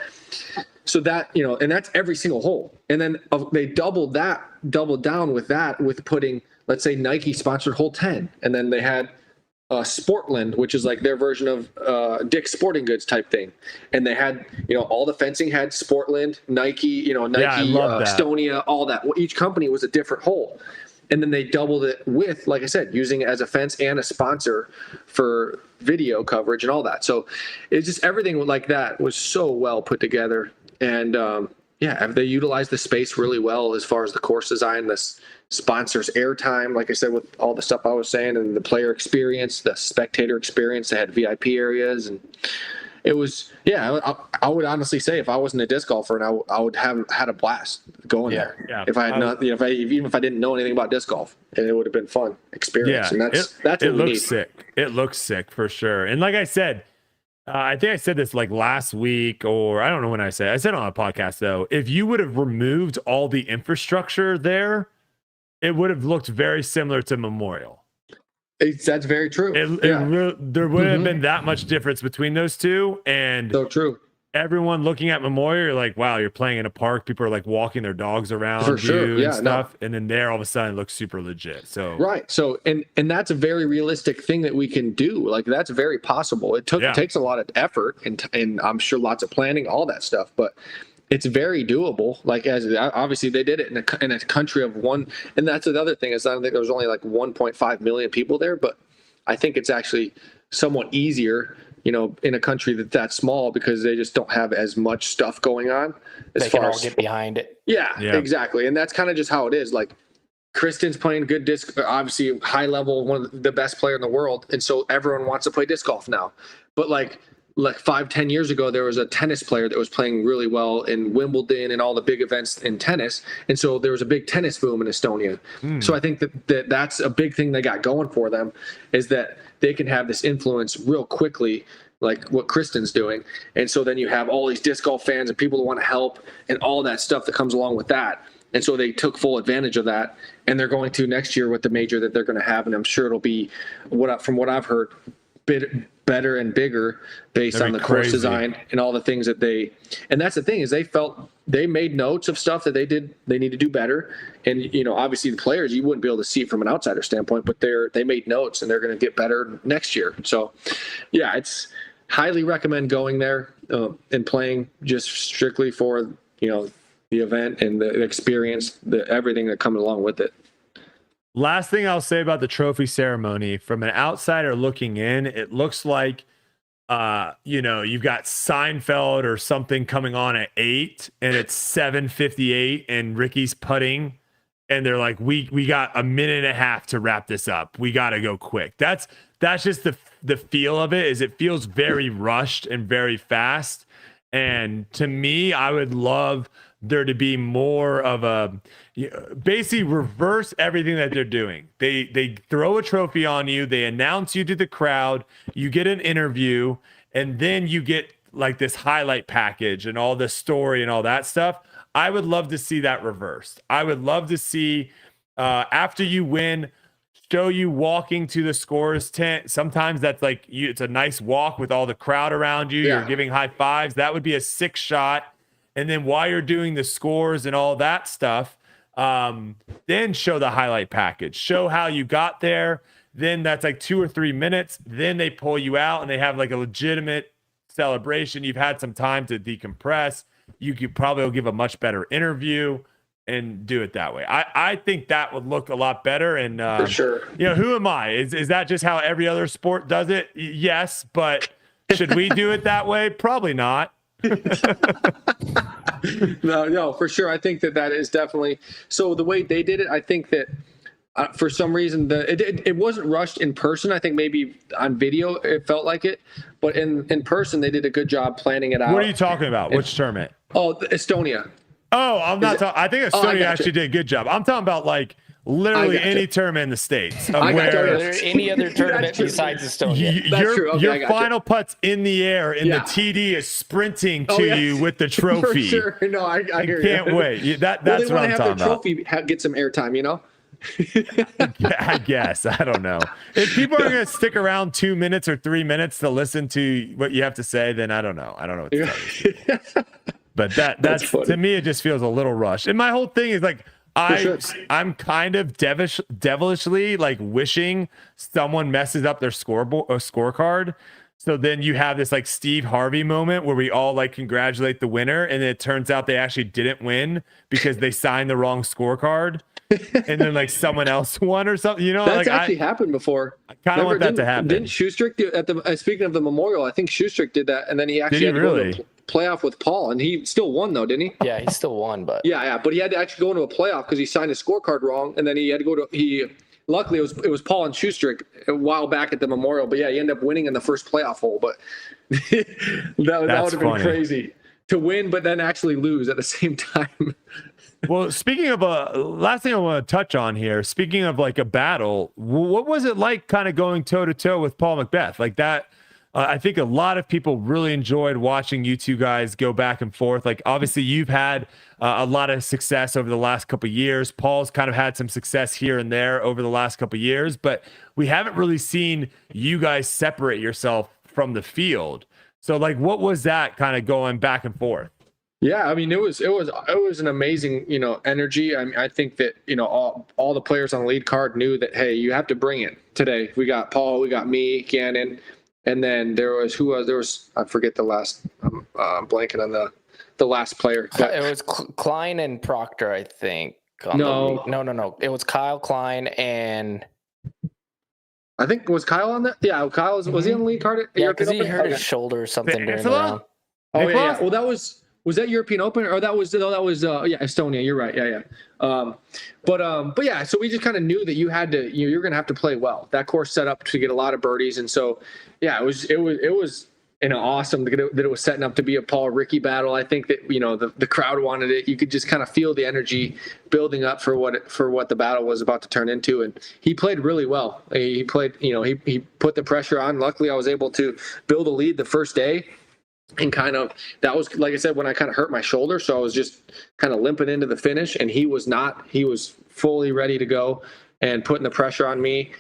that, you know, and that's every single hole. And then they doubled down with putting, let's say Nike sponsored hole 10. And then they had Sportland, which is like their version of Dick's Sporting Goods type thing. And they had, you know, all the fencing had Sportland, Nike, you know, Estonia, all that. Well, each company was a different hole. And then they doubled it with, like I said, using it as a fence and a sponsor for video coverage and all that. So it's just everything like that was so well put together. And they utilized the space really well as far as the course design, the sponsors airtime, like I said, with all the stuff I was saying, and the player experience, the spectator experience. They had VIP areas, and it was, I would honestly say if I wasn't a disc golfer, and I would have had a blast going there. Yeah. If I had not, you know, even if I didn't know anything about disc golf, and it would have been fun experience. Yeah, and that's it looks sick. It looks sick for sure. And like I said, I think I said this like last week, or I don't know when I said it on a podcast though. If you would have removed all the infrastructure there, it would have looked very similar to Memorial. That's very true. There wouldn't have been that much difference between those two. And so true. Everyone looking at Memorial, you're like, wow, you're playing in a park. People are like walking their dogs around for sure. And stuff. And then there, all of a sudden, it looks super legit. So right. So and that's a very realistic thing that we can do. Like that's very possible. It takes a lot of effort and I'm sure lots of planning, all that stuff. But it's very doable. Like as obviously they did it in a country of one, and that's another thing is I don't think there was only like 1.5 million people there, but I think it's actually somewhat easier, you know, in a country that's small because they just don't have as much stuff going on. They can all get behind it. Yeah, exactly, and that's kind of just how it is. Like Kristen's playing good disc, obviously high level, one of the best player in the world, and so everyone wants to play disc golf now. But like 5-10 years ago, there was a tennis player that was playing really well in Wimbledon and all the big events in tennis. And so there was a big tennis boom in Estonia. So I think that's a big thing they got going for them is that they can have this influence real quickly, like what Kristen's doing. And so then you have all these disc golf fans and people who want to help and all that stuff that comes along with that. And so they took full advantage of that. And they're going to next year with the major that they're going to have. And I'm sure it'll be, from what I've heard, better and bigger based on the course design and all the things that and that's the thing is they made notes of stuff that they need to do better. And, you know, obviously the players, you wouldn't be able to see it from an outsider standpoint, but they made notes and they're going to get better next year. So yeah, it's highly recommend going there and playing just strictly for, you know, the event and the experience, everything that comes along with it. Last thing I'll say about the trophy ceremony, from an outsider looking in, it looks like you've got Seinfeld or something coming on at 8 and it's 7:58 and Ricky's putting and they're like, we got a minute and a half to wrap this up. We got to go quick. That's just the feel of it. Is it feels very rushed and very fast. And to me, I would love there to be more of a basically reverse everything that they're doing. They throw a trophy on you, they announce you to the crowd, you get an interview, and then you get like this highlight package and all the story and all that stuff. I would love to see that reversed. I would love to see after you win, show you walking to the scorer's tent. Sometimes that's like it's a nice walk with all the crowd around you. You're giving high fives. That would be a sick shot. And then while you're doing the scores and all that stuff, then show the highlight package. Show how you got there. Then that's like 2 or 3 minutes. Then they pull you out and they have like a legitimate celebration. You've had some time to decompress. You could probably give a much better interview and do it that way. I think that would look a lot better. And for sure, who am I? Is that just how every other sport does it? Yes, but should we do it that way? Probably not. No, for sure. I think that is definitely so. The way they did it, I think that for some reason it wasn't rushed in person. I think maybe on video it felt like it, but in person they did a good job planning it out. What are you talking about? Which tournament? Oh, Estonia. Oh, I'm not talking. I think Estonia actually did a good job. I'm talking about like literally any tournament in the States. Any other tournament besides Estonia. Your final putt's in the air and the TD is sprinting to you with the trophy. For sure. No, I hear can't you. Wait. That's what I'm talking about. Trophy get some airtime, I guess. I don't know. If people are going to stick around 2 minutes or 3 minutes to listen to what you have to say, then I don't know. I don't know what to tell you. But that's to me, it just feels a little rushed. And my whole thing is like, I'm kind of devilishly like wishing someone messes up their scorecard. So then you have this like Steve Harvey moment where we all like congratulate the winner. And it turns out they actually didn't win because they signed the wrong scorecard. And then like someone else won or something, That's actually happened before. I kind of want that to happen. Didn't Shoestrick do at the speaking of the Memorial? I think Shoestrick did that, and then he actually had to go to a playoff with Paul, and he still won though, didn't he? Yeah, he still won, but but he had to actually go into a playoff because he signed his scorecard wrong, and then he had to go to Luckily, it was Paul and Shoestrick a while back at the Memorial, but he ended up winning in the first playoff hole. But that would have been crazy to win, but then actually lose at the same time. Well, speaking of last thing I want to touch on here, speaking of like a battle, what was it like kind of going toe to toe with Paul Macbeth like that? I think a lot of people really enjoyed watching you two guys go back and forth. Like obviously you've had a lot of success over the last couple of years. Paul's kind of had some success here and there over the last couple of years, but we haven't really seen you guys separate yourself from the field. So like, what was that kind of going back and forth? Yeah, I mean, it was an amazing, energy. I mean, I think that, all the players on the lead card knew that, hey, you have to bring it today. We got Paul, we got me, Gannon, and then there was I forget the last, I'm blanking on the last player. But, it was Klein and Proctor, I think. No. It was Kyle, Klein, and I think was Kyle on that? Yeah, Kyle was he on the lead card? Yeah, because he hurt his shoulder or something during the round. Oh yeah. Well, was that European Open or that was Estonia? You're right. Yeah. But yeah, so we just kind of knew that you had to, you're going to have to play well. That course set up to get a lot of birdies, and so yeah, it was awesome that it was setting up to be a Paul Ricky battle. I think that the crowd wanted it. You could just kind of feel the energy building up for what the battle was about to turn into, and he played really well. He played, he put the pressure on. Luckily, I was able to build a lead the first day. And that was, like I said, when I kind of hurt my shoulder. So I was just kind of limping into the finish, and he was fully ready to go and putting the pressure on me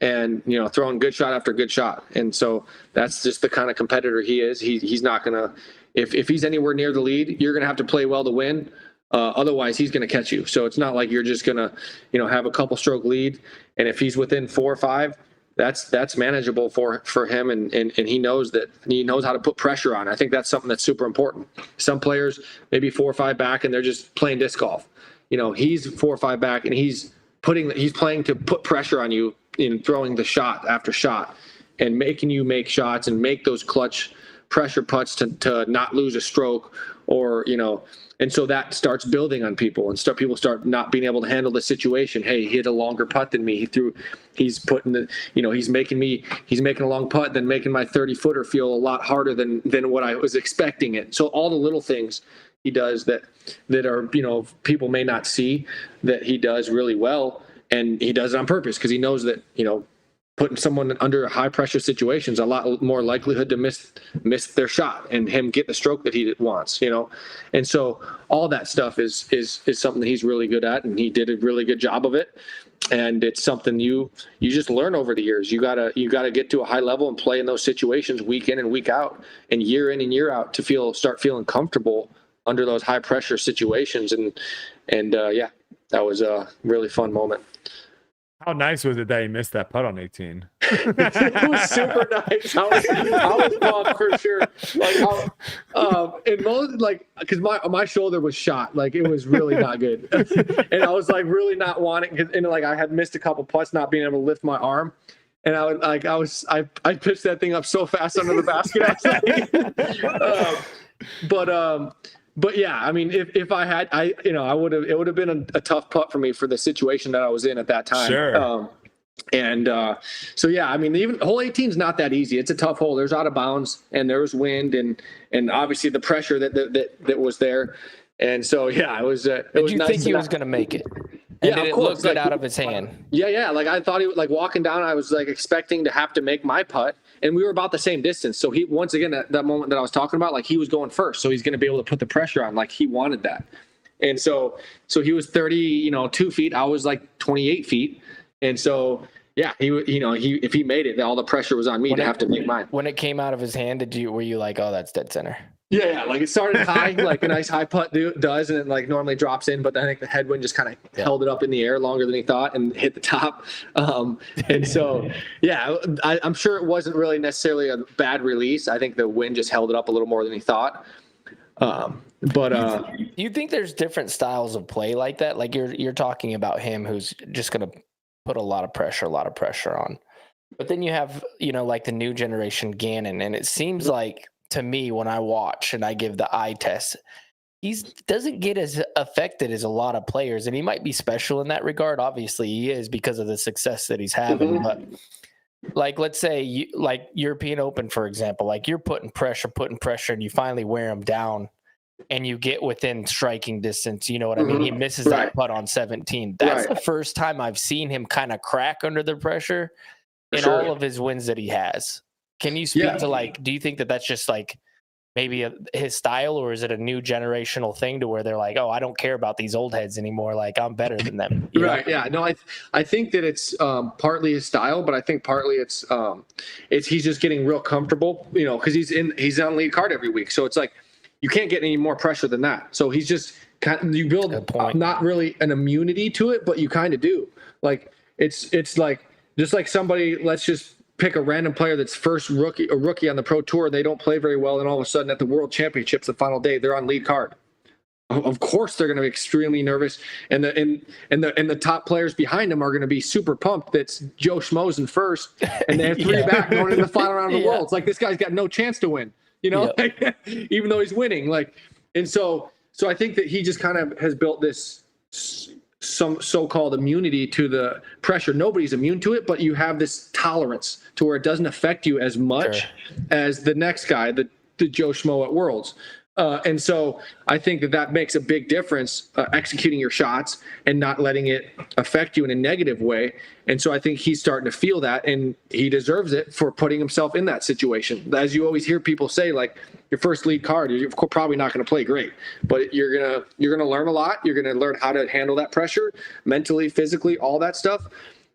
and, throwing good shot after good shot. And so that's just the kind of competitor he is. He's not going to, if he's anywhere near the lead, you're going to have to play well to win. Otherwise he's going to catch you. So it's not like you're just going to, have a couple stroke lead. And if he's within 4 or 5, that's manageable for him, and he knows that, and he knows how to put pressure on. I think that's something that's super important. Some players maybe 4 or 5 back and they're just playing disc golf. He's 4 or 5 back and he's playing to put pressure on you in throwing the shot after shot. and making you make shots and make those clutch pressure putts to not lose a stroke, or, and so that starts building on people, and people start not being able to handle the situation. Hey, he hit a longer putt than me. He's making a long putt, then making my 30-footer feel a lot harder than what I was expecting it. So all the little things he does that are, people may not see that he does really well, and he does it on purpose because he knows that, putting someone under high pressure situations, a lot more likelihood to miss their shot and him get the stroke that he wants, And so all that stuff is something that he's really good at, and he did a really good job of it. And it's something you just learn over the years. You gotta get to a high level and play in those situations week in and week out, and year in and year out to start feeling comfortable under those high pressure situations. And yeah, that was a really fun moment. How nice was it that he missed that putt on 18? It was super nice. I was pumped for sure. Because my shoulder was shot. Like, it was really not good, and I was really not wanting. And I had missed a couple putts, not being able to lift my arm, and I pitched that thing up so fast under the basket. But yeah, I mean, if I had, it would have been a tough putt for me for the situation that I was in at that time. Sure. So yeah, I mean, even hole 18 is not that easy. It's a tough hole. There's out of bounds, and there was wind, and obviously the pressure that was there. And so yeah, it was. Did you think he was going to make it? And did it look good out of his hand? Yeah. I thought he was walking down. I was expecting to have to make my putt, and we were about the same distance. So he, once again, that moment that I was talking about, he was going first, so he's going to be able to put the pressure on. He wanted that, and so he was 2 feet. I was 28 feet, and so yeah, if he made it, all the pressure was on me to have to make mine. When it came out of his hand, were you like, oh, that's dead center? Yeah, it started high, a nice high putt does, and it normally drops in, but I think the headwind just kind of held it up in the air longer than he thought and hit the top. And so, yeah, I'm sure it wasn't really necessarily a bad release. I think the wind just held it up a little more than he thought. Do you think there's different styles of play like that? Like you're talking about him who's just going to put a lot of pressure on. But then you have, the new generation Gannon, and it seems like, to me, when I watch and I give the eye test, he doesn't get as affected as a lot of players, and he might be special in that regard. Obviously, he is because of the success that he's having. Mm-hmm. But let's say European Open, for example, you're putting pressure, and you finally wear him down, and you get within striking distance. You know what I mean? He misses that putt on 17. That's the first time I've seen him kind of crack under the pressure in all of his wins that he has. Can you speak to do you think that that's just maybe his style, or is it a new generational thing to where they're like, oh, I don't care about these old heads anymore. I'm better than them. Right. Yeah. No, I think that it's partly his style, but I think partly it's he's just getting real comfortable, because he's on lead card every week. So it's you can't get any more pressure than that. So he's just you build not really an immunity to it, but you kind of do. It's just like somebody, let's just pick a random player that's a rookie on the pro tour. They don't play very well, and all of a sudden at the World Championships, the final day, they're on lead card. Of course, they're going to be extremely nervous, and the top players behind them are going to be super pumped. That's Joe Schmo's in first, and they have three back going into the final round of the world. It's this guy's got no chance to win, even though he's winning. And so I think that he just kind of has built this some so-called immunity to the pressure. Nobody's immune to it, but you have this tolerance to where it doesn't affect you as much as the next guy, the Joe Schmo at Worlds. And so I think that makes a big difference, executing your shots and not letting it affect you in a negative way. And so I think he's starting to feel that, and he deserves it for putting himself in that situation. As you always hear people say, your first lead card, you're probably not going to play great, but you're gonna learn a lot. You're gonna learn how to handle that pressure mentally, physically, all that stuff,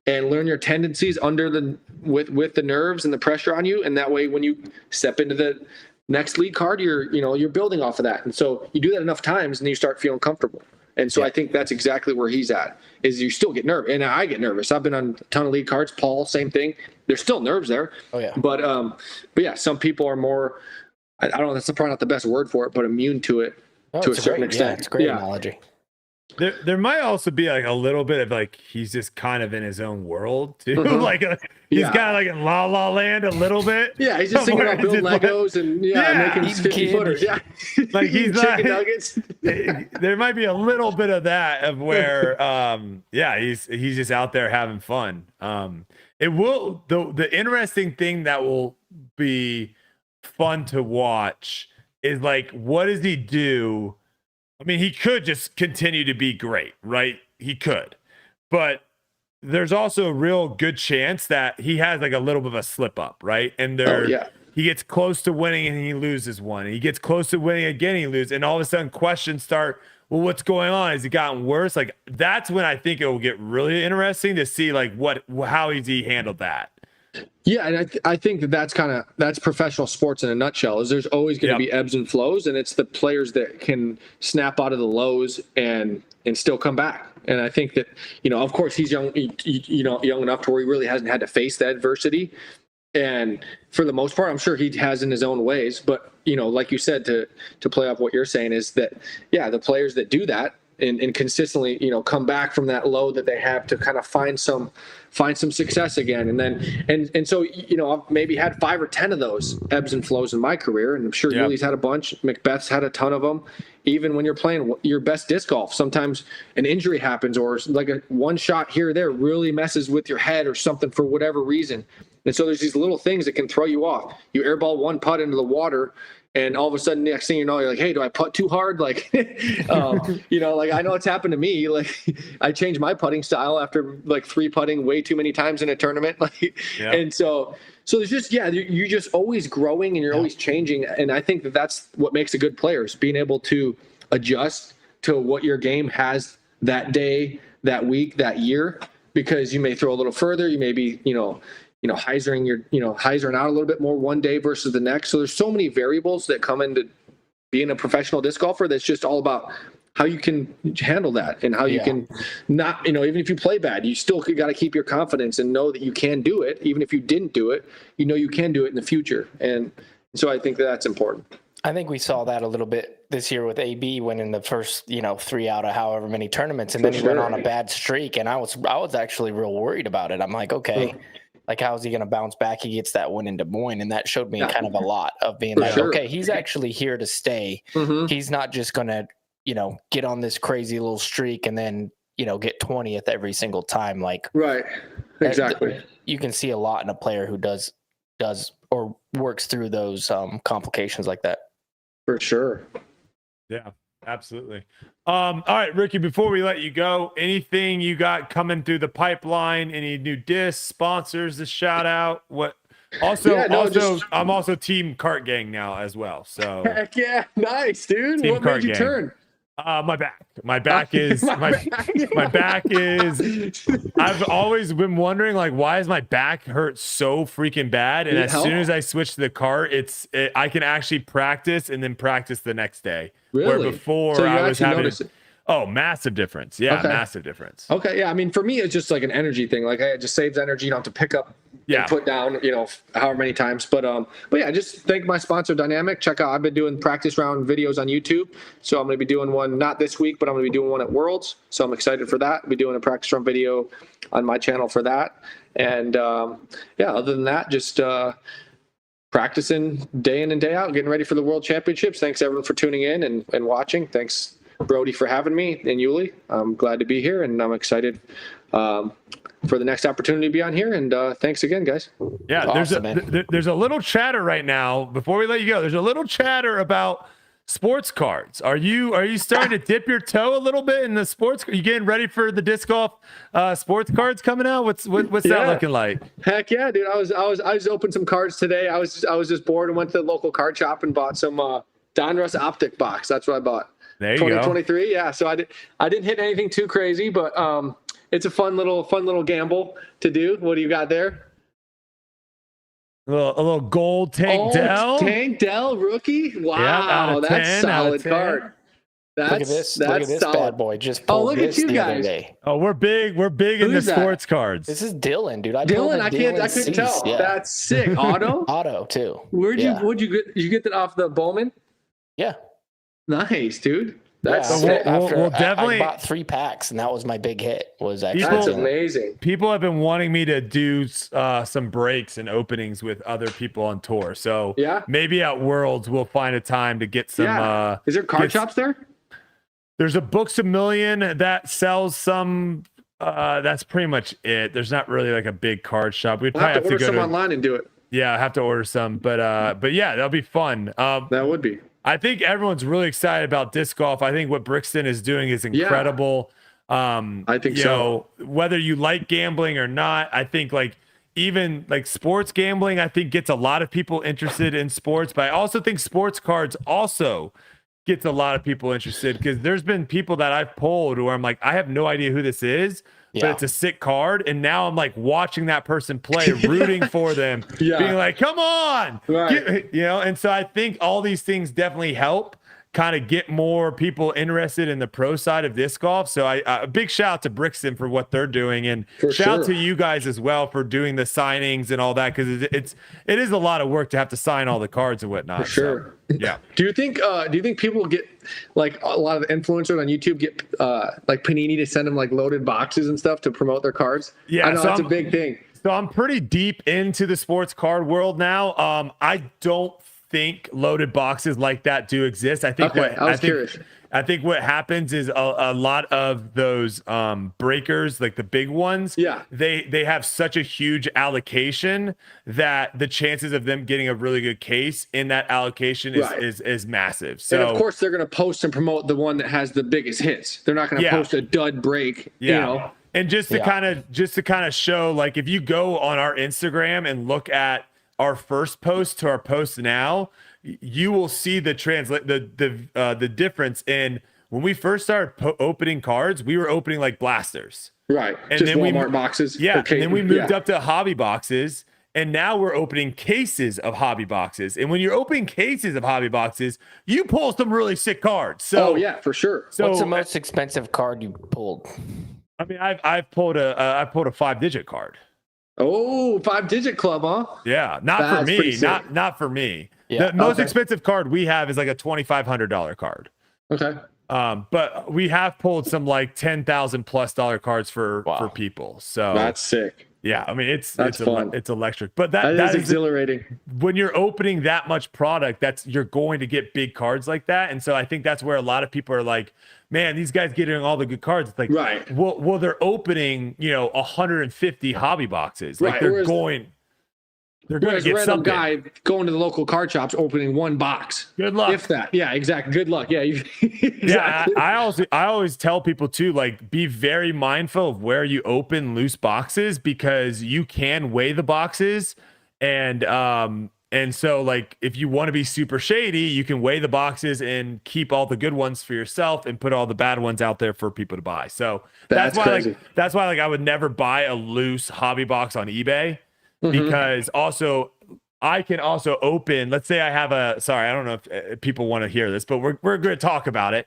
and learn your tendencies with the nerves and the pressure on you. And that way, when you step into the next lead card, you're building off of that. And so you do that enough times, and you start feeling comfortable. And so I think that's exactly where he's at. Is you still get nervous, and I get nervous. I've been on a ton of lead cards. Paul, same thing. There's still nerves there. Oh yeah. But yeah, some people are more. I don't know. That's probably not the best word for it, but immune to it to a certain extent. Yeah, it's a great analogy. There might also be like a little bit of like he's just kind of in his own world too. Like he's kind of like in La La Land a little bit. Yeah, he's just thinking about building Legos and making 50-footers. Yeah, like he's chicken nuggets. There might be a little bit of that of where he's just out there having fun. It will the interesting thing that will be fun to watch is like what does he do? I mean, he could just continue to be great, right? He could. But there's also a real good chance that he has like a little bit of a slip up, right? And he gets close to winning and he loses one. He gets close to winning again, he loses. And all of a sudden questions start, well, what's going on? Has it gotten worse? Like that's when I think it will get really interesting to see like how he handled that. Yeah, and I think that's professional sports in a nutshell. Is there's always going to be ebbs and flows, and it's the players that can snap out of the lows and still come back. And I think that of course he's young, young enough to where he really hasn't had to face the adversity. And for the most part, I'm sure he has in his own ways. But like you said, to play off what you're saying is that the players that do that and consistently come back from that low that they have to kind of find some success again, and then and so I've maybe had 5 or 10 of those ebbs and flows in my career, and I'm sure Yuli's had a bunch. Macbeth's had a ton of them. Even when you're playing your best disc golf, sometimes an injury happens, or like one shot here or there really messes with your head or something for whatever reason. And so there's these little things that can throw you off. You airball one putt into the water, and all of a sudden, next thing you know, you're like, hey, do I putt too hard? Like, like I know it's happened to me. Like I changed my putting style after like 3 putting way too many times in a tournament. And so there's just, you're just always growing and you're always changing. And I think that's what makes a good player, is being able to adjust to what your game has that day, that week, that year, because you may throw a little further. You may be, hyzering out a little bit more one day versus the next. So there's so many variables that come into being a professional disc golfer that's just all about how you can handle that and how you can not, even if you play bad, you still got to keep your confidence and know that you can do it. Even if you didn't do it, you can do it in the future. And so I think that's important. I think we saw that a little bit this year with AB winning the first, 3 out of however many tournaments. And then he went on a bad streak. And I was actually real worried about it. I'm like, okay. Like, how is he going to bounce back? He gets that win in Des Moines, and that showed me kind of a lot of being okay, he's actually here to stay. He's not just going to, get on this crazy little streak and then, get 20th every single time. Like, right, exactly. You can see a lot in a player who does or works through those complications like that. For sure. Yeah. Absolutely. All right, Ricky, before we let you go, anything you got coming through the pipeline? Any new discs, sponsors to shout out? What? Also, I'm also Team Cart Gang now as well. So heck yeah, nice, dude. Team What Cart made you Gang. Turn? My back is my back is. I've always been wondering, like, why does my back hurt so freaking bad? And as soon as I switch to the cart, I can actually practice and then practice the next day. Really? Where before so I was having it. Oh, massive difference. Yeah, massive difference. Okay, yeah. I mean, for me, it's just like an energy thing. Like, it just saves energy. You don't have to pick up and put down, however many times. But yeah, just thank my sponsor, Dynamic. Check out. I've been doing practice round videos on YouTube. So I'm going to be doing one not this week, but I'm going to be doing one at Worlds. So I'm excited for that. I'll be doing a practice round video on my channel for that. And other than that, just practicing day in and day out, getting ready for the World Championships. Thanks everyone for tuning in and watching. Thanks, Brodie, for having me, and Uli. I'm glad to be here, and I'm excited for the next opportunity to be on here. And thanks again, guys. Yeah, awesome, there's a little chatter right now. Before we let you go, there's a little chatter about sports cards. Are you starting to dip your toe a little bit in the sports? Are you getting ready for the disc golf sports cards coming out? What's that looking like? Heck yeah, dude! I was opened some cards today. I was just bored and went to the local card shop and bought some Donruss Optic box. That's what I bought. There you go. 2023. Yeah. So I didn't hit anything too crazy, but it's a fun little gamble to do. What do you got there? A little gold Tank Dell. Tank Dell rookie. Wow, that's solid card. Look at this bad boy. Just pulled look at you guys. Oh, we're big in the sports cards. This is Dylan, dude. I couldn't tell. Yeah. That's sick. Auto too. Where'd you get that off the Bowman? Yeah. Nice, dude. That's Yeah, sick. we'll I definitely- bought 3 packs, and that was my big hit. Was actually That's doing- amazing. People have been wanting me to do some breaks and openings with other people on tour. So Yeah? maybe at Worlds we'll find a time to get some. Yeah. Is there card get- shops there? There's a Books A Million that sells some. That's pretty much it. There's not really like a big card shop. We'd We'll probably have to order go some to. online and do it. Yeah, I have to order some, but yeah, that'll be fun. That would be. I think everyone's really excited about disc golf. I think what Brixton is doing is incredible. I think you so. know, whether you like gambling or not, I think like even like sports gambling, I think gets a lot of people interested in sports. But I also think sports cards also gets a lot of people interested because there's been people that I've pulled where I'm like, I have no idea who this is, but Yeah. it's a sick card. And now I'm like watching that person play, rooting for them, Yeah. being like, come on, Right. you know? And so I think all these things definitely help kind of get more people interested in the pro side of disc golf. So a big shout out to Brixton for what they're doing, and For shout out sure. to you guys as well for doing the signings and all that, because it is a lot of work to have to sign all the cards and whatnot. For sure. So, yeah. Do you think people get like a lot of the influencers on YouTube get like Panini to send them like loaded boxes and stuff to promote their cards? Yeah, I know so that's a I'm- big thing. So I'm pretty deep into the sports card world now. I don't think loaded boxes like that do exist. I think Okay, I was curious. I think what happens is a lot of those breakers, like the big ones, Yeah. they have such a huge allocation that the chances of them getting a really good case in that allocation is Right. is massive. So And of course, they're going to post and promote the one that has the biggest hits. They're not going to Yeah. post a dud break. yeah. You know. And just to kind of show, like, if you go on our Instagram and look at our first post to our post now, you will see the difference in when we first started opening cards. We were opening like blasters, Right. and Just then Walmart boxes. Yeah, Okay. and then we moved Yeah. up to hobby boxes, and now we're opening cases of hobby boxes. And when you're opening cases of hobby boxes, you pull some really sick cards. So Oh yeah, for sure. So What's the most expensive card you pulled? I mean, I've pulled a 5-digit card. Oh, 5-digit club, huh? Yeah, not for That's pretty me. sick. Not for me. Yeah. The most Okay. expensive card we have is like a $2,500 card. Okay. But we have pulled some like $10,000+ cards for Wow. people. So That's sick. yeah, I mean it's fun. it's electric. But That is is exhilarating. when you're opening that much product, you're going to get big cards like that. And so I think that's where a lot of people are like, man, these guys getting all the good cards. It's like, Right. well, they're opening, 150 hobby boxes. Like Right, they're whereas- going to Whereas get random something. guy going to the local card shops opening one box. Good luck. If that. Yeah, exactly. Good luck. Yeah. Exactly. Yeah, I always tell people too, like, be very mindful of where you open loose boxes, because you can weigh the boxes, and so like if you want to be super shady, you can weigh the boxes and keep all the good ones for yourself and put all the bad ones out there for people to buy. So That's why crazy. that's why I would never buy a loose hobby box on eBay, Mm-hmm. because also I can also open, let's say I have I don't know if people want to hear this, but we're going to talk about it.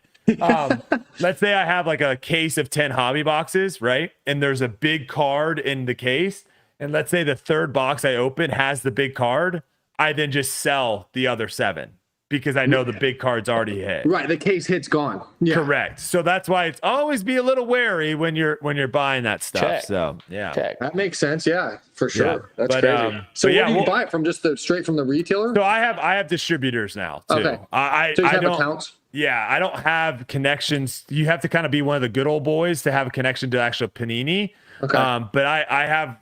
Let's say I have like a case of 10 hobby boxes, right? And there's a big card in the case. And let's say the third box I open has the big card. I then just sell the other 7 because I know the big card's already hit. Right. The case hit's gone. Yeah. Correct. So that's why it's always be a little wary when you're buying that stuff. Check. So yeah. Check. That makes sense. Yeah, for sure. Yeah. That's But, crazy. So but where yeah, do you well- buy it from? Just straight from the retailer? So I have distributors now too. Okay. I So you have don't. accounts? Yeah, I don't have connections. You have to kind of be one of the good old boys to have a connection to actual Panini. Okay. But I have.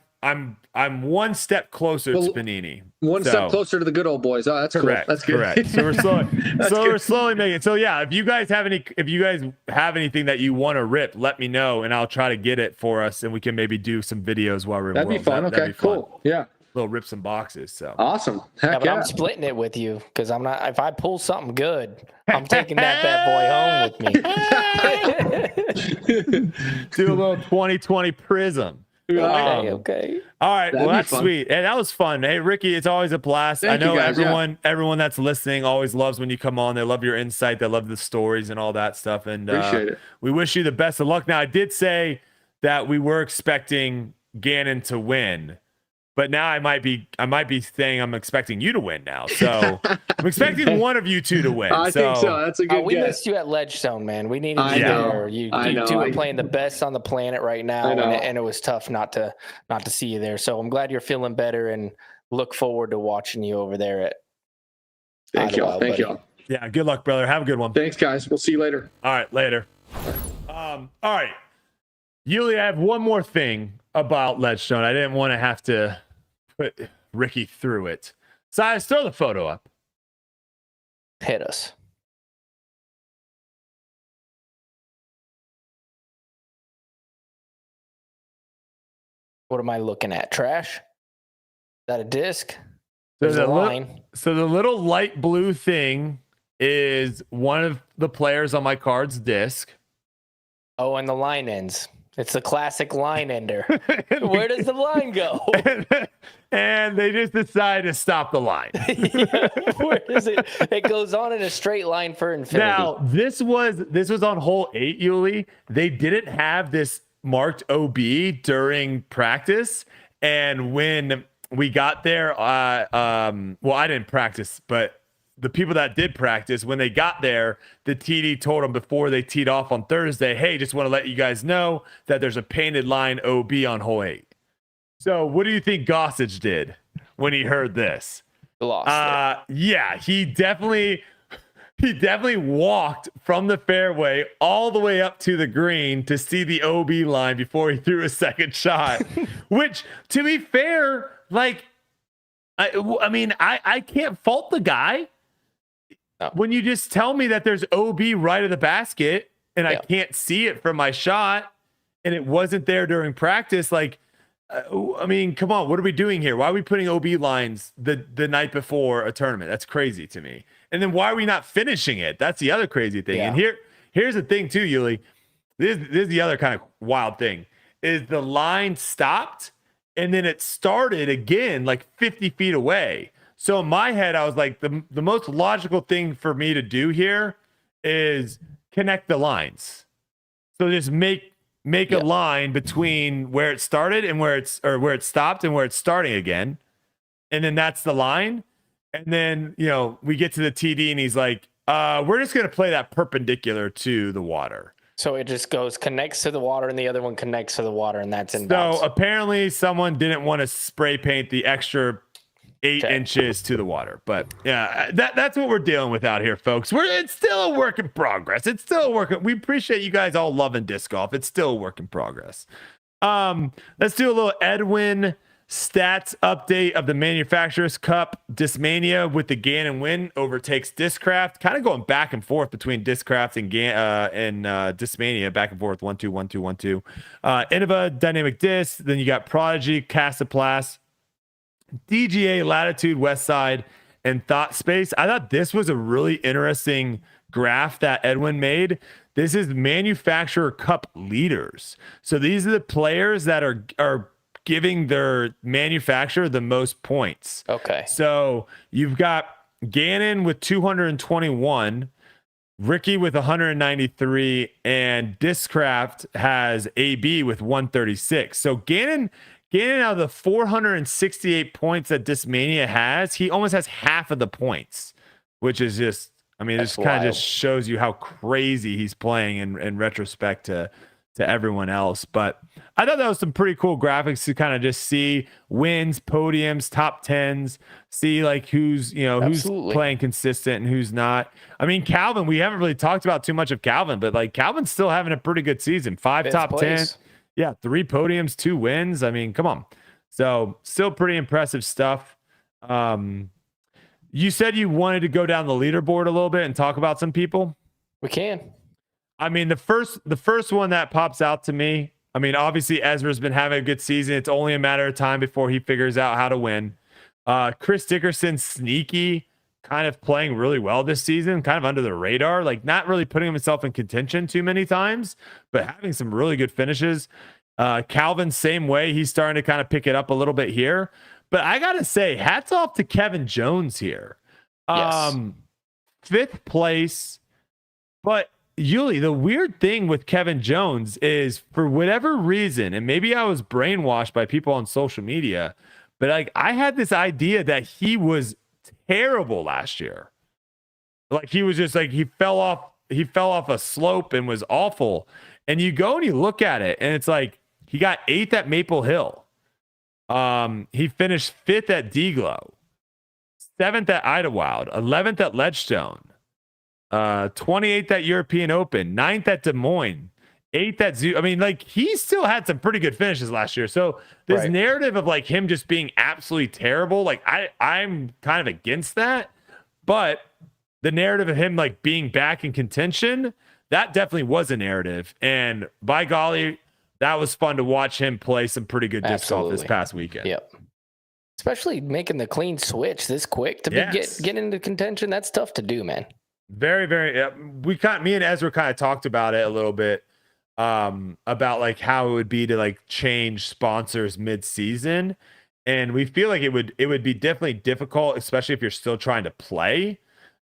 I'm one step closer to Panini. One So- step closer to the good old boys. Oh, that's Correct. cool. That's good. Correct. So we're slowly, good. we're slowly making it. So yeah, if you guys have anything that you want to rip, let me know and I'll try to get it for us, and we can maybe do some videos while we're. That'd be fun. That'd Okay, be fun. cool. Yeah. We'll rip some boxes. So. Awesome. Yeah, Heck but yeah. I'm splitting it with you because I'm not. If I pull something good, I'm taking that bad boy home with me. Do a little 2020 prism. Okay, okay. All right, That'd well be that's fun. sweet, and that was fun. Hey, Ricky, it's always a blast. Thank I know you guys, everyone that's listening always loves when you come on. They love your insight, they love the stories and all that stuff. And Appreciate it. we wish you the best of luck. Now, I did say that we were expecting Gannon to win. but now I might be saying I'm expecting you to win now. So I'm expecting one of you two to win. I think so. That's a good we guess. missed you at Ledgestone, man. We needed I you know. there. You I know. two are playing the best on the planet right now, and it was tough not to see you there. So I'm glad you're feeling better, and look forward to watching you over there at. Thank y'all. Thank y'all. Yeah, good luck, brother. Have a good one. Thanks, guys. We'll see you later. All right, later. All right. Yuli, I have one more thing about Ledgestone. I didn't want to have to put Ricky through it. Silas, throw the photo up. Hit us. What am I looking at? Trash? Is that a disc? There's a line. So the little light blue thing is one of the players on my card's disc. Oh, and the line ends. It's the classic line ender. Where does the line go? And they just decide to stop the line. Where is it? It goes on in a straight line for infinity. Now, this was on hole 8, Yuli. They didn't have this marked OB during practice. And when we got there, well, I didn't practice, but the people that did practice, when they got there, the TD told them before they teed off on Thursday, hey, just want to let you guys know that there's a painted line OB on hole 8. So what do you think Gossage did when he heard this? Lost it. Yeah, he definitely walked from the fairway all the way up to the green to see the OB line before he threw a second shot, which, to be fair, like, I mean, I can't fault the guy. No. When you just tell me that there's OB right of the basket and I can't see it from my shot and it wasn't there during practice, like, I mean, come on, what are we doing here? Why are we putting OB lines the night before a tournament? That's crazy to me. And then why are we not finishing it? That's the other crazy thing. Yeah. And here's the thing too, Yuli. This is the other kind of wild thing, is the line stopped and then it started again like 50 feet away. So in my head, I was like, the most logical thing for me to do here is connect the lines. So just make a line between where it started and where it stopped and where it's starting again. And then that's the line. And then, we get to the TD and he's like, we're just going to play that perpendicular to the water. So it just connects to the water and the other one connects to the water and that's in So bounds. apparently someone didn't want to spray paint the extra 8 inches to the water. But yeah, that's what we're dealing with out here, folks. It's still a work in progress. It's still a work. We appreciate you guys all loving disc golf. It's still a work in progress. Let's do a little EDWIN stats update of the Manufacturers Cup. Discmania with the Gannon win overtakes Discraft. Kind of going back and forth between Discraft and Discmania, back and forth, 1-2, 1-2, 1-2. Innova, Dynamic Disc. Then you got Prodigy, Casaplast, DGA, Latitude, Westside, and Thought Space. I thought this was a really interesting graph that EDWIN made. This is Manufacturer Cup leaders. So these are the players that are giving their manufacturer the most points. Okay. So you've got Gannon with 221, Ricky with 193, and Discraft has AB with 136. So Gannon out of the 468 points that Discmania has, he almost has half of the points, which is just, I mean, this kind of just shows you how crazy he's playing in retrospect to everyone else. But I thought that was some pretty cool graphics to kind of just see wins, podiums, top 10s, see like who's playing consistent and who's not. I mean, Calvin, we haven't really talked about too much of Calvin, but like Calvin's still having a pretty good season. 5 top 10s. Yeah, 3 podiums, 2 wins. I mean, come on. So still pretty impressive stuff. You said you wanted to go down the leaderboard a little bit and talk about some people. We can. I mean, the first one that pops out to me, I mean, obviously Ezra's been having a good season. It's only a matter of time before he figures out how to win. Chris Dickerson, sneaky, kind of playing really well this season, kind of under the radar, like not really putting himself in contention too many times, but having some really good finishes. Calvin, same way. He's starting to kind of pick it up a little bit here. But I got to say, hats off to Kevin Jones here. Yes. 5th place. But Yuli, the weird thing with Kevin Jones is, for whatever reason, and maybe I was brainwashed by people on social media, but like I had this idea that he was terrible last year. Like he was just like he fell off a slope and was awful. And you go and you look at it, and it's like he got 8th at Maple Hill. He finished 5th at Deglow, 7th at Idlewild, 11th at Ledgestone, 28th at European Open, 9th at Des Moines, 8th at Zoo. I mean, like he still had some pretty good finishes last year. So this narrative of like him just being absolutely terrible, like I'm kind of against that. But the narrative of him like being back in contention, that definitely was a narrative. And by golly, that was fun to watch him play some pretty good disc golf this past weekend. Yep. Especially making the clean switch this quick to get into contention. That's tough to do, man. Very, very. Me and Ezra kind of talked about it a little bit, about like how it would be to like change sponsors mid-season, and we feel like it would be definitely difficult, especially if you're still trying to play.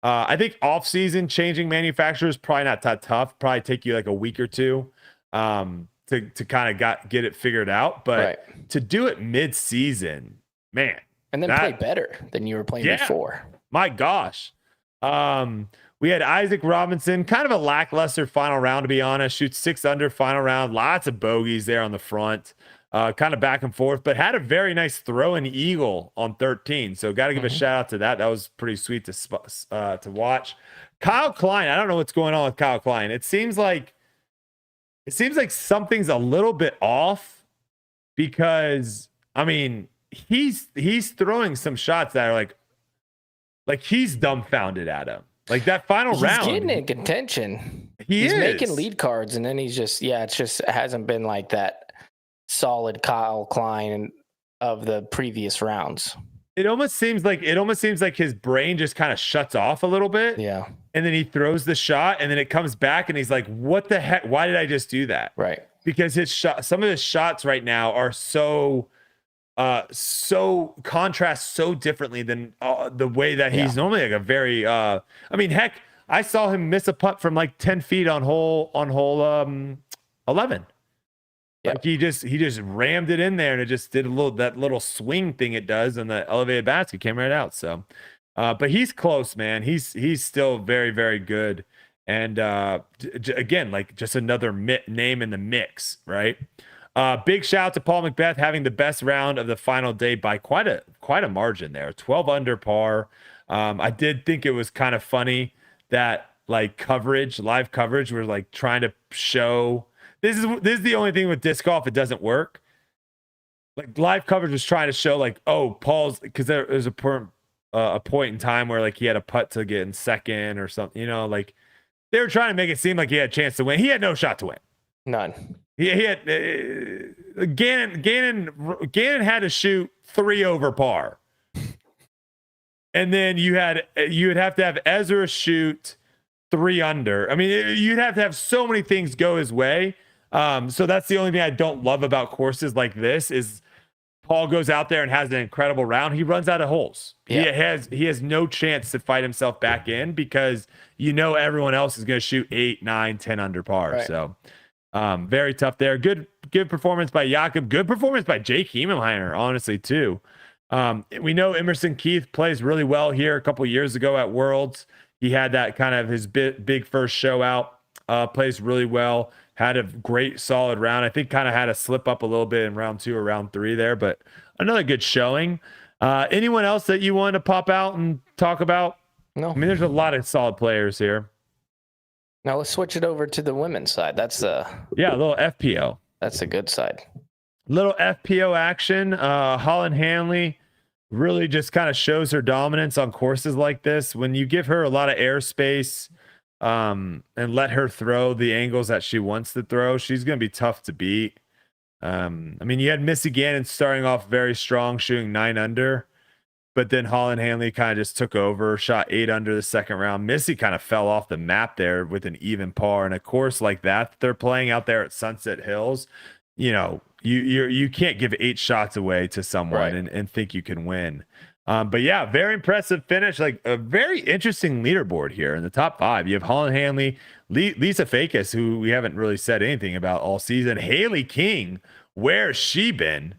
I think off-season changing manufacturers probably not that tough. Probably take you like a week or two to kind of get it figured out. But to do it mid-season, man, and then play better than you were playing before. My gosh. We had Isaac Robinson, kind of a lackluster final round, to be honest. Shoots 6 under final round. Lots of bogeys there on the front. Kind of back and forth, but had a very nice throw-in eagle on 13. So got to give a shout out to that. That was pretty sweet to watch. Kyle Klein, I don't know what's going on with Kyle Klein. It seems like something's a little bit off, because I mean he's throwing some shots that are like he's dumbfounded at him. Like that final round, he's getting in contention. He's making lead cards, and then it hasn't been like that solid Kyle Klein of the previous rounds. It almost seems like his brain just kind of shuts off a little bit. Yeah. And then he throws the shot, and then it comes back, and he's like, what the heck? Why did I just do that? Right. Because some of his shots right now are so contrast so differently than the way that he's normally like a very I mean, heck, I saw him miss a putt from like 10 feet on hole 11. Yep. Like he just rammed it in there, and it just did that little swing thing it does, and the elevated basket came right out. So, but he's close, man. He's still very, very good. And again, like just another name in the mix, right? Big shout out to Paul McBeth having the best round of the final day by quite a margin there, 12 under par. I did think it was kind of funny that like live coverage was like trying to show. This is the only thing with disc golf, it doesn't work. Like live coverage was trying to show like, oh, Paul's, because there was a point in time where like he had a putt to get in second or something, like they were trying to make it seem like he had a chance to win. He had no shot to win. None. He had Gannon had to shoot 3 over par, and then you would have to have Ezra shoot 3 under. I mean, you'd have to have so many things go his way. So that's the only thing I don't love about courses like this is Paul goes out there and has an incredible round. He runs out of holes. Yeah. He has no chance to fight himself back in, because everyone else is going to shoot 8, 9, 10 under par. Right. So very tough there. Good performance by Jakob. Good performance by Jake Heemenheiner, honestly, too. We know Emerson Keith plays really well here. A couple years ago at Worlds, he had that kind of his big first show out. Plays really well. Had a great solid round. I think kind of had a slip up a little bit in round 2 or round 3 there, but another good showing. Anyone else that you want to pop out and talk about? No. I mean, there's a lot of solid players here. Now let's switch it over to the women's side. That's a little FPO. That's a good side. Little FPO action. Holland Hanley really just kind of shows her dominance on courses like this. When you give her a lot of airspace, and let her throw the angles that she wants to throw, she's going to be tough to beat. I mean, you had Missy Gannon starting off very strong, shooting 9 under, but then Holland Hanley kind of just took over, shot 8 under the second round. Missy kind of fell off the map there with an even par. And a course like that they're playing out there at Sunset Hills, you can't give 8 shots away to someone and think you can win. But yeah, very impressive finish. Like a very interesting leaderboard here in the top 5. You have Holland Hanley, Lisa Fakis, who we haven't really said anything about all season. Haley King, where's she been?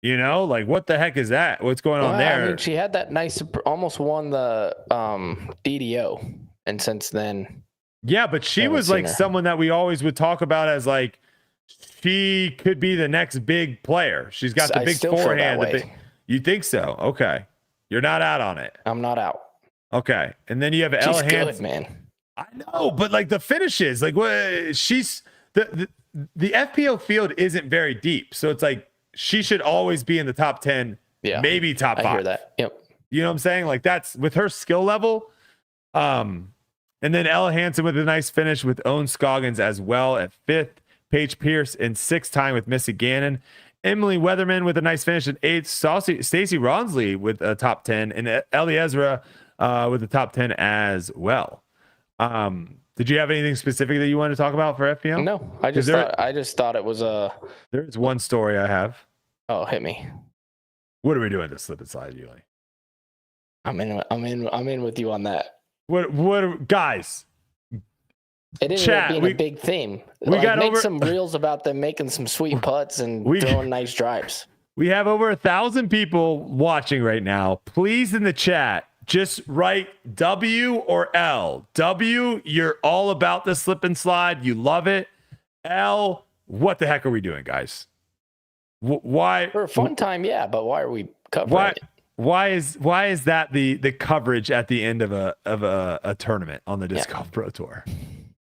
You know, like what the heck is that? What's going on there? I mean, she had that nice, almost won the DDO, and since then, yeah, but she was like someone that we always would talk about as like she could be the next big player. She's got the big forehand. You think so? Okay, you're not out on it. I'm not out. Okay, and then you have She's Allegations. good, man. I know, but like the finishes, like what she's the FPO field isn't very deep, so it's like she should always be in the top 10, maybe top 5. I hear that. Yep. You know what I'm saying? Like that's with her skill level. And then Ella Hansen with a nice finish with Owen Scoggins as well at 5th. Paige Pierce in 6th, time with Missy Gannon. Emily Weatherman with a nice finish at 8th. Stacey Ronsley with a top 10, and Ellie Ezra with the top 10 as well. Did you have anything specific that you wanted to talk about for FPO? No, I just thought it was a. There's one story I have. Oh, hit me. What are we doing to slip and slide, Uli? I'm in with you on that. What guys? It ended up being a big theme. We got make some reels about them making some sweet putts and throwing nice drives. We have over 1,000 people watching right now. Please, in the chat, just write W or L. W, you're all about the slip and slide. You love it. L, what the heck are we doing, guys? Why? For a fun time, yeah, but why are we covering it? Why is that the coverage at the end of a tournament on the Disc Golf Pro Tour?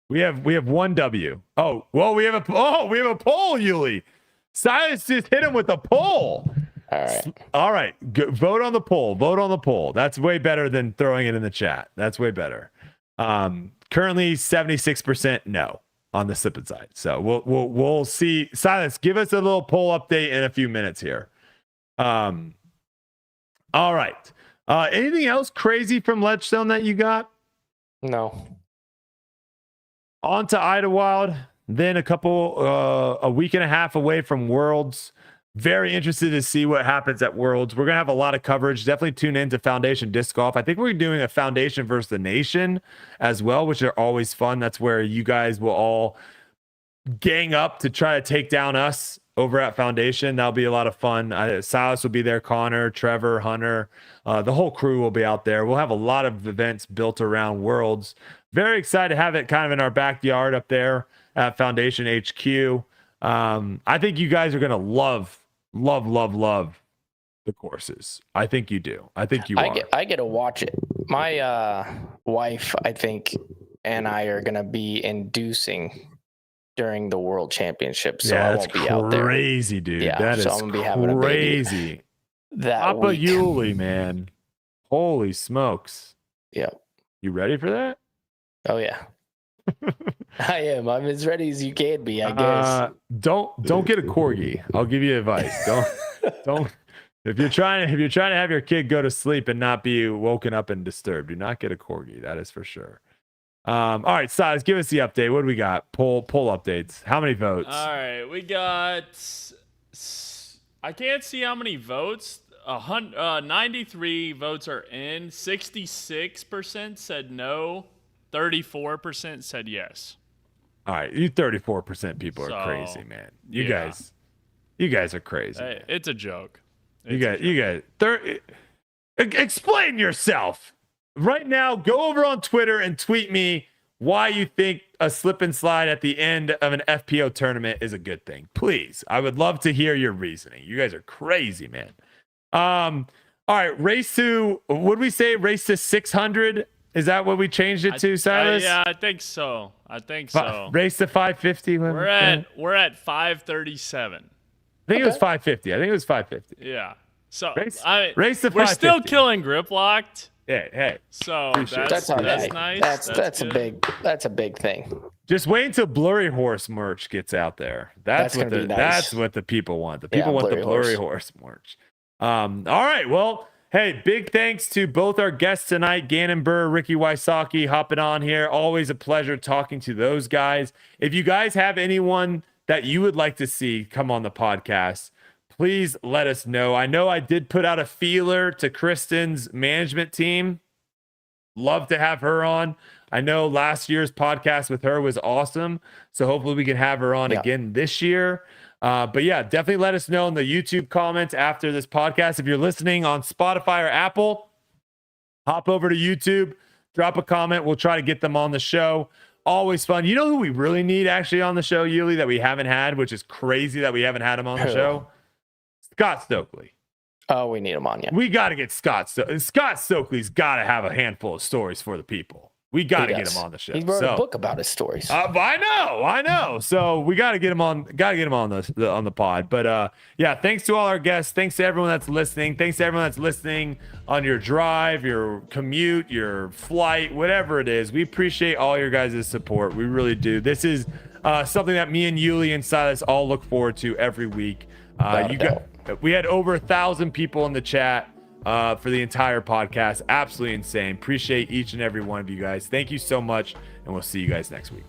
We have one W. Oh, well, we have a poll, Uli. Silas just hit him with a poll. All right. Vote on the poll. That's way better than throwing it in the chat. That's way better. Currently 76% no on the slip and side. So we'll see. Silas, give us a little poll update in a few minutes here. All right. Anything else crazy from Ledgestone that you got? No. On to Idlewild, then a week and a half away from Worlds. Very interested to see what happens at Worlds. We're going to have a lot of coverage. Definitely tune in to Foundation Disc Golf. I think we're doing a Foundation versus the Nation as well, which are always fun. That's where you guys will all gang up to try to take down us over at Foundation. That'll be a lot of fun. Silas will be there, Connor, Trevor, Hunter. The whole crew will be out there. We'll have a lot of events built around Worlds. Very excited to have it kind of in our backyard up there at Foundation HQ. I think you guys are going to love the courses. I think you do. I think you are. I get to watch it. My wife, I think, and I are going to be inducing during the World Championship, so I won't be out there. Crazy, dude. Yeah, that is I'm gonna be having crazy. A baby that Papa week. Uli, man. Holy smokes. Yeah. You ready for that? Oh yeah. I am. I'm as ready as you can be, I guess. Don't get a corgi. I'll give you advice. Don't if you're trying to have your kid go to sleep and not be woken up and disturbed, do not get a corgi. That is for sure. All right, Silas, give us the update. What do we got? Poll updates. How many votes? All right, we got. I can't see how many votes. 93 votes are in. 66% said no. 34% said yes. All right, you 34% people are crazy, man. You guys are crazy. Hey, it's a joke. You guys. Explain yourself. Right now, go over on Twitter and tweet me why you think a slip and slide at the end of an FPO tournament is a good thing. Please. I would love to hear your reasoning. You guys are crazy, man. All right, race to 600. Is that what we changed it to, Silas? Yeah, I think so. Race to 550. We're at 537. I think it was 550. Yeah. So race to 550. We're still killing grip locked. Hey. So that's nice. That's a big thing. Just wait until Blurry Horse merch gets out there. That's what the people want. The people want the Blurry Horse merch. All right. Well, hey, big thanks to both our guests tonight, Gannon Buhr, Ricky Wysocki, hopping on here. Always a pleasure talking to those guys. If you guys have anyone that you would like to see come on the podcast, please let us know. I know I did put out a feeler to Kristen's management team. Love to have her on. I know last year's podcast with her was awesome. So hopefully we can have her on again this year. But yeah, definitely let us know in the YouTube comments after this podcast. If you're listening on Spotify or Apple, hop over to YouTube, drop a comment. We'll try to get them on the show. Always fun. You know who we really need actually on the show, Uli, that we haven't had, which is crazy that we haven't had him on the show? Scott Stokely. Oh, we need him on, yeah. We got to get Scott. Scott Stokely's got to have a handful of stories for the people. We got to get him on the show. He wrote a book about his stories. I know. So we got to get him on. Got to get him on the pod. But yeah, thanks to all our guests. Thanks to everyone that's listening. Thanks to everyone that's listening on your drive, your commute, your flight, whatever it is. We appreciate all your guys' support. We really do. This is something that me and Uli and Silas all look forward to every week. We had over 1,000 people in the chat for the entire podcast. Absolutely insane. Appreciate each and every one of you guys. Thank you so much, and we'll see you guys next week.